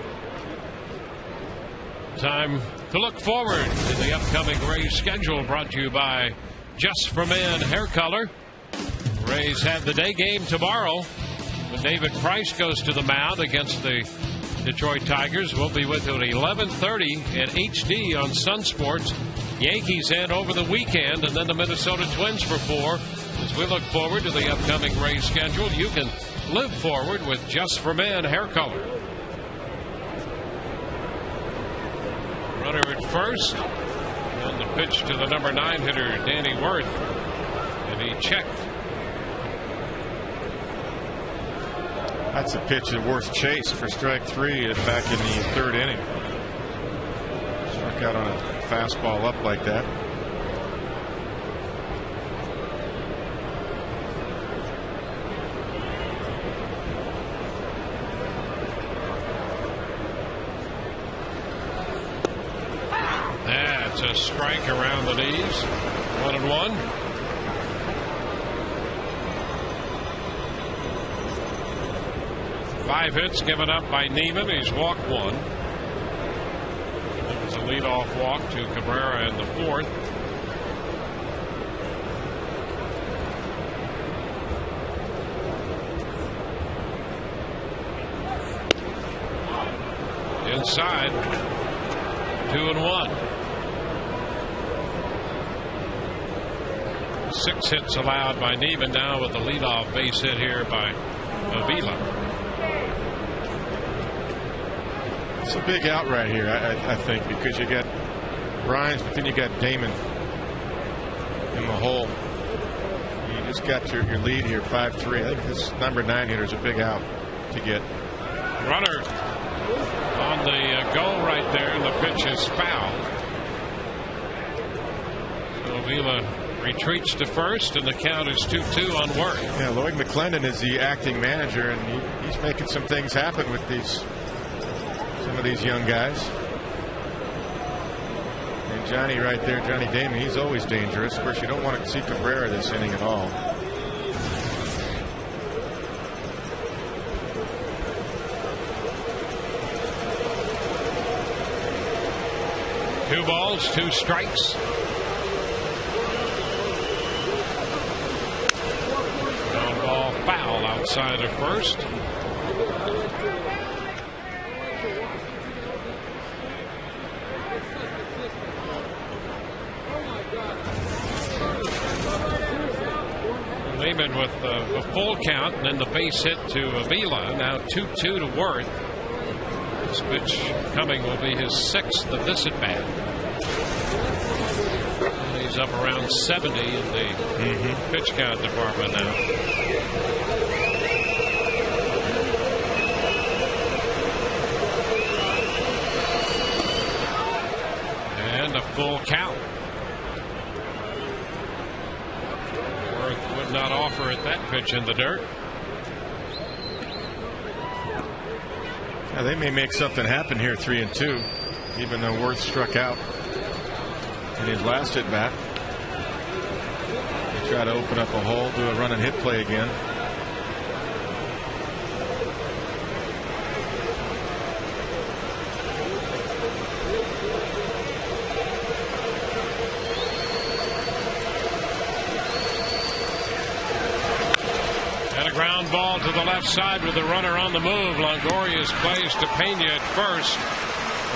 Time to look forward to the upcoming Rays schedule, brought to you by Just for Men Hair Color. Rays have the day game tomorrow when David Price goes to the mound against the Detroit Tigers. We'll be with you at 11:30 in HD on Sun Sports. Yankees in over the weekend, and then the Minnesota Twins for 4. As we look forward to the upcoming Rays schedule, you can live forward with Just for Men Hair Color. Runner at first, and the pitch to the number 9 hitter, Danny Wirth, and he checked. That's a pitch that Wirth chased for strike 3 back in the 3rd inning. Struck out on a fastball up like that. That's a strike around the knees. 1-1. Five hits given up by Neiman. He's walked 1. It was a leadoff walk to Cabrera in the 4th. Inside. 2-1. 6 hits allowed by Neiman now with the leadoff base hit here by Avila. It's a big out right here, I think, because you got Rhines, but then you got Damon in the hole. You just got your lead here, 5-3. I think this number 9 hitter is a big out to get. Runner on the goal right there, and the pitch is fouled. So Avila retreats to first, and the count is 2-2 on Wirth. Yeah, Lloyd McClendon is the acting manager, and he's making some things happen with some of these young guys. And Johnny right there, Johnny Damon, he's always dangerous. Of course, you don't want to see Cabrera this inning at all. Two balls, 2 strikes. Ground ball foul outside of first. Lehman with a full count, and then the base hit to Avila. Now 2-2 to Wirth. This pitch coming will be his 6th of this at bat. up around 70 in the pitch count department now. And a full count. Worth would not offer at that pitch in the dirt. Yeah, they may make something happen here, 3-2, even though Worth struck out in his last at bat. They try to open up a hole, do a run and hit play again. Ground ball to the left side with the runner on the move. Longoria's plays to Pena at first.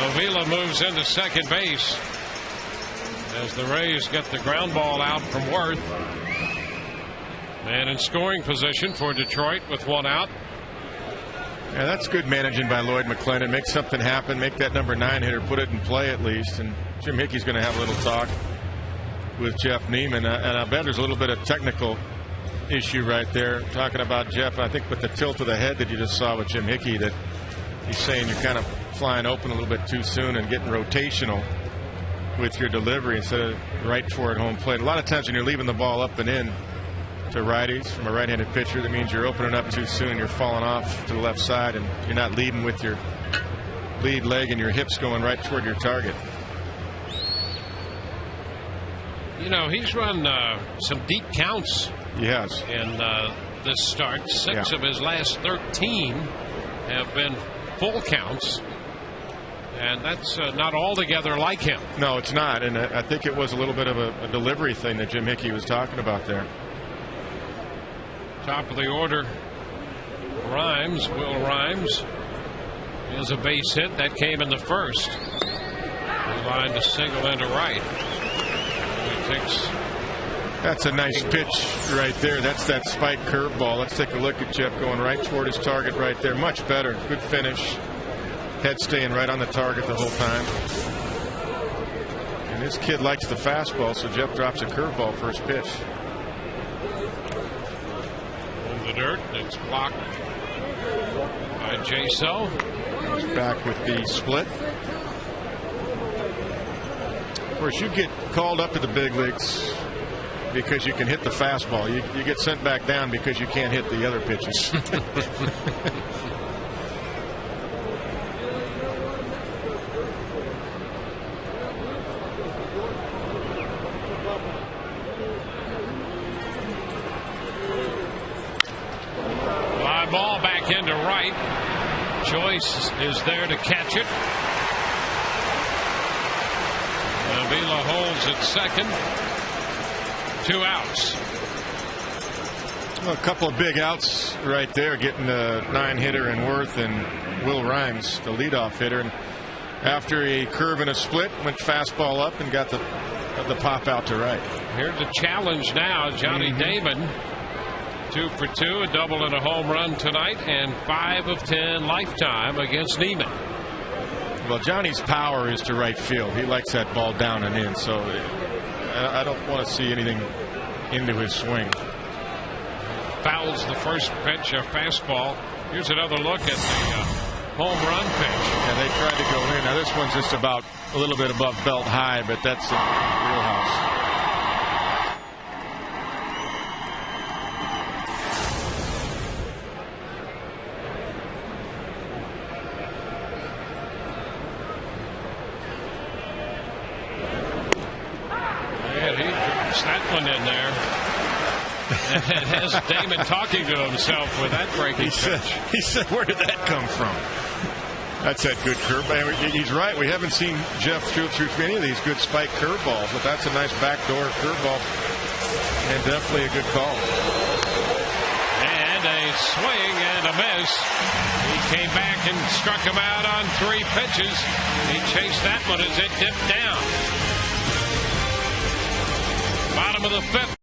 Avila moves into second base as the Rays get the ground ball out from Worth. Man in scoring position for Detroit with one out. Yeah, that's good managing by Lloyd McClendon. Make something happen. Make that number 9 hitter put it in play at least. And Jim Hickey's going to have a little talk with Jeff Neiman. And I bet there's a little bit of technical issue right there, talking about Jeff. I think with the tilt of the head that you just saw with Jim Hickey, that he's saying you're kind of flying open a little bit too soon and getting rotational with your delivery instead of right toward home plate. A lot of times when you're leaving the ball up and in to righties from a right-handed pitcher, that means you're opening up too soon. You're falling off to the left side and you're not leading with your lead leg and your hips going right toward your target. You know, he's run some deep counts. Yes. In this start, 6 of his last 13 have been full counts, and that's not altogether like him. No, it's not, and I think it was a little bit of a delivery thing that Jim Hickey was talking about there. Top of the order, Rhymes, Will Rhymes, is a base hit that came in the first. He lined a single into right. He takes. That's a nice pitch right there. That's that spike curveball. Let's take a look at Jeff going right toward his target right there. Much better. Good finish. Head staying right on the target the whole time. And this kid likes the fastball, so Jeff drops a curveball first pitch. In the dirt. It's blocked by J-So. He's back with the split. Of course, you get called up to the big leagues because you can hit the fastball. You get sent back down because you can't hit the other pitches. Fly ball back into right. Joyce is there to catch it. Avila holds at second. 2 outs. Well, a couple of big outs right there, getting the 9-hitter in Worth and Will Rhymes, the leadoff hitter. And after a curve and a split, went fastball up and got the pop out to right. Here's a challenge now. Johnny Damon, 2 for 2, a double and a home run tonight, and 5 of 10 lifetime against Neiman. Well, Johnny's power is to right field. He likes that ball down and in, so I don't want to see anything into his swing. Fouls the first pitch, a fastball. Here's another look at the home run pitch. Yeah, they tried to go in. Now this one's just about a little bit above belt high, but that's in his wheelhouse. That one in there. And has Damon talking to himself with that breaking pitch. He said, where did that come from? That's that good curve. He's right. We haven't seen Jeff through many of these good spike curveballs, but that's a nice backdoor curveball and definitely a good call. And a swing and a miss. He came back and struck him out on 3 pitches. He chased that one as it dipped down. Bottom of the 5th.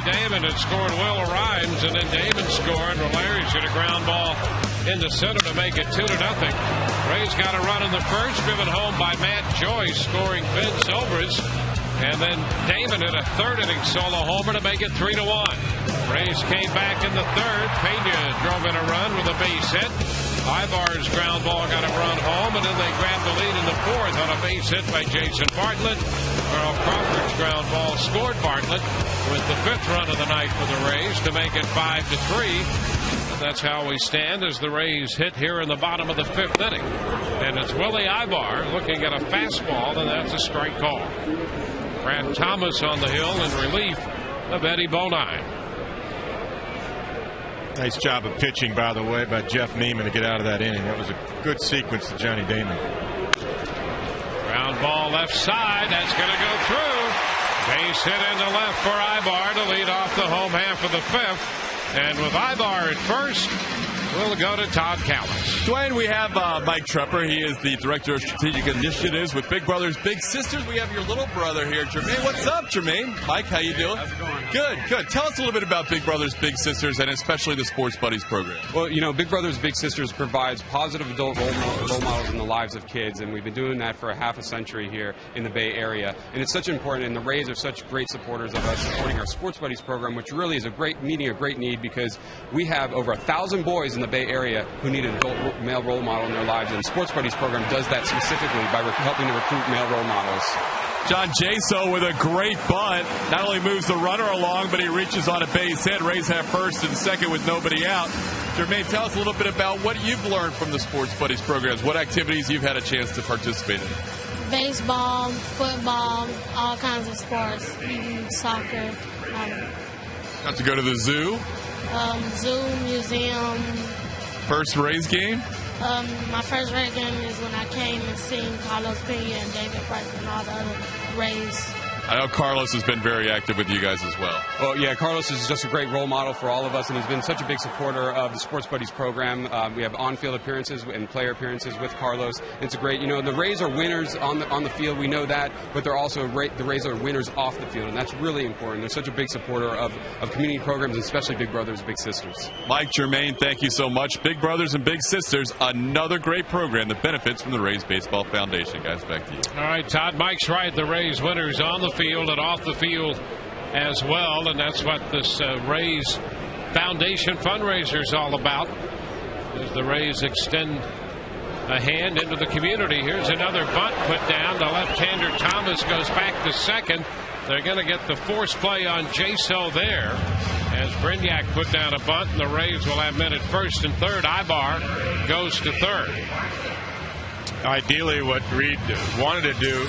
Damon had scored Will Rhymes, and then Damon scored. Larry should have ground ball in the center to make it 2-0. Rays got a run in the first, driven home by Matt Joyce, scoring Ben Zobrist. And then Damon hit a third-inning solo homer to make it 3-1. Rays came back in the third. Pena drove in a run with a base hit. Ibar's ground ball got a run home, and then they grabbed the lead in the fourth on a base hit by Jason Bartlett. Earl Crawford's ground ball scored Bartlett with the fifth run of the night for the Rays to make it 5-3. And that's how we stand as the Rays hit here in the bottom of the fifth inning. And it's Willie Ibar looking at a fastball, and that's a strike call. Brad Thomas on the hill in relief of Eddie Bonine. Nice job of pitching, by the way, by Jeff Neiman to get out of that inning. That was a good sequence to Johnny Damon. Ground ball left side. That's going to go through. Base hit into left for Ibar to lead off the home half of the fifth. And with Ibar at first, we'll go to Todd Callis. Dwayne, we have Mike Trepper. He is the Director of Strategic Initiatives with Big Brothers Big Sisters. We have your little brother here, Jermaine. What's up, Jermaine? Mike, how you doing? How's it going? Good. Tell us a little bit about Big Brothers Big Sisters and especially the Sports Buddies program. Well, Big Brothers Big Sisters provides positive adult role models in the lives of kids, and we've been doing that for a half a century here in the Bay Area. And it's such important, and the Rays are such great supporters of us supporting our Sports Buddies program, which really is meeting a great need because we have over 1,000 boys in the Bay Area who need an adult male role model in their lives, and the Sports Buddies program does that specifically by helping to recruit male role models. John Jaso with a great bunt. Not only moves the runner along, but he reaches on a base hit. Rays have first and second with nobody out. Jermaine, tell us a little bit about what you've learned from the Sports Buddies programs, what activities you've had a chance to participate in. Baseball, football, all kinds of sports, even soccer. Got to go to the zoo? Zoo, museum. First Rays game? My first Rays game is when I came and seen Carlos Pena and David Price and all the other Rays. I know Carlos has been very active with you guys as well. Well, yeah, Carlos is just a great role model for all of us, and has been such a big supporter of the Sports Buddies program. We have on-field appearances and player appearances with Carlos. It's great. The Rays are winners on the field. We know that, but they're also the Rays are winners off the field, and that's really important. They're such a big supporter of community programs, especially Big Brothers, Big Sisters. Mike, Jermaine, thank you so much. Big Brothers and Big Sisters, another great program that benefits from the Rays Baseball Foundation. Guys, back to you. All right, Todd, Mike's right. The Rays winners on the field and off the field as well, and that's what this Rays Foundation fundraiser is all about, as the Rays extend a hand into the community. Here's another bunt put down. The left-hander Thomas goes back to second. They're going to get the force play on Jaso there, as Brignac put down a bunt, and the Rays will have men at first and third. Ibar goes to third. Ideally, what Reed wanted to do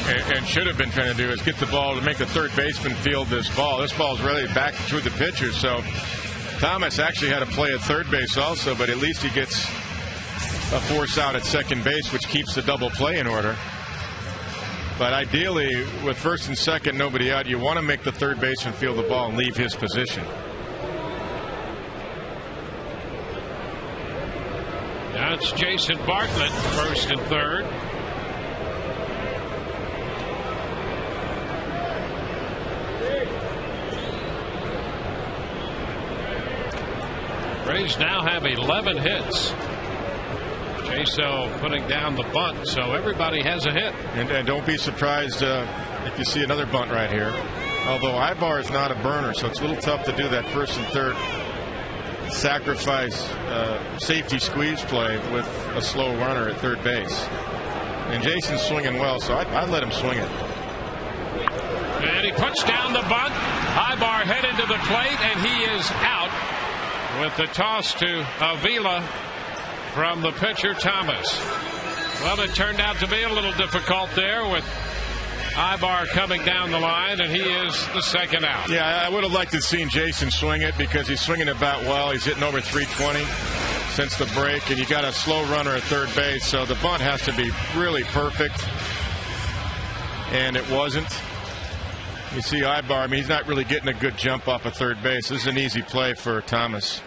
and should have been trying to do is get the ball to make the third baseman field this ball. This ball is really back to the pitcher, so Thomas actually had to play at third base also, but at least he gets a force out at second base, which keeps the double play in order. But ideally, with first and second, nobody out, you want to make the third baseman field the ball and leave his position. Now it's Jason Bartlett, first and third. Rays now have 11 hits. Jaso putting down the bunt, so everybody has a hit. And don't be surprised if you see another bunt right here. Although Ibar is not a burner, so it's a little tough to do that first and third sacrifice safety squeeze play with a slow runner at third base. And Jason's swinging well, so I'd let him swing it. And he puts down the bunt. Ibar headed to the plate, and he is out with the toss to Avila from the pitcher Thomas. Well, it turned out to be a little difficult there with Ibar coming down the line, and he is the second out. Yeah, I would have liked to have seen Jason swing it because he's swinging it bat well. He's hitting over 320 since the break, and you got a slow runner at third base, so the bunt has to be really perfect, and it wasn't. You see Ibar, I mean, he's not really getting a good jump off of third base. This is an easy play for Thomas.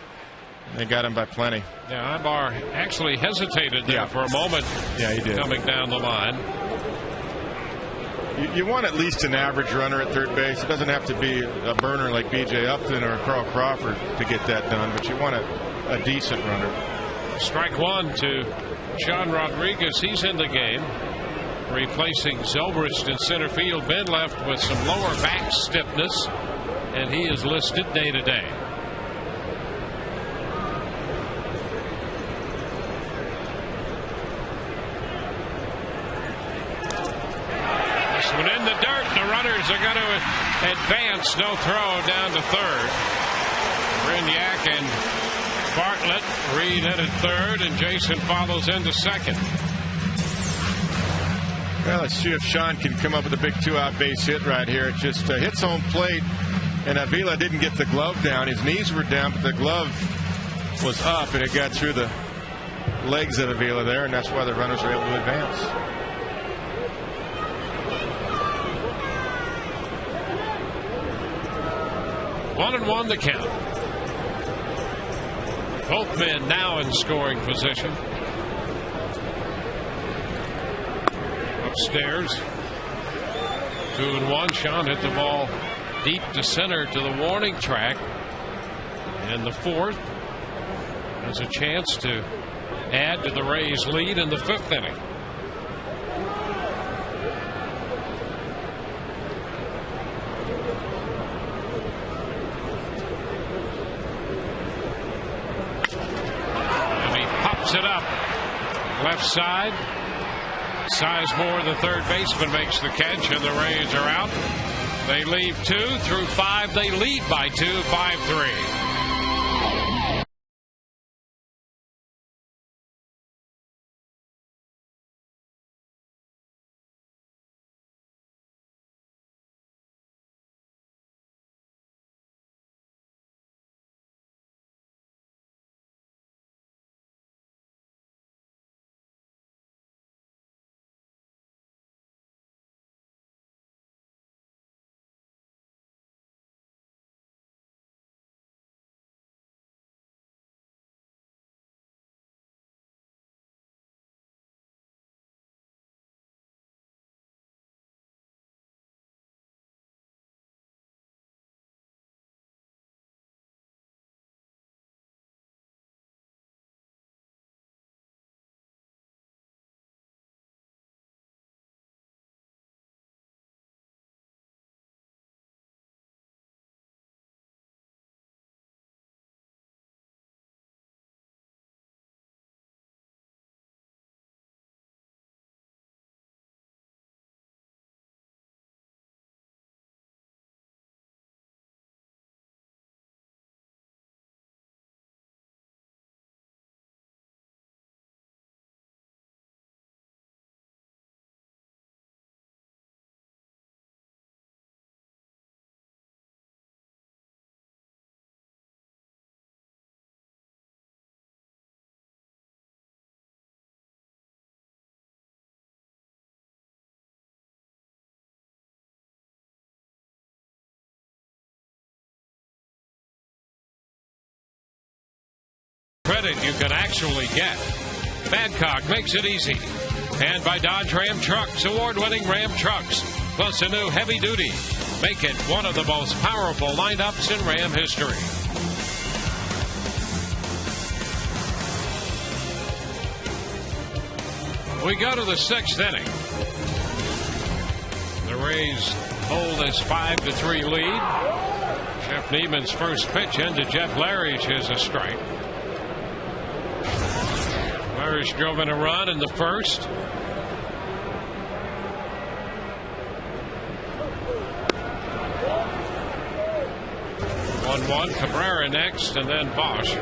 They got him by plenty. Yeah, Ibar actually hesitated there for a moment. Yeah, he did. Coming down the line. You want at least an average runner at third base. It doesn't have to be a burner like B.J. Upton or Carl Crawford to get that done, but you want a decent runner. Strike one to Sean Rodriguez. He's in the game, replacing Zobrist in center field. Ben left with some lower back stiffness, and he is listed day to day. One in the dirt. The runners are going to advance. No throw down to third. Brignac and Bartlett. Reed headed third, and Jason follows into second. Well, let's see if Sean can come up with a big 2-out base hit right here. It just hits home plate, and Avila didn't get the glove down. His knees were down, but the glove was up, and it got through the legs of Avila there, and that's why the runners were able to advance. 1-1 the count. Both men now in scoring position. Upstairs. 2-1. Sean hit the ball deep to center to the warning track. And the fourth has a chance to add to the Rays' lead in the fifth inning. It up left side. Sizemore, the third baseman, makes the catch, and the Rays are out. They leave 2 through 5. They lead by 2, 5-3. Credit you can actually get. Badcock makes it easy. And by Dodge Ram Trucks, award-winning Ram trucks, plus a new heavy duty. Make it one of the most powerful lineups in Ram history. We go to the sixth inning. The Rays hold this 5-3 lead. Jeff Neiman's first pitch into Jeff Larish is a strike. Larish drove in a run in the first. One Cabrera next, and then Bosch.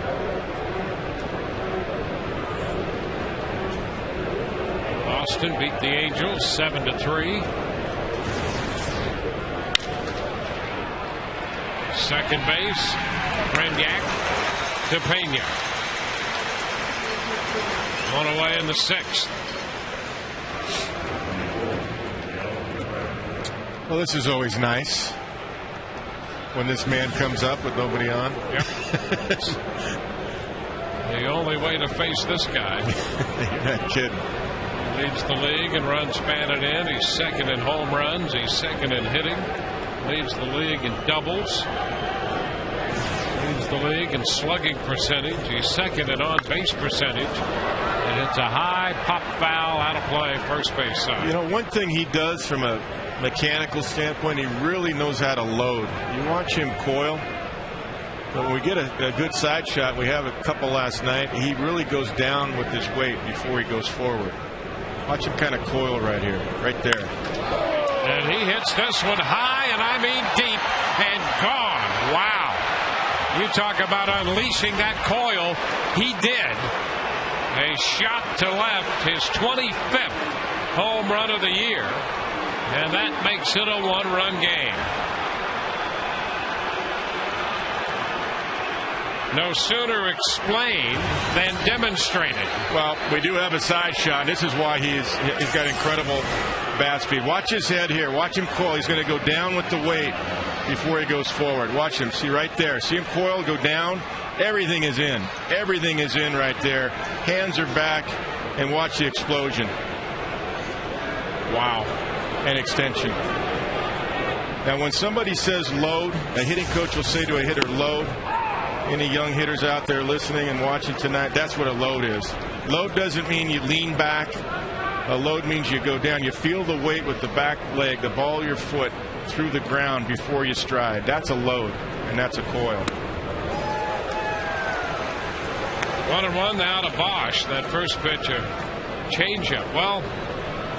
Boston beat the Angels 7-3. Second base, Brignac to Pena. One away in the sixth. Well, this is always nice when this man comes up with nobody on. Yep. The only way to face this guy. You're not kidding. Leads the league in runs batted in. He's second in home runs. He's second in hitting. Leads the league in doubles. Leads the league in slugging percentage. He's second in on-base percentage. And it's a high pop foul out of play, first base side. You know, one thing he does from a mechanical standpoint, he really knows how to load. You watch him coil. But when we get a good side shot, we have a couple last night, he really goes down with his weight before he goes forward. Watch him kind of coil right here, right there. And he hits this one high, and I mean deep, and gone. Wow. You talk about unleashing that coil. He did. A shot to left, his 25th home run of the year, and that makes it a one-run game. No sooner explained than demonstrated. Well, we do have a side shot. This is why he's got incredible bat speed. Watch his head here. Watch him coil. He's going to go down with the weight before he goes forward. Watch him. See right there. See him coil, go down. Everything is in. Everything is in right there. Hands are back. And watch the explosion. Wow. And extension. Now, when somebody says load, a hitting coach will say to a hitter, load. Any young hitters out there listening and watching tonight, that's what a load is. Load doesn't mean you lean back. A load means you go down. You feel the weight with the back leg, the ball of your foot through the ground before you stride. That's a load, and that's a coil. 1-1 now to Bosch. That first pitch, a changeup. Well,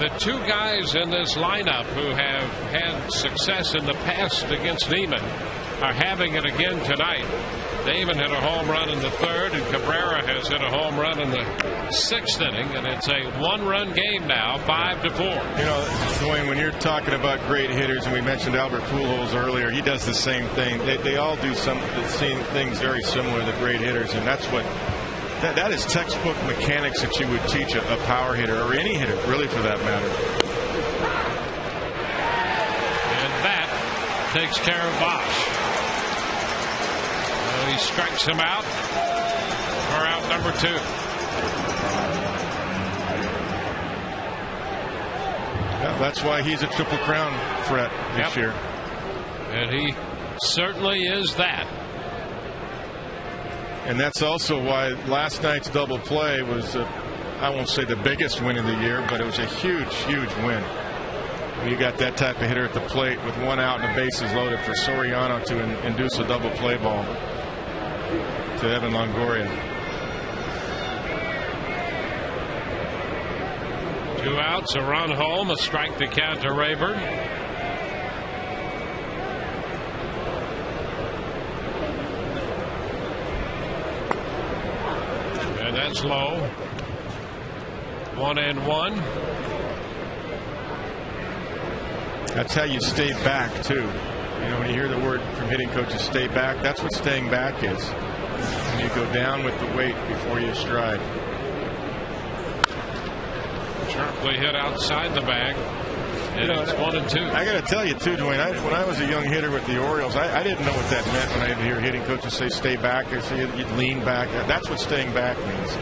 the two guys in this lineup who have had success in the past against Neiman are having it again tonight. Damon hit a home run in the third, and Cabrera has hit a home run in the sixth inning, and it's a one-run game now, 5-4. You know, Dwayne, when you're talking about great hitters, and we mentioned Albert Pujols earlier, he does the same thing. They all do the same things very similar to great hitters, and that's what that is textbook mechanics that you would teach a power hitter or any hitter, really, for that matter. And that takes care of Bosch. He strikes him out for out number 2. Yeah, that's why he's a Triple Crown threat this year. And he certainly is that. And that's also why last night's double play was, I won't say the biggest win of the year, but it was a huge, huge win. You got that type of hitter at the plate with one out and the bases loaded for Soriano to induce a double play ball to Evan Longoria. 2 outs, a run home, a strike to count to Rayburn. And that's low. 1-1. That's how you stay back, too. You know, when you hear the word from hitting coaches, stay back, that's what staying back is. When you go down with the weight before you stride. Sharply hit outside the bag. And it's 1-2. I got to tell you, too, Dwayne, when I was a young hitter with the Orioles, I didn't know what that meant when I hear hitting coaches say stay back. I say you'd lean back. That's what staying back means.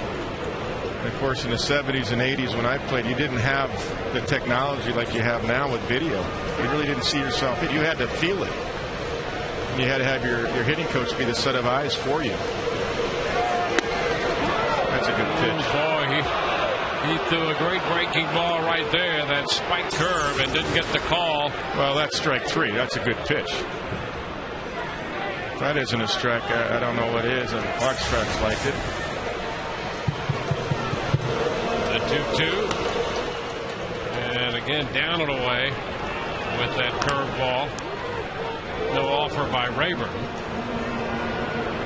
And of course, in the 70s and 80s when I played, you didn't have the technology like you have now with video. You really didn't see yourself hit. You had to feel it. You had to have your hitting coach be the set of eyes for you. That's a good pitch. Oh, boy, he threw a great breaking ball right there, that spike curve, and didn't get the call. Well, that's strike 3. That's a good pitch. If that isn't a strike, I don't know what is. And Clark strikes like it. The 2-2. And again, down and away with that curveball. No offer by Rayburn.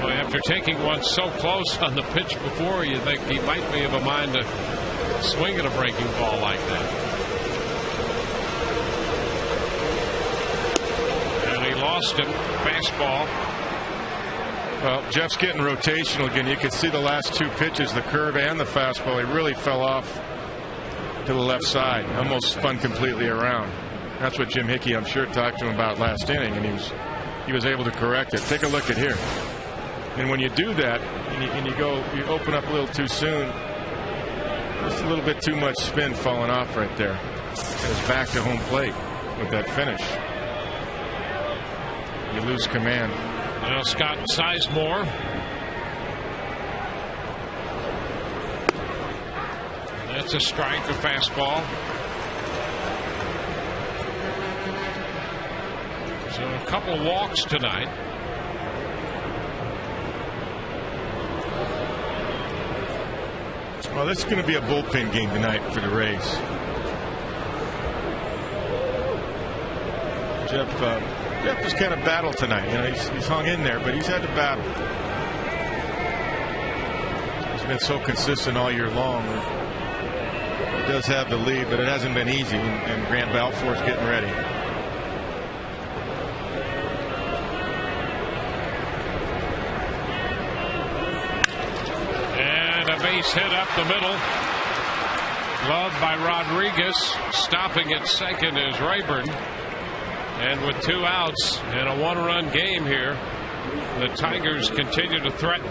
Well, after taking one so close on the pitch before, you think he might be of a mind to swing at a breaking ball like that. And he lost it. Fastball. Well, Jeff's getting rotational again. You could see the last 2 pitches, the curve and the fastball. He really fell off to the left side, almost spun completely around. That's what Jim Hickey, I'm sure, talked to him about last inning, and he was able to correct it. Take a look at here. And when you do that, and you open up a little too soon, Just a little bit too much spin falling off right there. Goes back to home plate with that finish. You lose command. Now Scott Sizemore. That's a strike, a fastball. So a couple walks tonight. Well, this is going to be a bullpen game tonight for the Rays. Jeff has kind of battled tonight. You know, he's hung in there, but he's had to battle. He's been so consistent all year long. He does have the lead, but it hasn't been easy, and Grant Balfour's getting ready. And a base hit up the middle. Loved by Rodriguez. Stopping at second is Rayburn. And with 2 outs and a 1-run game here, the Tigers continue to threaten.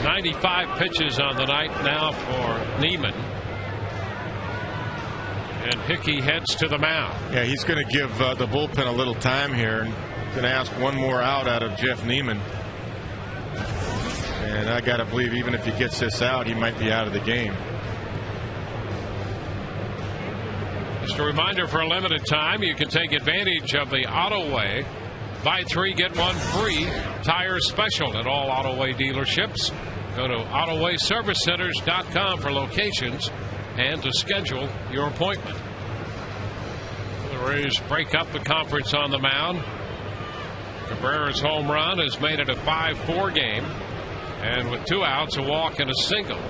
95 pitches on the night now for Neiman. And Hickey heads to the mound. Yeah, he's going to give the bullpen a little time here. Going to ask one more out of Jeff Neiman. And I got to believe even if he gets this out, he might be out of the game. Just a reminder, for a limited time, you can take advantage of the Autoway buy 3 get 1 free tire special at all Autoway dealerships. Go to AutoWayServiceCenters.com for locations and to schedule your appointment. The Rays break up the conference on the mound. Cabrera's home run has made it a 5-4 game, and with 2 outs, a walk and a single,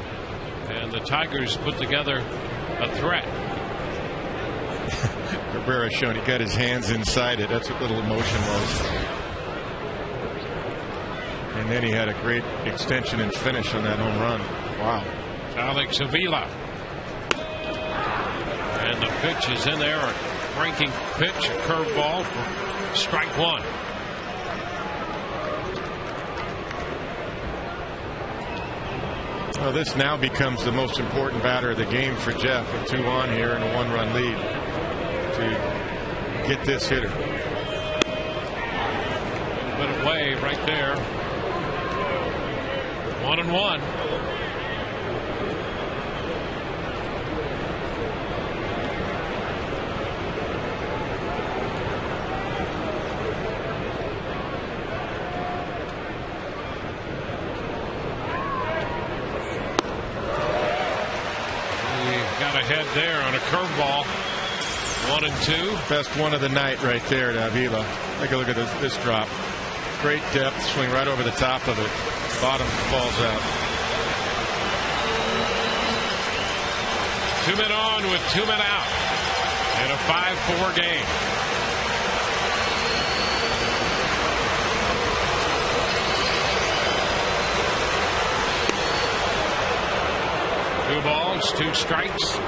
and the Tigers put together a threat. Cabrera showing he got his hands inside it. That's what little emotion was. And then he had a great extension and finish on that home run. Wow. Alex Avila. And the pitch is in there. A breaking pitch, a curveball for strike 1. Well, this now becomes the most important batter of the game for Jeff, with 2 on here and a 1-run lead, to get this hitter. A bit away right there. 1-1. Got ahead there on a curveball. 1-2. Best one of the night right there to Avila. Take a look at this drop. Great depth, swing right over the top of it. Bottom falls out. 2 men on with 2 men out in a 5-4 game. Two balls, 2 strikes.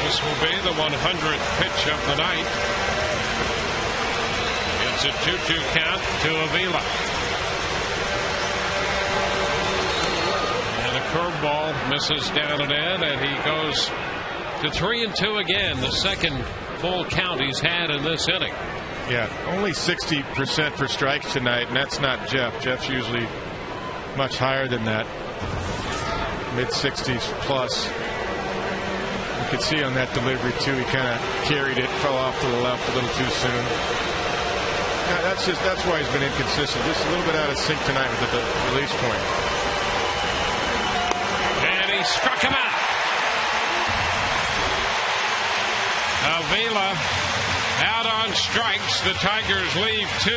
This will be the 100th pitch of the night. It's a 2-2 count to Avila. And a curveball misses down and in, and he goes to 3-2 again, the second full count he's had in this inning. Yeah, only 60% for strikes tonight, and that's not Jeff. Jeff's usually much higher than that, mid-60s plus. You could see on that delivery too, he kind of carried it, fell off to the left a little too soon. Yeah, that's why he's been inconsistent. Just a little bit out of sync tonight with the release point. And he struck him out. Avila out on strikes. The Tigers leave 2.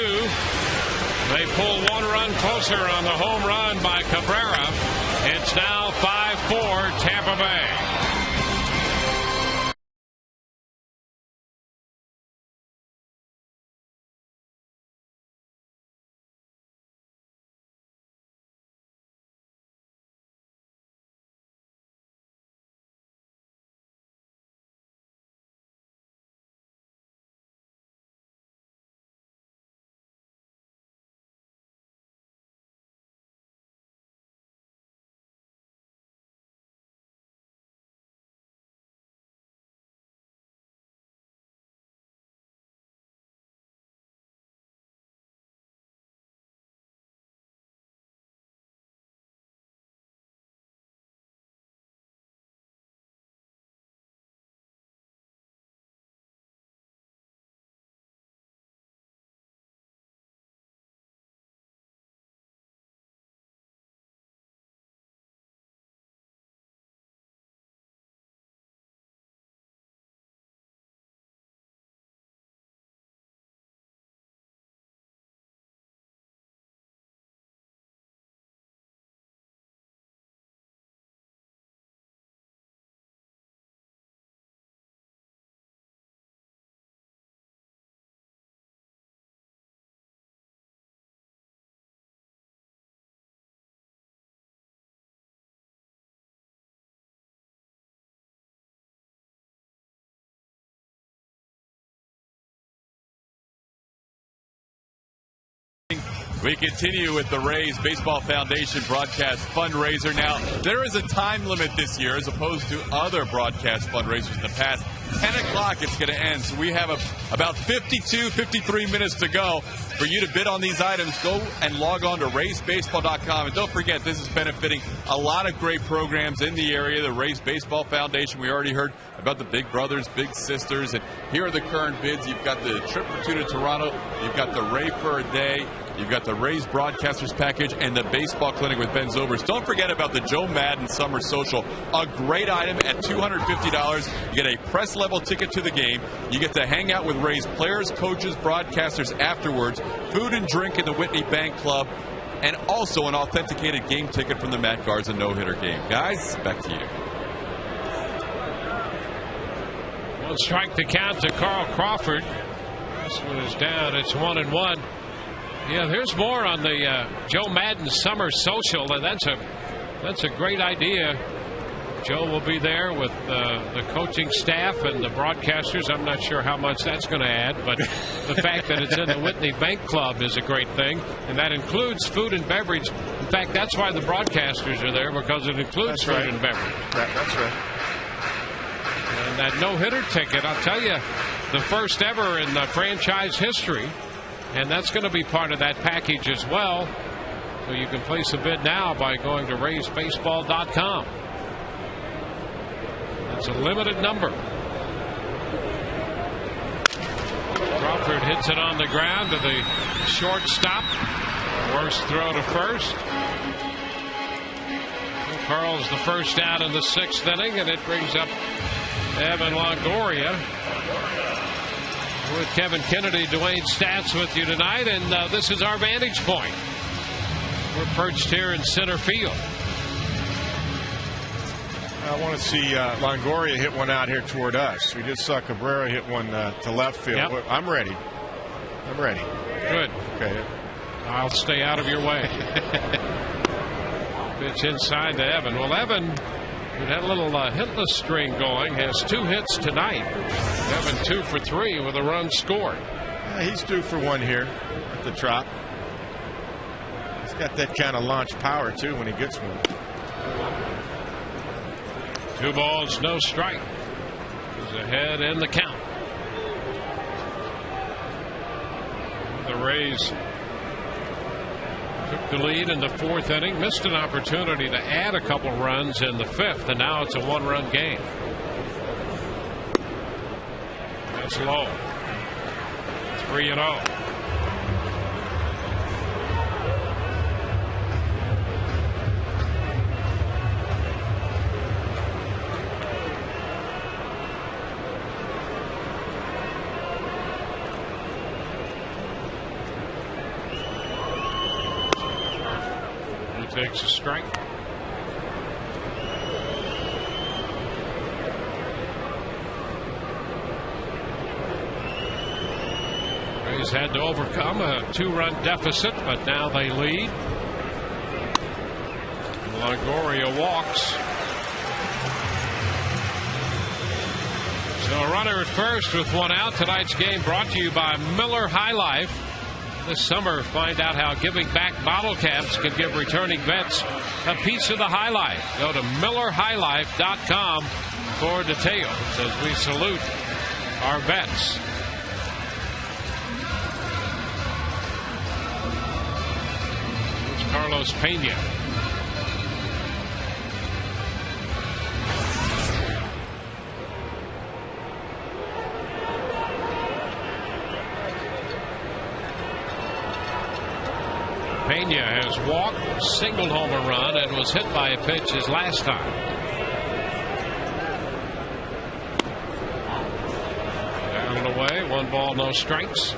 They pull 1 run closer on the home run by Cabrera. It's now 5-4 Tampa Bay. We continue with the Rays Baseball Foundation broadcast fundraiser. Now, there is a time limit this year as opposed to other broadcast fundraisers in the past. 10 o'clock it's going to end, so we have about 53 minutes to go. For you to bid on these items, go and log on to raysbaseball.com. And don't forget, this is benefiting a lot of great programs in the area. The Rays Baseball Foundation, we already heard about the Big Brothers, Big Sisters. And here are the current bids. You've got the trip for two to Toronto. You've got the Ray for a day. You've got the Rays Broadcasters Package and the Baseball Clinic with Ben Zobrist. Don't forget about the Joe Madden Summer Social. A great item at $250. You get a press-level ticket to the game. You get to hang out with Rays players, coaches, broadcasters afterwards. Food and drink in the Whitney Bank Club. And also an authenticated game ticket from the Matt Garza no-hitter game. Guys, back to you. One strike to count to Carl Crawford. This one is down. It's 1-1. Yeah, there's more on the Joe Madden Summer Social, and that's a great idea. Joe will be there with the coaching staff and the broadcasters. I'm not sure how much that's going to add, but the fact that it's in the Whitney Bank Club is a great thing, and that includes food and beverage. In fact, that's why the broadcasters are there, because it includes food and beverage. That's right. And that no-hitter ticket, I'll tell you, the first ever in the franchise history. And that's going to be part of that package as well. So you can place a bid now by going to raysbaseball.com. It's a limited number. Crawford hits it on the ground to the shortstop. Worst throw to first. Carl's the first out in the 6th inning, and it brings up Evan Longoria. With Kevin Kennedy, Dwayne Stats with you tonight, and this is our vantage point. We're perched here in center field. I want to see Longoria hit one out here toward us. We just saw Cabrera hit one to left field. Yep. I'm ready. Good. Okay. I'll stay out of your way. Pitch inside to Evan. Well, Evan, who had a little hitless string going, has 2 hits tonight. Evan 2 for 3 with a run scored. Yeah, he's due for one here at the Trop. He's got that kind of launch power too when he gets one. 2 balls, no strike. He's ahead in the count. The Rays took the lead in the 4th inning, missed an opportunity to add a couple runs in the 5th, and now it's a 1-run game. That's low. 3-0. Takes a strike. Rays had to overcome a 2-run deficit, but now they lead. Longoria walks. So a runner at first with 1 out. Tonight's game brought to you by Miller High Life. This summer, find out how giving back bottle caps can give returning vets a piece of the high life. Go to MillerHighLife.com for details as we salute our vets. It's Carlos Pena. Pena has walked, singled home a run, and was hit by a pitch his last time. Down and away, 1 ball, no strikes.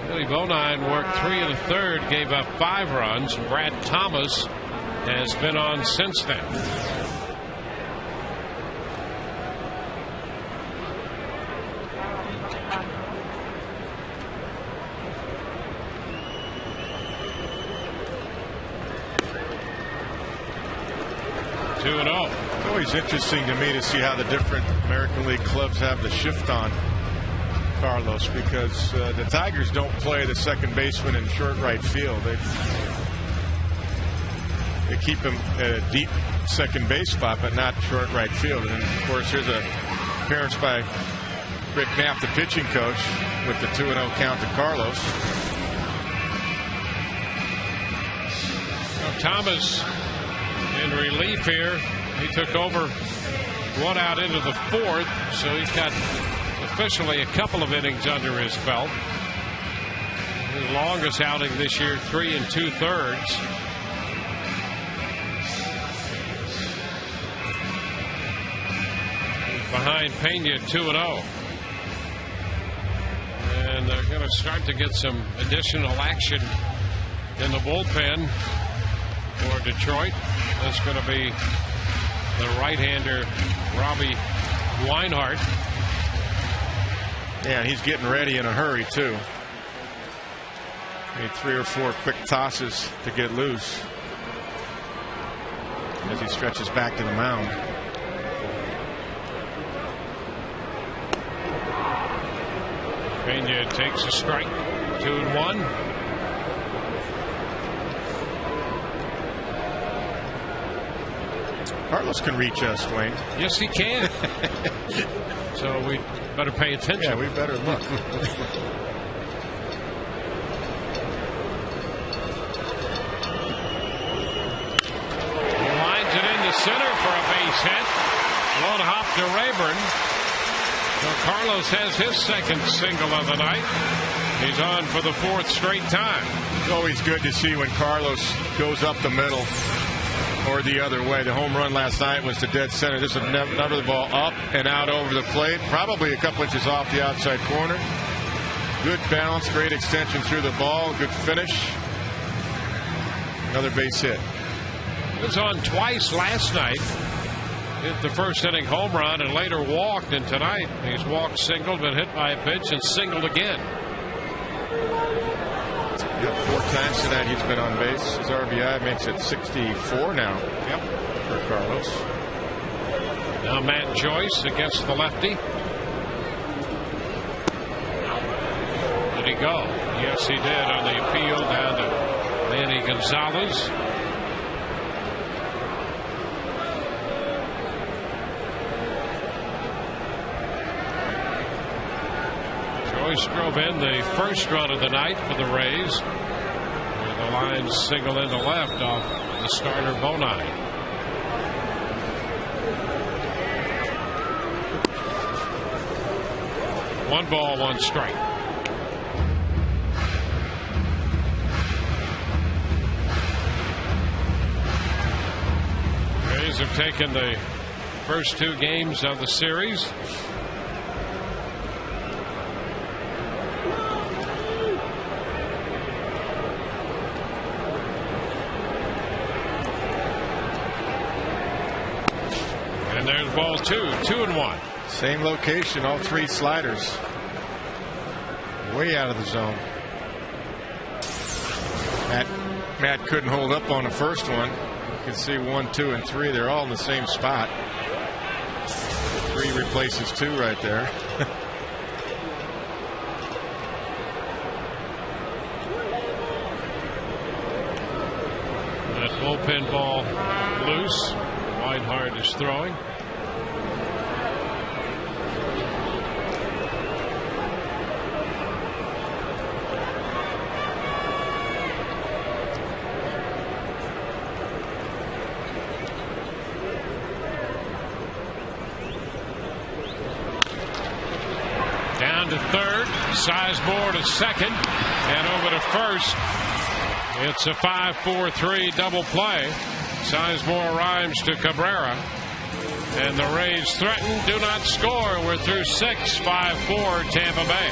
Billy Bonine worked 3 1/3, gave up 5 runs. Brad Thomas has been on since then. It's always interesting to me to see how the different American League clubs have the shift on. Carlos, because the Tigers don't play the second baseman in short right field. They keep him at a deep second base spot, but not short right field. And of course, here's a appearance by Rick Knapp, the pitching coach, with the 2-0 count to Carlos. Now, Thomas in relief here. He took over 1 out into the 4th, so he's got officially a couple of innings under his belt. His longest outing this year, 3 2/3. Behind Pena, 2-0. And they're going to start to get some additional action in the bullpen for Detroit. That's going to be the right-hander, Robbie Weinhardt. Yeah, he's getting ready in a hurry, too. Made 3 or 4 quick tosses to get loose as he stretches back to the mound. Pena takes a strike, 2-1. Carlos can reach us, Dwayne. Yes, he can. So we better pay attention. Yeah, we better look. He lines it into center for a base hit. One hop to Rayburn. So Carlos has his second single of the night. He's on for the 4th straight time. It's always good to see when Carlos goes up the middle or the other way. The home run last night was to dead center. This is never the ball up and out over the plate, probably a couple inches off the outside corner. Good balance, great extension through the ball, good finish. Another base hit. He was on twice last night. Hit the first inning home run and later walked, and tonight he's walked, singled, been hit by a pitch and singled again. Yeah, 4 times tonight he's been on base. His RBI makes it 64 now. Yep. For Carlos. Now Matt Joyce against the lefty. Did he go? Yes, he did on the appeal down to Manny Gonzalez. Joyce drove in the first run of the night for the Rays. Where the line single into left off the starter Bonai. One ball, one strike. Rays have taken the first 2 games of the series. And there's ball 2, 2-1. Same location, all 3 sliders. Way out of the zone. Matt couldn't hold up on the first one. You can see 1, 2, and 3. They're all in the same spot. 3 replaces 2 right there. That bullpen ball loose. Weinhardt is throwing. Down to third. Sizemore to second. And over to first. It's a 5-4-3 double play. Sizemore arrives to Cabrera. And the Rays threaten, do not score. We're through 6, 5-4 Tampa Bay.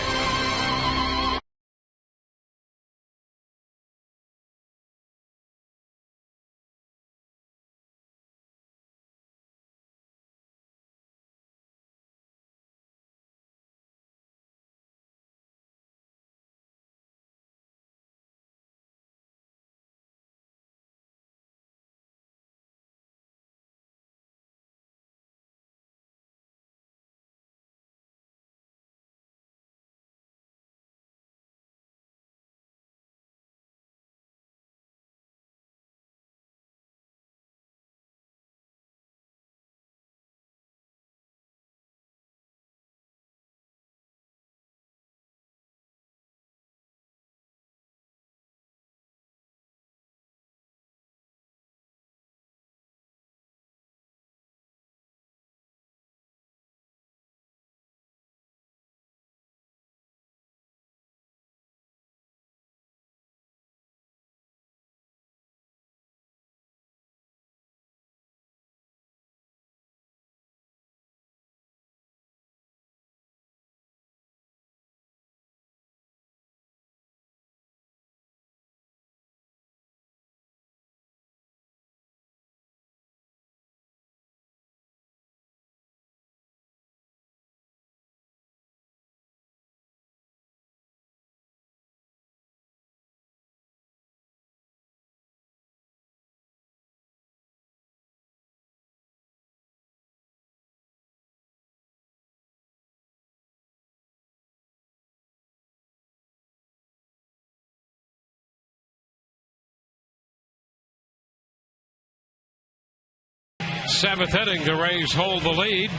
seventh inning, the Rays hold the lead.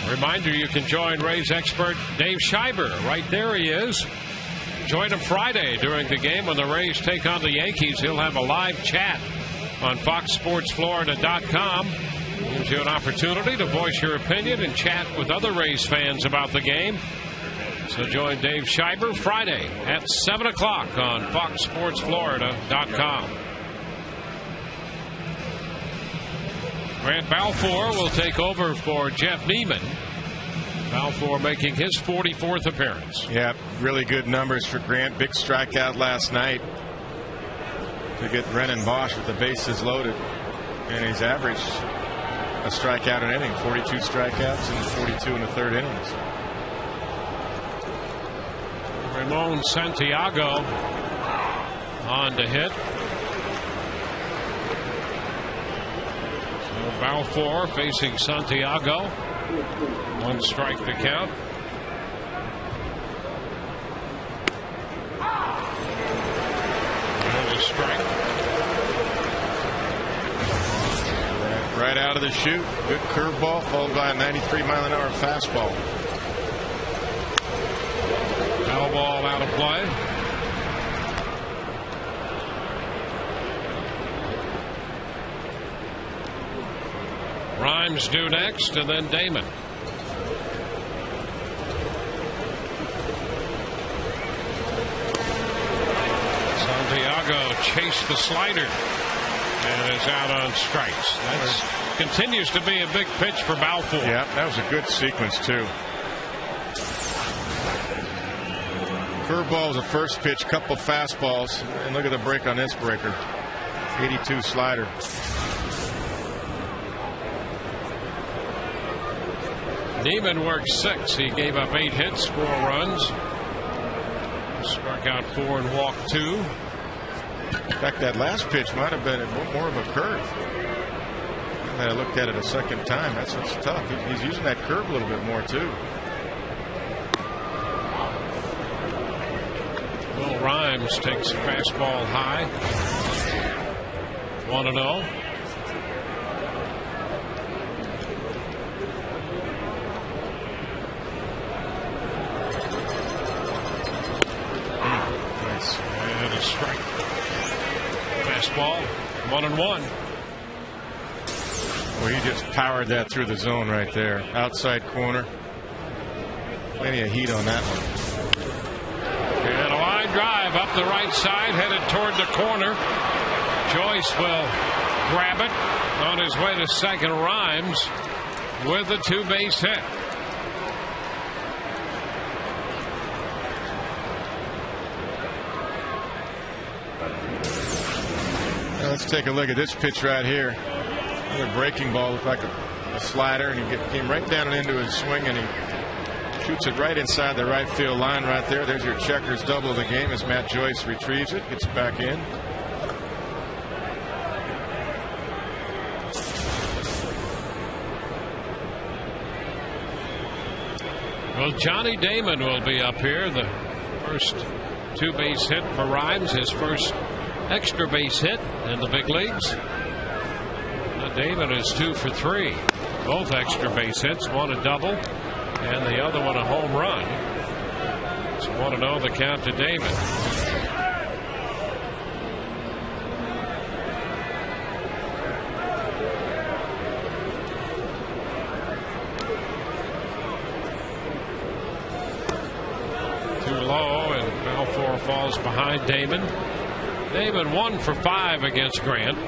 Reminder, you can join Rays expert Dave Schreiber. Right there he is. Join him Friday during the game when the Rays take on the Yankees. He'll have a live chat on FoxSportsFlorida.com. Gives you an opportunity to voice your opinion and chat with other Rays fans about the game. So join Dave Schreiber Friday at 7 o'clock on FoxSportsFlorida.com. Grant Balfour will take over for Jeff Neiman. Balfour making his 44th appearance. Yeah, really good numbers for Grant. Big strikeout last night to get Brennan Bosch with the bases loaded. And he's averaged a strikeout an inning, 42 strikeouts and 42 in the third innings. Ramon Santiago on to hit. So Balfour facing Santiago. 1 strike to count. Another strike. Right out of the chute. Good curveball followed by a 93-mile-an-hour fastball. Foul ball out of play. Rhymes due next, and then Damon. Santiago chased the slider and is out on strikes. That continues to be a big pitch for Balfour. Yeah, that was a good sequence, too. Curveball was the first pitch, couple fastballs, and look at the break on this breaker. 82 slider. Neiman worked 6. He gave up 8 hits, 4 runs. Struck out 4 and walked 2. In fact, that last pitch might have been more of a curve. And I looked at it a second time. That's what's tough. He's using that curve a little bit more, too. Will Rhymes takes fastball high. 1-0. And a strike. Fastball, 1-1. Well, he just powered that through the zone right there. Outside corner. Plenty of heat on that one. And a line drive up the right side, headed toward the corner. Joyce will grab it on his way to second. Rhymes with a 2-base hit. Let's take a look at this pitch right here. Another breaking ball, looked like a slider, and he came right down and into his swing, and he shoots it right inside the right field line right there. There's your checkers double of the game as Matt Joyce retrieves it, gets back in. Well, Johnny Damon will be up here. The first 2-base hit for Rhymes, his first extra base hit in the big leagues. Damon is 2 for 3. Both extra base hits, one a double and the other one a home run. It's 1-0 the count to Damon. Too low, and Balfour falls behind Damon. Damon 1 for 5 against Grant.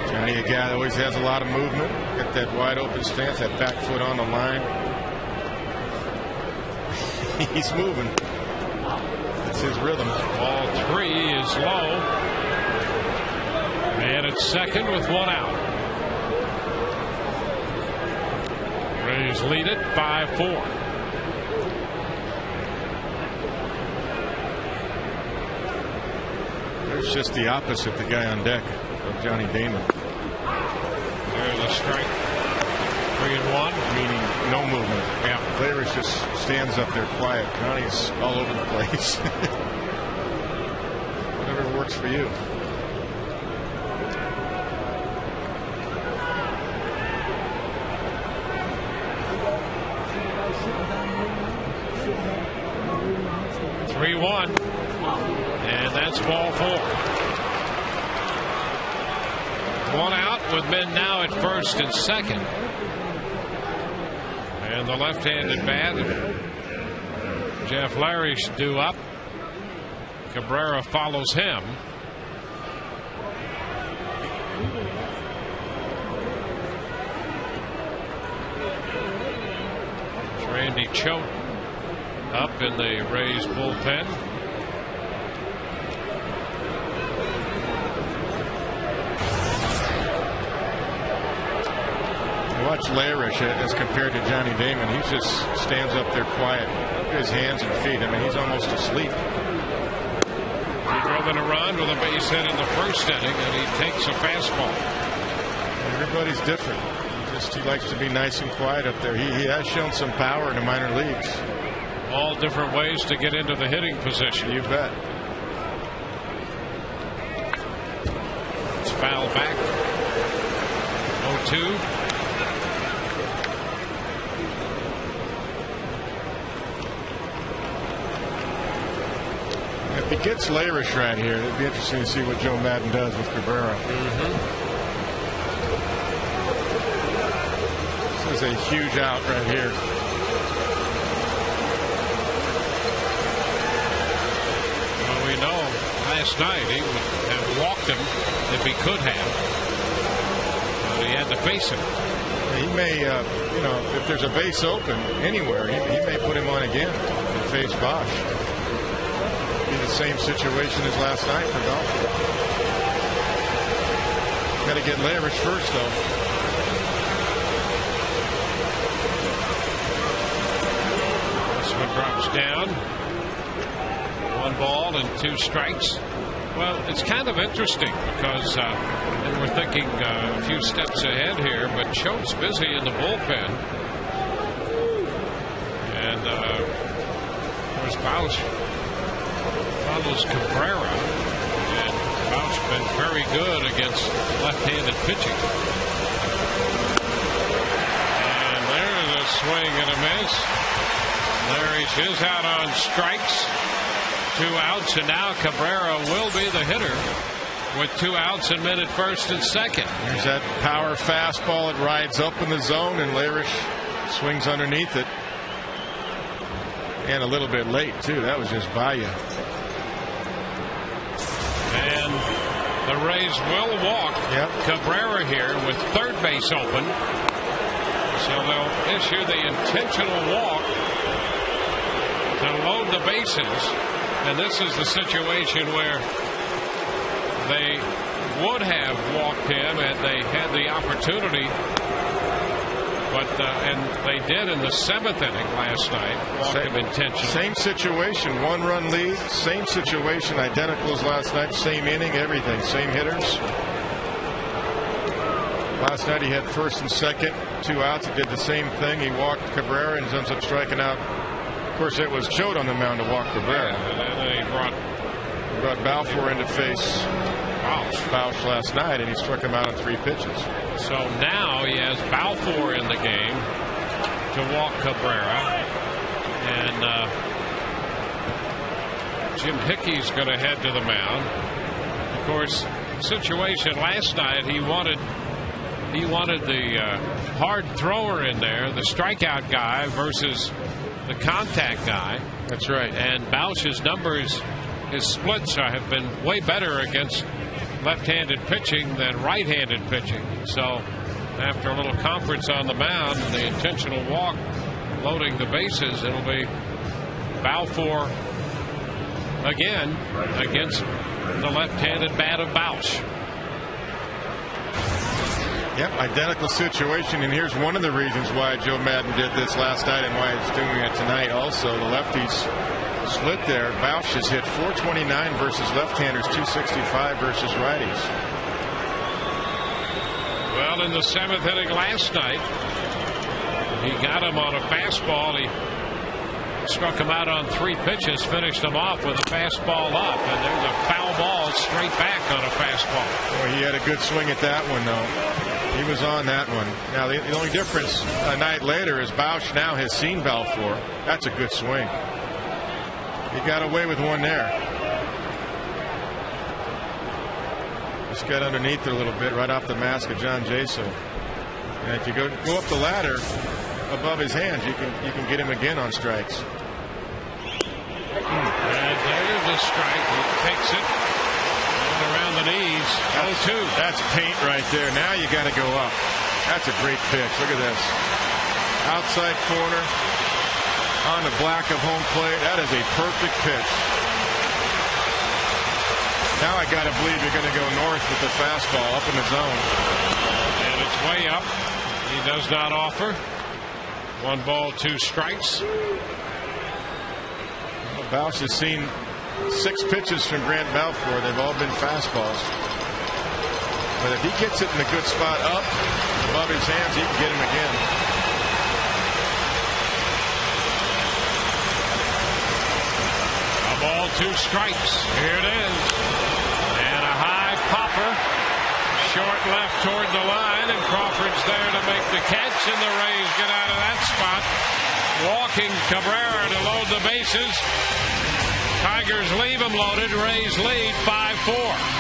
Johnny, a guy that always has a lot of movement. Got that wide open stance, that back foot on the line. He's moving. It's his rhythm. Ball 3 is low. And it's second with 1 out. Rays lead it 5-4. There's just the opposite, the guy on deck of Johnny Damon. There's a strike. 3-1. Meaning no movement. Yeah. Layrish just stands up there quiet. Connie's all over the place. Whatever works for you. And that's ball 4. One out with men now at first and second. And the left-handed bat, Jeff Larish, due up. Cabrera follows him. Randy Choate up in the Rays bullpen. Watch Layrish as compared to Johnny Damon. He just stands up there quiet. Look at his hands and feet. I mean, he's almost asleep. He drove in a run with a base hit in the first inning, and he takes a fastball. Everybody's different. He likes to be nice and quiet up there. He has shown some power in the minor leagues. All different ways to get into the hitting position. You bet. It's foul back. 0-2. If he gets Layrish right here, it'd be interesting to see what Joe Madden does with Cabrera. This is a huge out right here. Well, we know last night he would have walked him if he could have. But he had to face him. He may, if there's a base open anywhere, he may put him on again and face Bosch. Be the same situation as last night for golf. Got to get Layrish first, though. This one drops down. 1 ball and 2 strikes. Well, it's kind of interesting because and we're thinking a few steps ahead here, but Choate's busy in the bullpen. And there's Bausch follows Cabrera. And Bausch been very good against left-handed pitching. And there's a swing and a miss. Larish is out on strikes. 2 outs, and now Cabrera will be the hitter with 2 outs and men at first and second. There's that power fastball. It rides up in the zone, and Layrish swings underneath it. And a little bit late, too. That was just by you. And the Rays will walk Cabrera here with third base open. So they'll issue the intentional walk to load the bases. And this is the situation where they would have walked him and they had the opportunity, but and they did in the 7th inning last night. Walk him intentionally. Same situation, 1-run lead. Same situation, identical as last night. Same inning, everything. Same hitters. Last night he had first and second, 2 outs. He did the same thing. He walked Cabrera and ends up striking out. Of course, it was Choate on the mound to walk Cabrera. Yeah, and then he brought Balfour in to face Bausch last night, and he struck him out on 3 pitches. So now he has Balfour in the game to walk Cabrera. And Jim Hickey's going to head to the mound. Of course, situation last night, he wanted the hard thrower in there, the strikeout guy versus the contact guy. That's right. And Bausch's numbers, his splits have been way better against left-handed pitching than right-handed pitching. So after a little conference on the mound, the intentional walk, loading the bases, it'll be Balfour again against the left-handed bat of Bausch. Yep, identical situation, and here's one of the reasons why Joe Madden did this last night and why he's doing it tonight also. The lefties split there. Bausch has hit .429 versus left-handers, .265 versus righties. Well, in the 7th inning last night, He got him on a fastball. He struck him out on 3 pitches, finished him off with a fastball up, and there's a foul ball straight back on a fastball. Boy, he had a good swing at that one, though. He was on that one. Now, the only difference a night later is Bausch now has seen Balfour. That's a good swing. He got away with one there. Just got underneath it a little bit, right off the mask of John Jaso. And if you go up the ladder above his hands, you can get him again on strikes. And there's a strike. He takes it. And around the knees. 0-2. That's paint right there. Now you got to go up. That's a great pitch. Look at this. Outside corner on the black of home plate. That is a perfect pitch. Now I got to believe you're going to go north with the fastball up in the zone. And it's way up. He does not offer. 1 ball, 2 strikes. Well, Bausch has seen 6 pitches from Grant Balfour. They've all been fastballs. But if he gets it in a good spot up above his hands, he can get him again. A ball, 2 strikes. Here it is. And a high popper. Short left toward the line, and Crawford's there to make the catch, and the Rays get out of that spot. Walking Cabrera to load the bases. Tigers leave them loaded. Rays lead 5-4.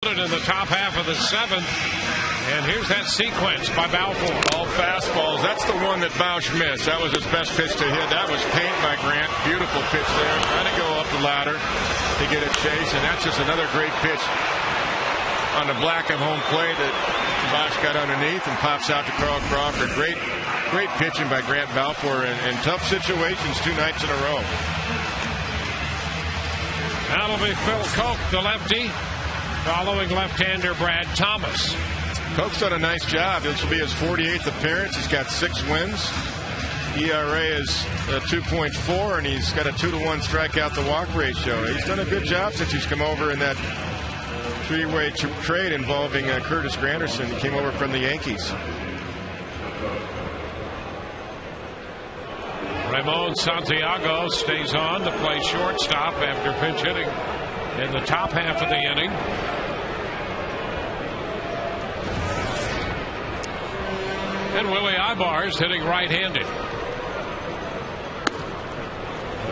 In the top half of the 7th, and here's that sequence by Balfour. All fastballs. That's the one that Bausch missed. That was his best pitch to hit. That was paint by Grant. Beautiful pitch there. Trying to go up the ladder to get a chase, and that's just another great pitch on the black of home plate that Bausch got underneath and pops out to Carl Crawford. Great pitching by Grant Balfour in tough situations 2 nights in a row. That'll be Phil Koch, the lefty, following left-hander Brad Thomas. Koch's done a nice job. This will be his 48th appearance. He's got 6 wins. ERA is 2.4, and he's got a 2-to-1 strikeout to walk ratio. He's done a good job since he's come over in that 3-way trade involving Curtis Granderson. He came over from the Yankees. Ramon Santiago stays on to play shortstop after pinch hitting in the top half of the inning. And Willie Ibar's hitting right-handed.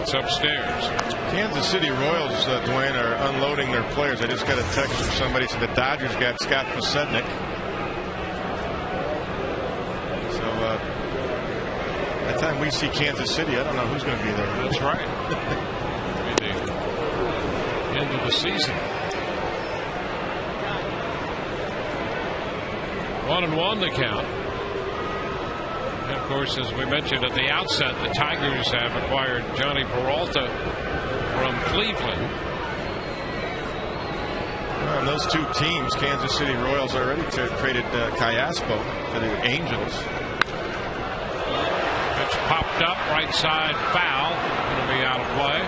It's upstairs. Kansas City Royals, Dwayne, are unloading their players. I just got a text from somebody said the Dodgers got Scott Posednik. So by the time we see Kansas City, I don't know who's going to be there. That's right. Maybe the end of the season. 1-1 the count. And of course, as we mentioned at the outset, the Tigers have acquired Johnny Peralta from Cleveland. And those two teams, Kansas City Royals already traded Callaspo to the Angels. Pitch popped up, right side foul. Going to be out of play.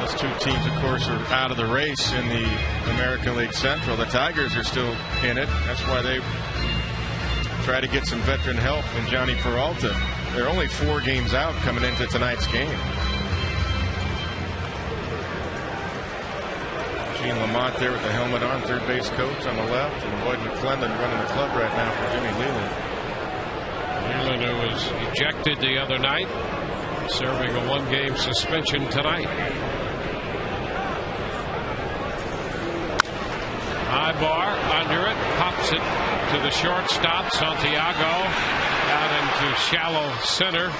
Those two teams, of course, are out of the race in the American League Central. The Tigers are still in it. That's why they try to get some veteran help in Johnny Peralta. They're only 4 games out coming into tonight's game. Gene Lamont there with the helmet on, third base coach on the left, and Boyd McClendon running the club right now for Jimmy Leland. Leland, who was ejected the other night, serving a 1-game suspension tonight. High bar, under it, pops it to the shortstop, Santiago, out into shallow center.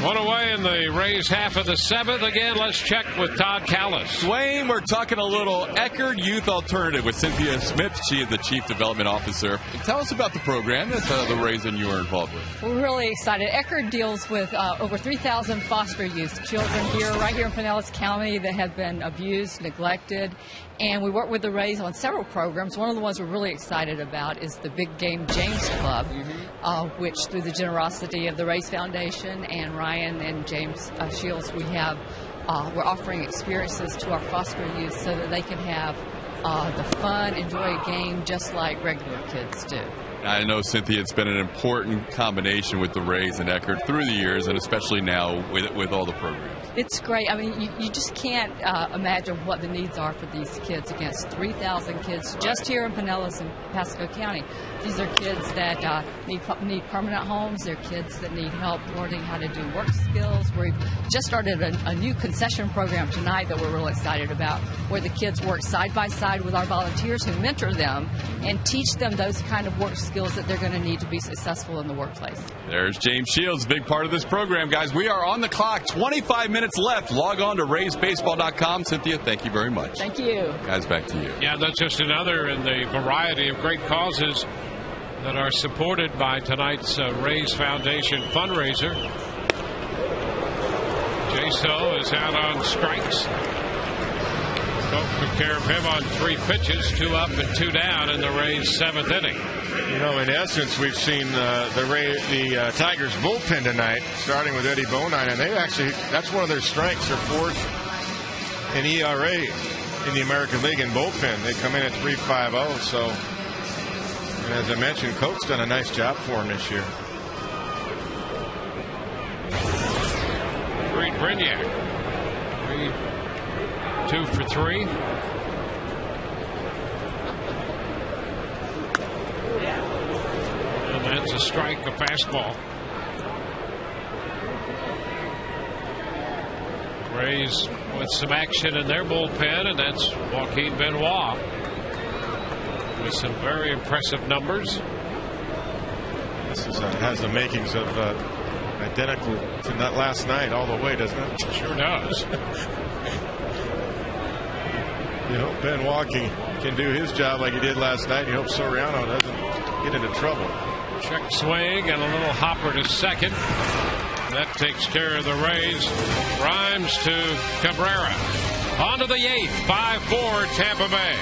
One away in the Rays half of the 7th. Again, let's check with Todd Callis. Dwayne, we're talking a little Eckerd Youth Alternative with Cynthia Smith. She is the Chief Development Officer. Tell us about the program that the Rays and you are involved with. We're really excited. Eckerd deals with over 3,000 foster youth children right here in Pinellas County that have been abused, neglected. And we work with the Rays on several programs. One of the ones we're really excited about is the Big Game James Club, which through the generosity of the Rays Foundation and Ryan and James Shields, we're offering experiences to our foster youth so that they can have the fun, enjoy a game just like regular kids do. I know, Cynthia, it's been an important combination with the Rays and Eckerd through the years, and especially now with all the programs. It's great. I mean, you just can't imagine what the needs are for these kids. Against 3,000 kids just here in Pinellas and Pasco County. These are kids that need permanent homes. They're kids that need help learning how to do work skills. We've just started a new concession program tonight that we're really excited about, where the kids work side by side with our volunteers who mentor them and teach them those kind of work skills that they're going to need to be successful in the workplace. There's James Shields, big part of this program, guys. We are on the clock. 25 minutes left. Log on to RaysBaseball.com. Cynthia, thank you very much. Thank you. Guys, back to you. Yeah, that's just another in the variety of great causes that are supported by tonight's Rays Foundation fundraiser. Jaso is out on strikes. Coach took care of him on 3 pitches, 2 up and 2 down in the Rays' 7th inning. You know, in essence, we've seen the Tigers bullpen tonight, starting with Eddie Bonine, and that's one of their strengths. They're 4th in ERA in the American League in bullpen. They come in at 3.50, so, and as I mentioned, Coach's done a nice job for him this year. Reed Brignac. 2 for 3. And that's a strike, a fastball. Rays with some action in their bullpen, and that's Joaquin Benoit with some very impressive numbers. This has the makings of identical to that last night all the way, doesn't it? Sure does. You hope Benoit can do his job like he did last night. You hope Soriano doesn't get into trouble. Check swing and a little hopper to second. That takes care of the Rays. Rhymes to Cabrera. On to the 8th. 5-4 Tampa Bay.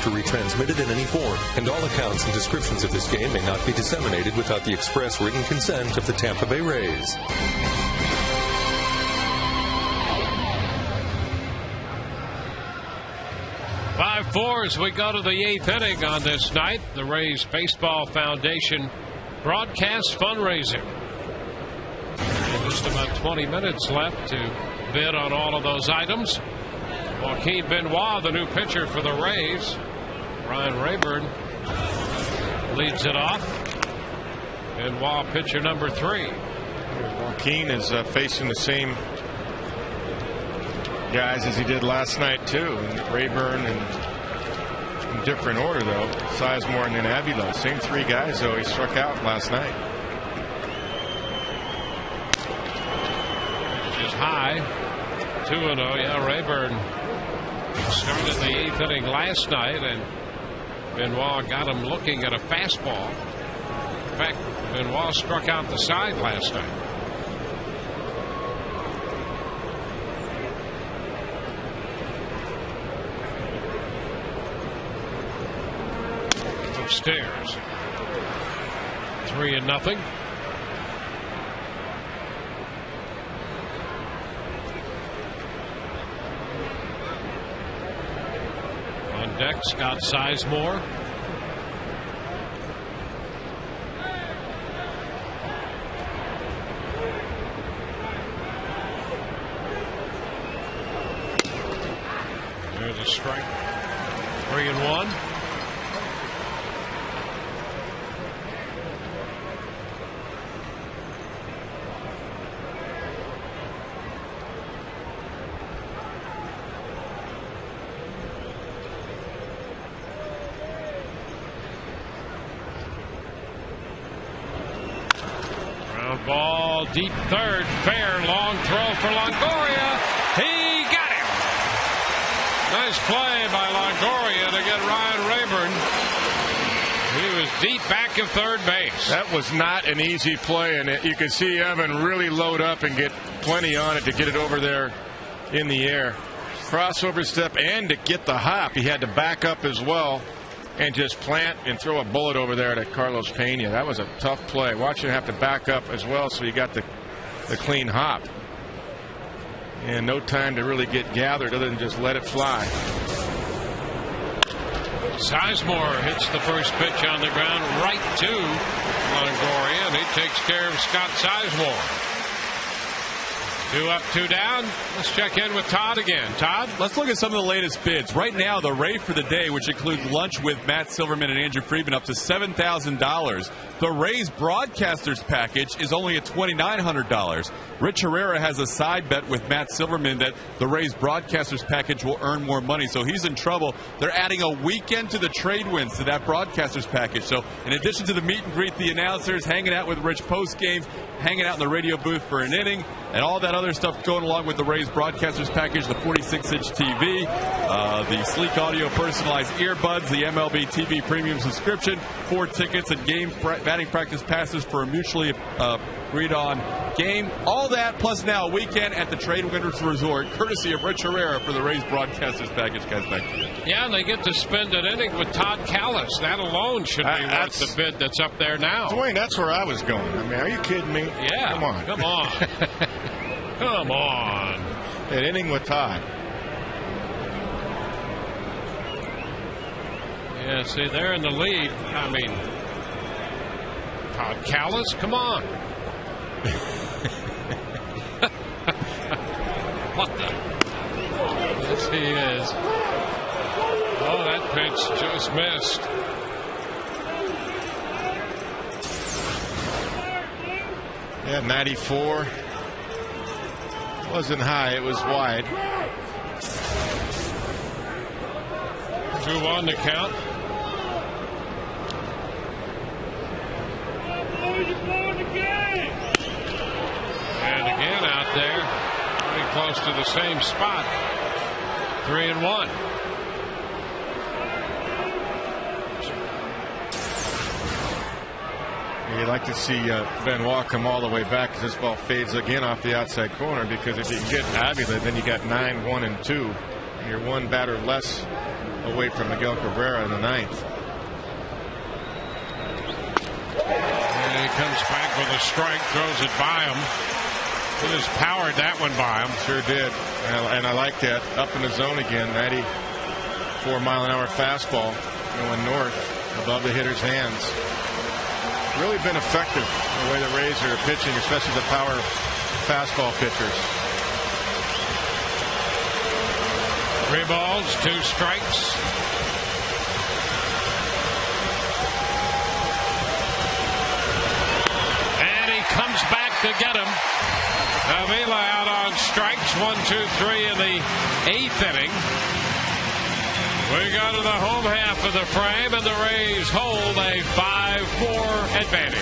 to retransmit it in any form, and all accounts and descriptions of this game may not be disseminated without the express written consent of the Tampa Bay Rays. Five 4 as we go to the 8th inning on this night. The Rays Baseball Foundation broadcast fundraiser. Just about 20 minutes left to bid on all of those items. Joaquin Benoit, the new pitcher for the Rays. Ryan Rayburn leads it off. Benoit, pitcher number 3. Joaquin is facing the same guys as he did last night too, and Rayburn, and in different order though. Sizemore and then Avila, same 3 guys though he struck out last night. Which is high, 2-0. Yeah, Rayburn started the 8th inning last night, and Benoit got him looking at a fastball. In fact, Benoit struck out the side last night. Upstairs, 3-0. On deck, Scott Sizemore. There's a strike. 3-1. Ball deep third, fair, long throw for Longoria. He got him. Nice play by Longoria to get Ryan Rayburn. He was deep back of third base. That was not an easy play, and you can see Evan really load up and get plenty on it to get it over there in the air. Crossover step, and to get the hop, he had to back up as well and just plant and throw a bullet over there to Carlos Pena. That was a tough play. Watch him have to back up as well, so you got the clean hop. And no time to really get gathered other than just let it fly. Sizemore hits the first pitch on the ground right to Longoria, and he takes care of Scott Sizemore. 2 up, 2 down. Let's check in with Todd again. Todd? Let's look at some of the latest bids. Right now, the rate for the day, which includes lunch with Matt Silverman and Andrew Friedman, up to $7,000. The Rays Broadcasters package is only at $2,900. Rich Herrera has a side bet with Matt Silverman that the Rays Broadcasters package will earn more money, so he's in trouble. They're adding a weekend to the trade wins to that Broadcasters package. So in addition to the meet and greet, the announcers, hanging out with Rich post-game, hanging out in the radio booth for an inning, and all that other stuff going along with the Rays Broadcasters package, the 46-inch TV, the sleek audio personalized earbuds, the MLB TV premium subscription, 4 tickets and game batting practice passes for a mutually agreed on game. All that, plus now a weekend at the Trade Winners Resort, courtesy of Rich Herrera for the Rays Broadcasters package. Guys, back to you. Yeah, and they get to spend an inning with Todd Callis. That alone should be worth the bid that's up there now. Dwayne, that's where I was going. I mean, are you kidding me? Yeah. Come on. Come on. Come on. An inning with Todd. Yeah, see, they're in the lead. I mean, Todd Callis, come on. What the? Yes, he is. Oh, that pitch just missed. Yeah, 94. Wasn't high, it was wide. 2-1 to count. And again out there, pretty close to the same spot. 3-1. You'd like to see Benoit come all the way back as this ball fades again off the outside corner, because if you can get Avila, then you got 9, 1, and 2. And you're one batter less away from Miguel Cabrera in the 9th. And he comes back with a strike, throws it by him. He just powered that one by him. Sure did. And I like that. Up in the zone again. 94-mile-an-hour fastball going north above the hitter's hands. Really been effective the way the Rays are pitching, especially the power fastball pitchers. 3 balls, 2 strikes. And he comes back to get him. Avila out on strikes, 1, 2, 3 in the 8th inning. We go to the home half of the frame, and the Rays hold a 5-4 advantage.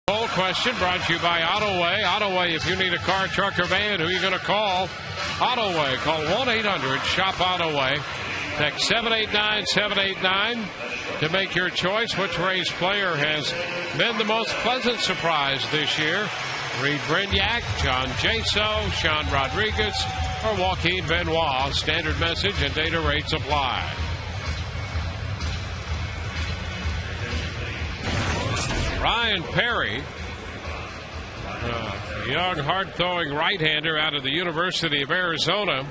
Poll question brought to you by AutoWay. AutoWay, if you need a car, truck, or van, who are you going to call? AutoWay. Call 1-800-SHOP-AutoWay. Text 789-789 to make your choice. Which Rays player has been the most pleasant surprise this year? Reed Brignac, John Jaso, Sean Rodriguez, or Joaquin Benoit. Standard message and data rates apply. Ryan Perry, a young, hard-throwing right-hander out of the University of Arizona,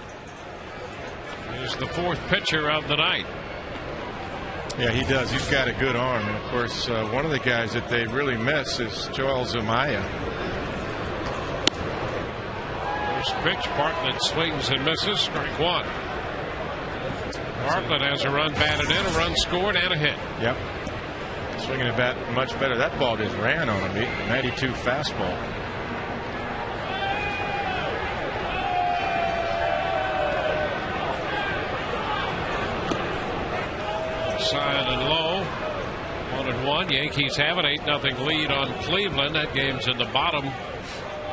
is the 4th pitcher of the night. Yeah, he does. He's got a good arm. And, of course, one of the guys that they really miss is Joel Zumaya. First pitch, Bartlett swings and misses. Strike 1. Bartlett has a run batted in, a run scored, and a hit. Yep. Swinging the bat much better. That ball just ran on him. 92 fastball. Side and low. 1-1. Yankees have an 8-0 lead on Cleveland. That game's in the bottom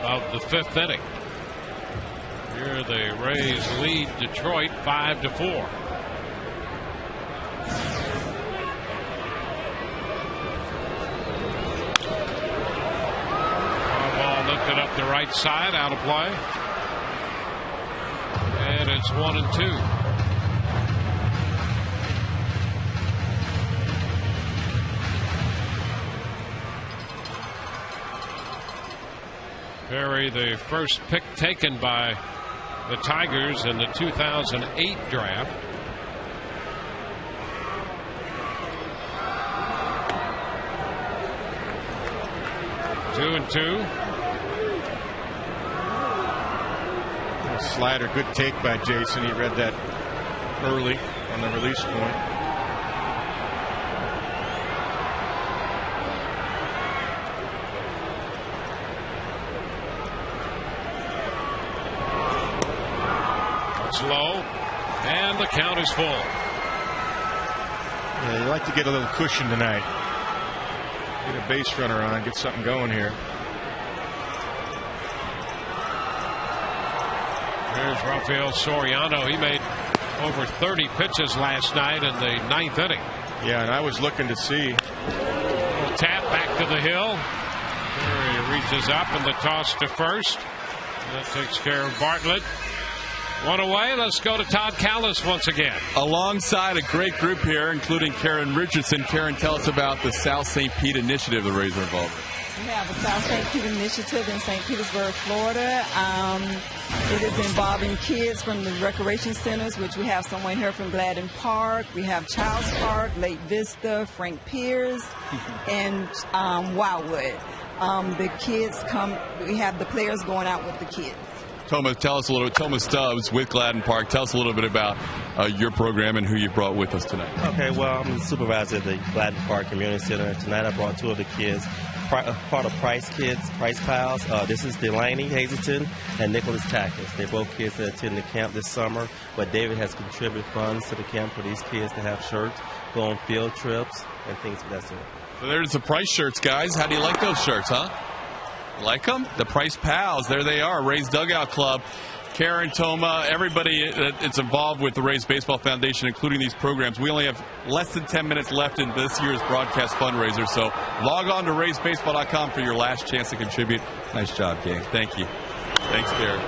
of the 5th inning. Here the Rays lead Detroit 5-4. Lifted up the right side, out of play. And it's 1-2. Perry, the first pick taken by the Tigers in the 2008 draft. Two and two. Slider, good take by Jason. He read that early on the release point. It's low, and the count is full. Yeah, you like to get a little cushion tonight. Get a base runner on, get something going here. Here's Rafael Soriano. He made over 30 pitches last night in the 9th inning. Yeah, and I was looking to see. Little tap back to the hill. There he reaches up, and the toss to first. That takes care of Bartlett. One away. Let's go to Todd Callis once again. Alongside a great group here, including Karen Richardson. Karen, tell us about the South St. Pete initiative the Rays are involved with. We have the South St. Pete initiative in St. Petersburg, Florida. It is involving kids from the recreation centers, which we have someone here from Gladden Park. We have Childs Park, Lake Vista, Frank Pierce, and Wildwood. The kids come. We have the players going out with the kids. Thomas, tell us a little. Thomas Stubbs with Gladden Park. Tell us a little bit about your program and who you brought with us tonight. Okay, well, I'm the supervisor at the Gladden Park Community Center. Tonight I brought 2 of the kids, part of Price Pals. This is Delaney Hazelton and Nicholas Tackett. They're both kids that attend the camp this summer, but David has contributed funds to the camp for these kids to have shirts, go on field trips, and things of that sort. So there's the Price shirts, guys. How do you like those shirts, huh? Like them? The Price Pals. There they are. Rays Dugout Club. Karen, Toma, everybody that's involved with the Rays Baseball Foundation, including these programs. We only have less than 10 minutes left in this year's broadcast fundraiser, so log on to RaysBaseball.com for your last chance to contribute. Nice job, gang. Thank you. Thanks, Karen.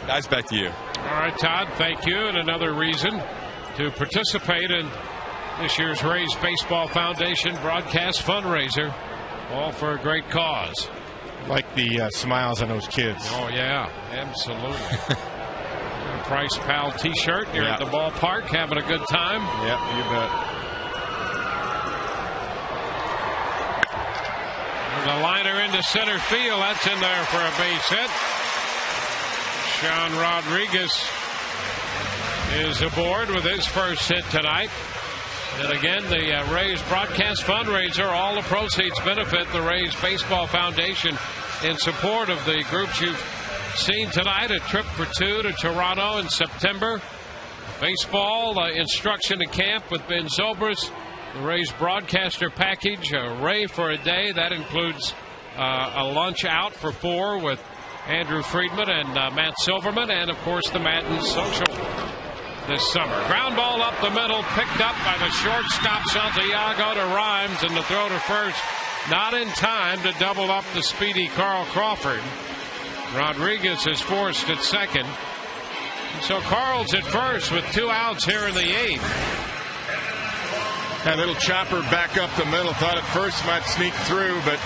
Guys, back to you. All right, Todd, thank you. And another reason to participate in this year's Rays Baseball Foundation broadcast fundraiser, all for a great cause. Like the smiles on those kids. Oh, yeah, absolutely. Price Pal T-shirt. You're at the ballpark having a good time. Yep, you bet. The liner into center field. That's in there for a base hit. Sean Rodriguez is aboard with his first hit tonight. And again, the Rays broadcast fundraiser, all the proceeds benefit the Rays Baseball Foundation in support of the groups you've seen tonight. A trip for 2 to Toronto in September. Baseball, instruction to camp with Ben Zobrist. The Rays broadcaster package, a Ray for a day. That includes a lunch out for 4 with Andrew Friedman and Matt Silverman. And, of course, the Madden Social this summer. Ground ball up the middle, picked up by the shortstop Santiago to Rhymes, and the throw to first not in time to double up the speedy Carl Crawford. Rodriguez is forced at second. And so Carl's at first with 2 outs here in the 8th. That little chopper back up the middle. Thought at first might sneak through, but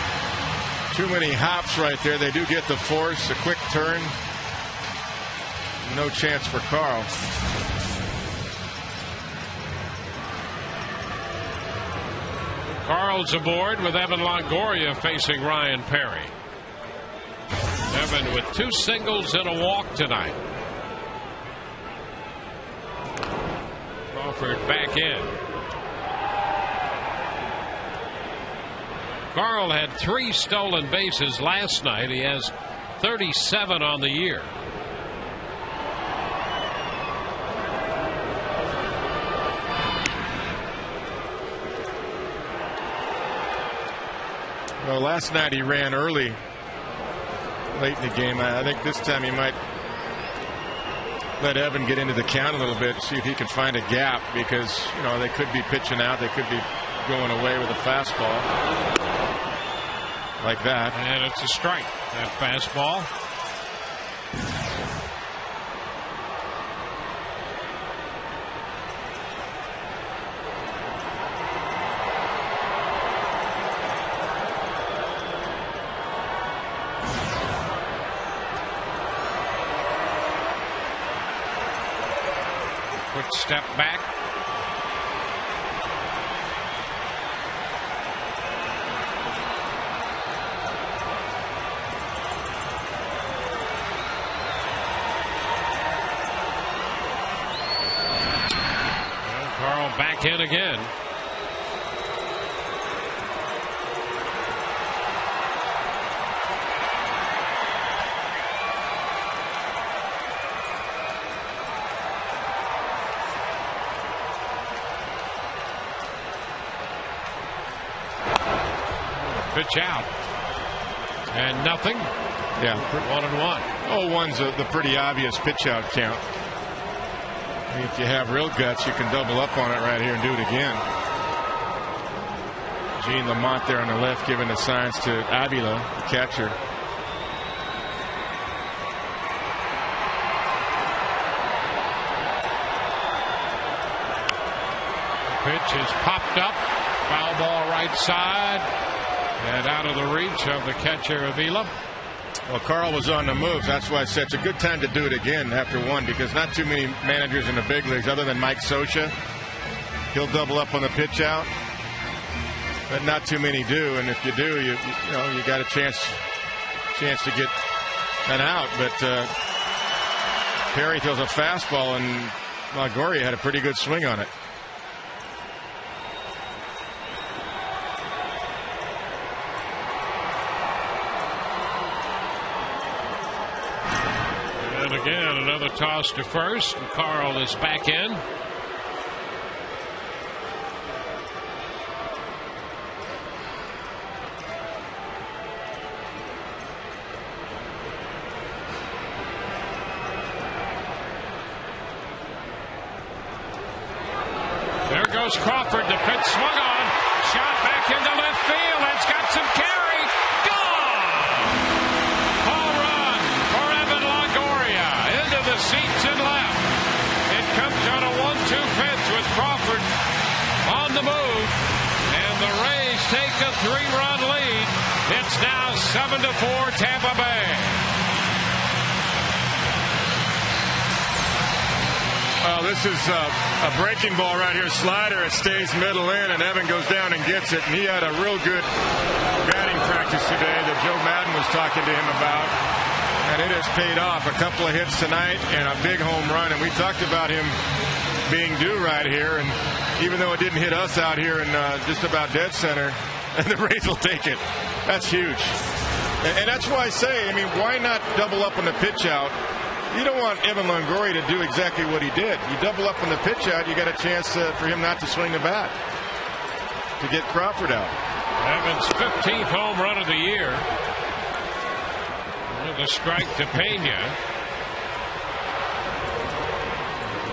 too many hops right there. They do get the force, a quick turn. No chance for Carl. Carl's aboard with Evan Longoria facing Ryan Perry. Evan with 2 singles and a walk tonight. Crawford back in. Carl had 3 stolen bases last night. He has 37 on the year. Well, last night he ran early, late in the game. I think this time he might let Evan get into the count a little bit, see if he can find a gap, because, you know, they could be pitching out, they could be going away with a fastball like that. And it's a strike, that fastball. Quick step back. Well, Carl back in again. pitch out. And nothing. Yeah. 1-1. 0-1's the pretty obvious pitch out count. I mean, if you have real guts, you can double up on it right here and do it again. Gene Lamont there on the left giving the signs to Avila, the catcher. Pitch is popped up. Foul ball right side. And out of the reach of the catcher, Avila. Well, Carl was on the move. That's why I said it's a good time to do it again after one, because not too many managers in the big leagues other than Mike Scioscia. He'll double up on the pitch out, but not too many do. And if you do, you got a chance to get an out. But Perry throws a fastball, and Longoria had a pretty good swing on it. Again, another toss to first, and Carl is back in. There goes Crawford. The pitch swung on. Shot back into left field. It's got some carry. Gone! Home run for Evan Longoria. Into the seats and left. It comes on a 1-2 pitch with Crawford on the move. And the Rays take a 3-run lead. It's now 7-4 Tampa Bay. Well, this is a breaking ball right here. Slider. It stays middle in, and Evan goes down and gets it. And he had a real good batting practice today that Joe Madden was talking to him about. And it has paid off. A couple of hits tonight and a big home run. And we talked about him being due right here. And even though it didn't hit us out here in just about dead center, the Rays will take it. That's huge. And that's why I say, I mean, why not double up on the pitch out? You don't want Evan Longoria to do exactly what he did. You double up on the pitch out, you got a chance for him not to swing the bat, to get Crawford out. Evan's 15th home run of the year. With a strike to Pena.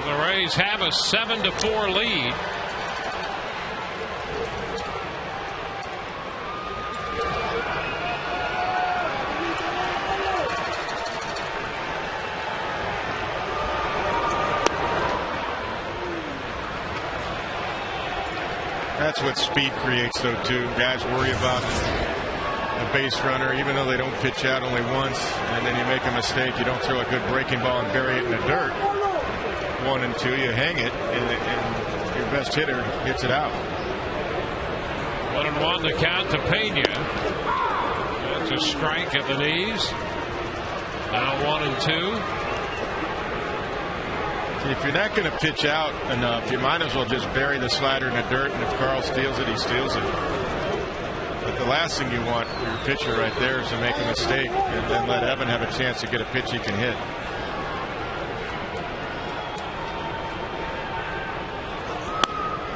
The Rays have a 7-4 lead. That's what speed creates, though, too. Guys worry about the base runner, even though they don't pitch out only once, and then you make a mistake. You don't throw a good breaking ball and bury it in the dirt. 1 and 2, you hang it, and your best hitter hits it out. 1-1 the count to Pena. That's a strike at the knees. Now 1 and 2. If you're not going to pitch out enough, you might as well just bury the slider in the dirt, and if Carl steals it, he steals it. But the last thing you want for your pitcher right there is to make a mistake and then let Evan have a chance to get a pitch he can hit.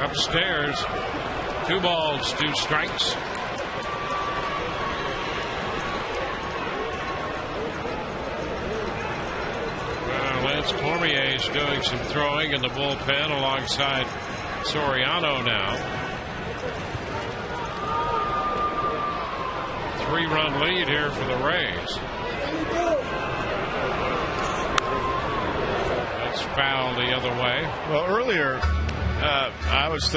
Upstairs, 2 balls, 2 strikes. Lance Cormier is doing some throwing in the bullpen alongside Soriano now. 3-run lead here for the Rays. That's foul the other way. Well, earlier I was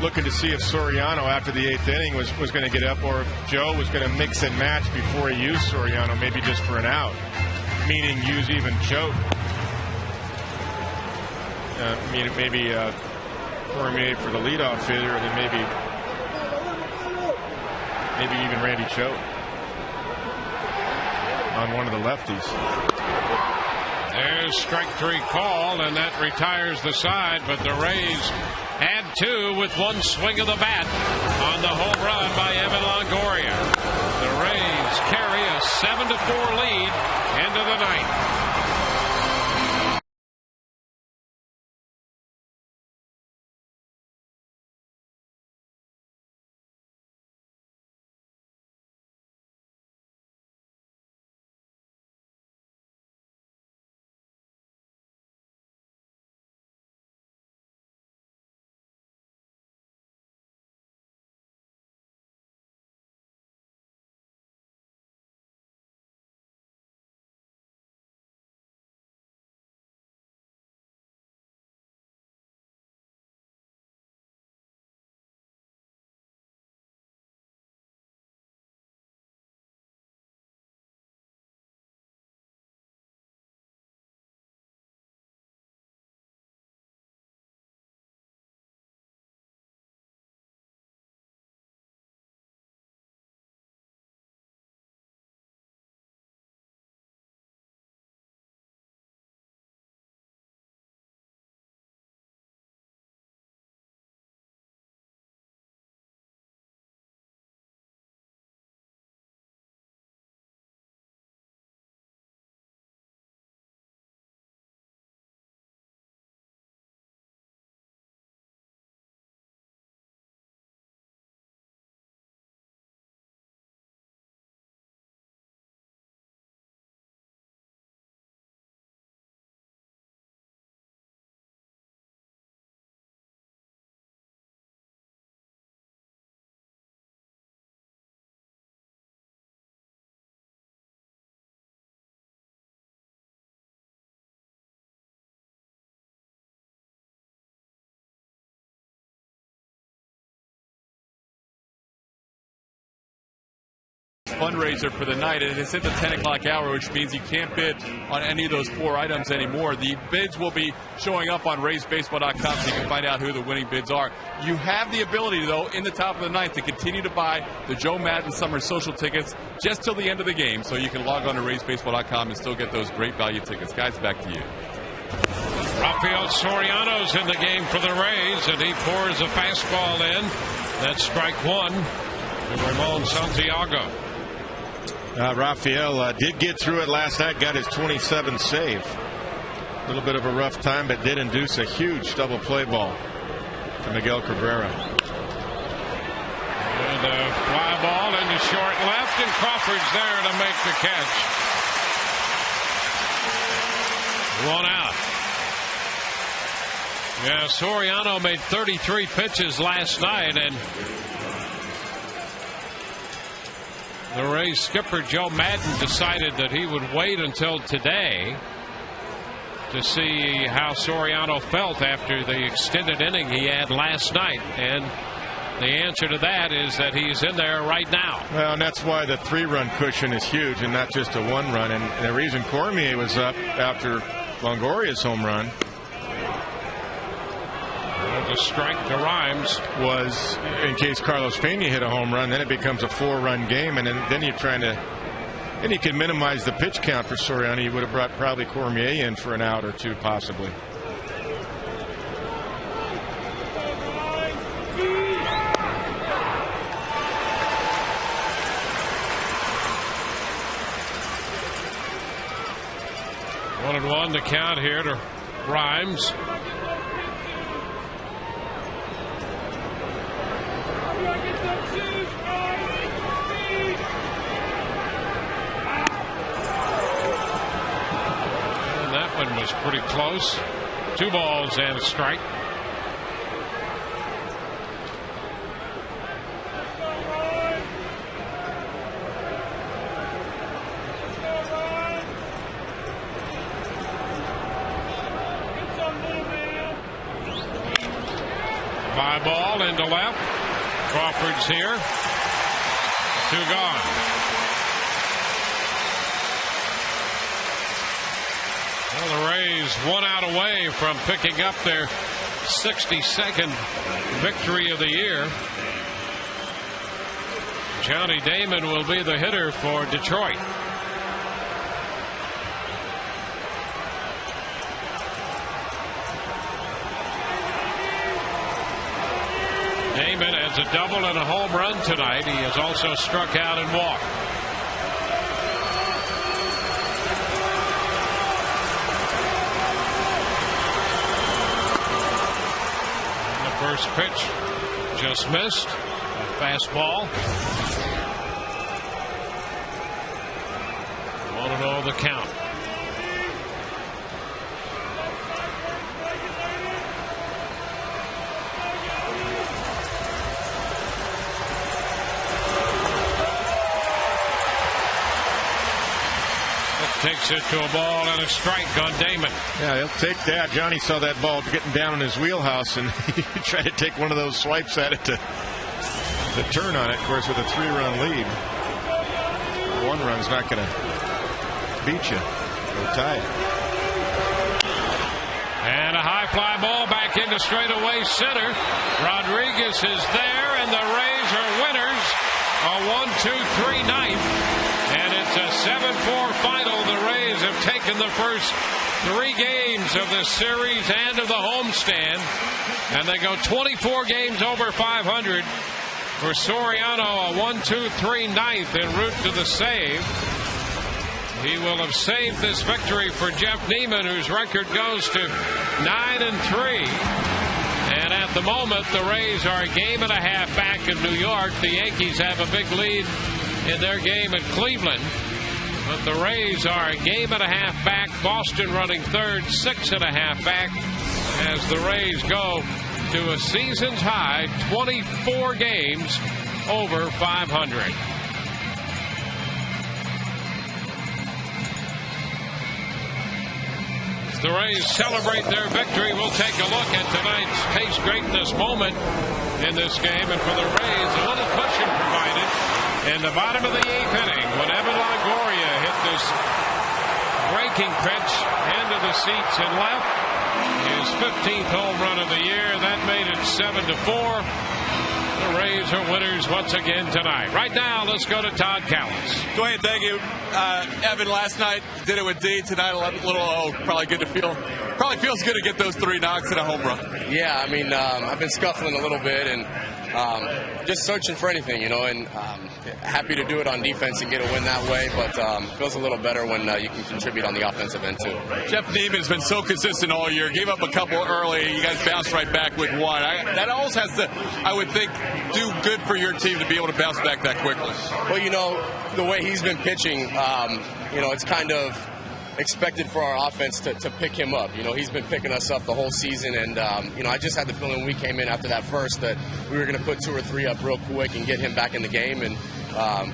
looking to see if Soriano after the 8th inning was going to get up, or if Joe was going to mix and match before he used Soriano, maybe just for an out, meaning use even Choate. Maybe Cormier for the leadoff hitter, and then maybe even Randy Choate on one of the lefties. There's strike 3 call, and that retires the side, but the Rays add 2 with 1 swing of the bat on the home run by Evan Longoria. The Rays carry a 7-4 lead into the 9th. fundraiser for the night, and it's at the 10 o'clock hour, which means you can't bid on any of those 4 items anymore. The bids will be showing up on RaisBaseball.com so you can find out who the winning bids are. You have the ability, though, in the top of the ninth to continue to buy the Joe Madden Summer Social tickets just till the end of the game, so you can log on to RaisBaseball.com and still get those great value tickets. Guys, back to you. Rafael Soriano's in the game for the Rays, and he pours a fastball in. That's strike 1 to Ramon Santiago. Rafael did get through it last night, got his 27th save. A little bit of a rough time, but did induce a huge double play ball to Miguel Cabrera. And a fly ball into short left, and Crawford's there to make the catch. 1 out. Yeah, Soriano made 33 pitches last night, and the Rays skipper Joe Madden decided that he would wait until today to see how Soriano felt after the extended inning he had last night. And the answer to that is that he's in there right now. Well, and that's why the 3-run cushion is huge and not just a 1-run. And the reason Cormier was up after Longoria's home run, the strike to Rhymes, was in case Carlos Pena hit a home run, then it becomes a 4-run game, and then you're trying to, and you can minimize the pitch count for Soriano. You would have brought probably Cormier in for an out or 2 possibly. One and one to count here to Rhymes. And that one was pretty close. 2 balls and a strike. Fly ball into left. Crawford's here. 2 gone. Well, the Rays 1 out away from picking up their 62nd victory of the year. Johnny Damon will be the hitter for Detroit. Damon has a double and a home run tonight. He has also struck out and walked. The first pitch just missed. A fastball. 1-0 the count. Takes it to a ball and a strike on Damon. Yeah, he'll take that. Johnny saw that ball getting down in his wheelhouse, and he tried to take one of those swipes at it to turn on it, of course, with a 3-run lead. 1 run's not going to beat you or tie it. And a high fly ball back into straightaway center. Rodriguez is there, and the Rays are winners. A 1-2-3 ninth. And it's a 7-4 final. The Rays have taken the first 3 games of this series and of the homestand. And they go 24 games over 500. For Soriano, a 1-2-3 ninth en route to the save. He will have saved this victory for Jeff Neiman, whose record goes to 9-3. And at the moment, the Rays are a game and a half back in New York. The Yankees have a big lead in their game at Cleveland. But the Rays are a game and a half back. Boston running third, 6.5 back, as the Rays go to a season's high 24 games over 500. As the Rays celebrate their victory, we'll take a look at tonight's Taste Greatness moment in this game. And for the Rays, a little cushion provided in the bottom of the 8th inning when Evan Longoria hit this breaking pitch into the seats and left. His 15th home run of the year. That made it 7-4. The Rays are winners once again tonight. Right now, let's go to Todd Callis. Dwayne, thank you. Evan, last night did it with D. Tonight, a little probably good to feel. Probably feels good to get those 3 knocks and a home run. Yeah, I mean, I've been scuffling a little bit and just searching for anything, and happy to do it on defense and get a win that way, but feels a little better when you can contribute on the offensive end, too. Jeff Neiman's been so consistent all year. Gave up a couple early. You guys bounced right back with one. That always has to, I would think, do good for your team to be able to bounce back that quickly. Well, the way he's been pitching, it's kind of expected for our offense to pick him up. He's been picking us up the whole season, and I just had the feeling when we came in after that first that we were going to put 2 or 3 up real quick and get him back in the game, and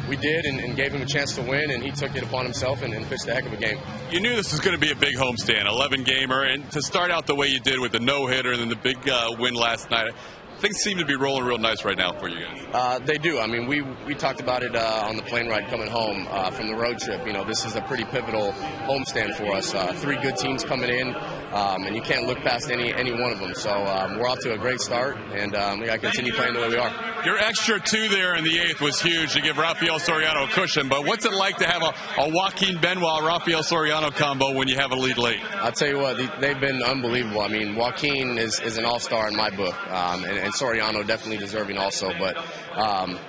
we did, and gave him a chance to win, and he took it upon himself and pitched a heck of a game. You knew this was going to be a big homestand, 11-gamer, and to start out the way you did with the no-hitter and then the big win last night, things seem to be rolling real nice right now for you guys. They do. I mean, we talked about it on the plane ride coming home from the road trip. This is a pretty pivotal homestand for us. 3 good teams coming in, and you can't look past any one of them. So we're off to a great start, and we got to continue playing the way we are. Your extra 2 there in the 8th was huge to give Rafael Soriano a cushion, but what's it like to have a Joaquin Benoit-Rafael Soriano combo when you have a lead late? I'll tell you what, they've been unbelievable. I mean, Joaquin is an all-star in my book, and Soriano definitely deserving also. But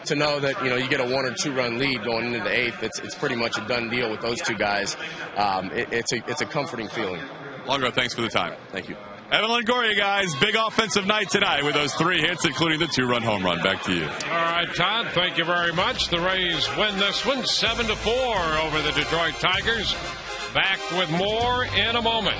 to know that you get a 1 or 2 run lead going into the 8th, it's pretty much a done deal with those 2 guys. It's a comforting feeling. Longo, thanks for the time. Thank you. Evan Longoria, guys, big offensive night tonight with those 3 hits, including the 2-run home run. Back to you. All right, Todd, thank you very much. The Rays win this one 7-4 over the Detroit Tigers. Back with more in a moment.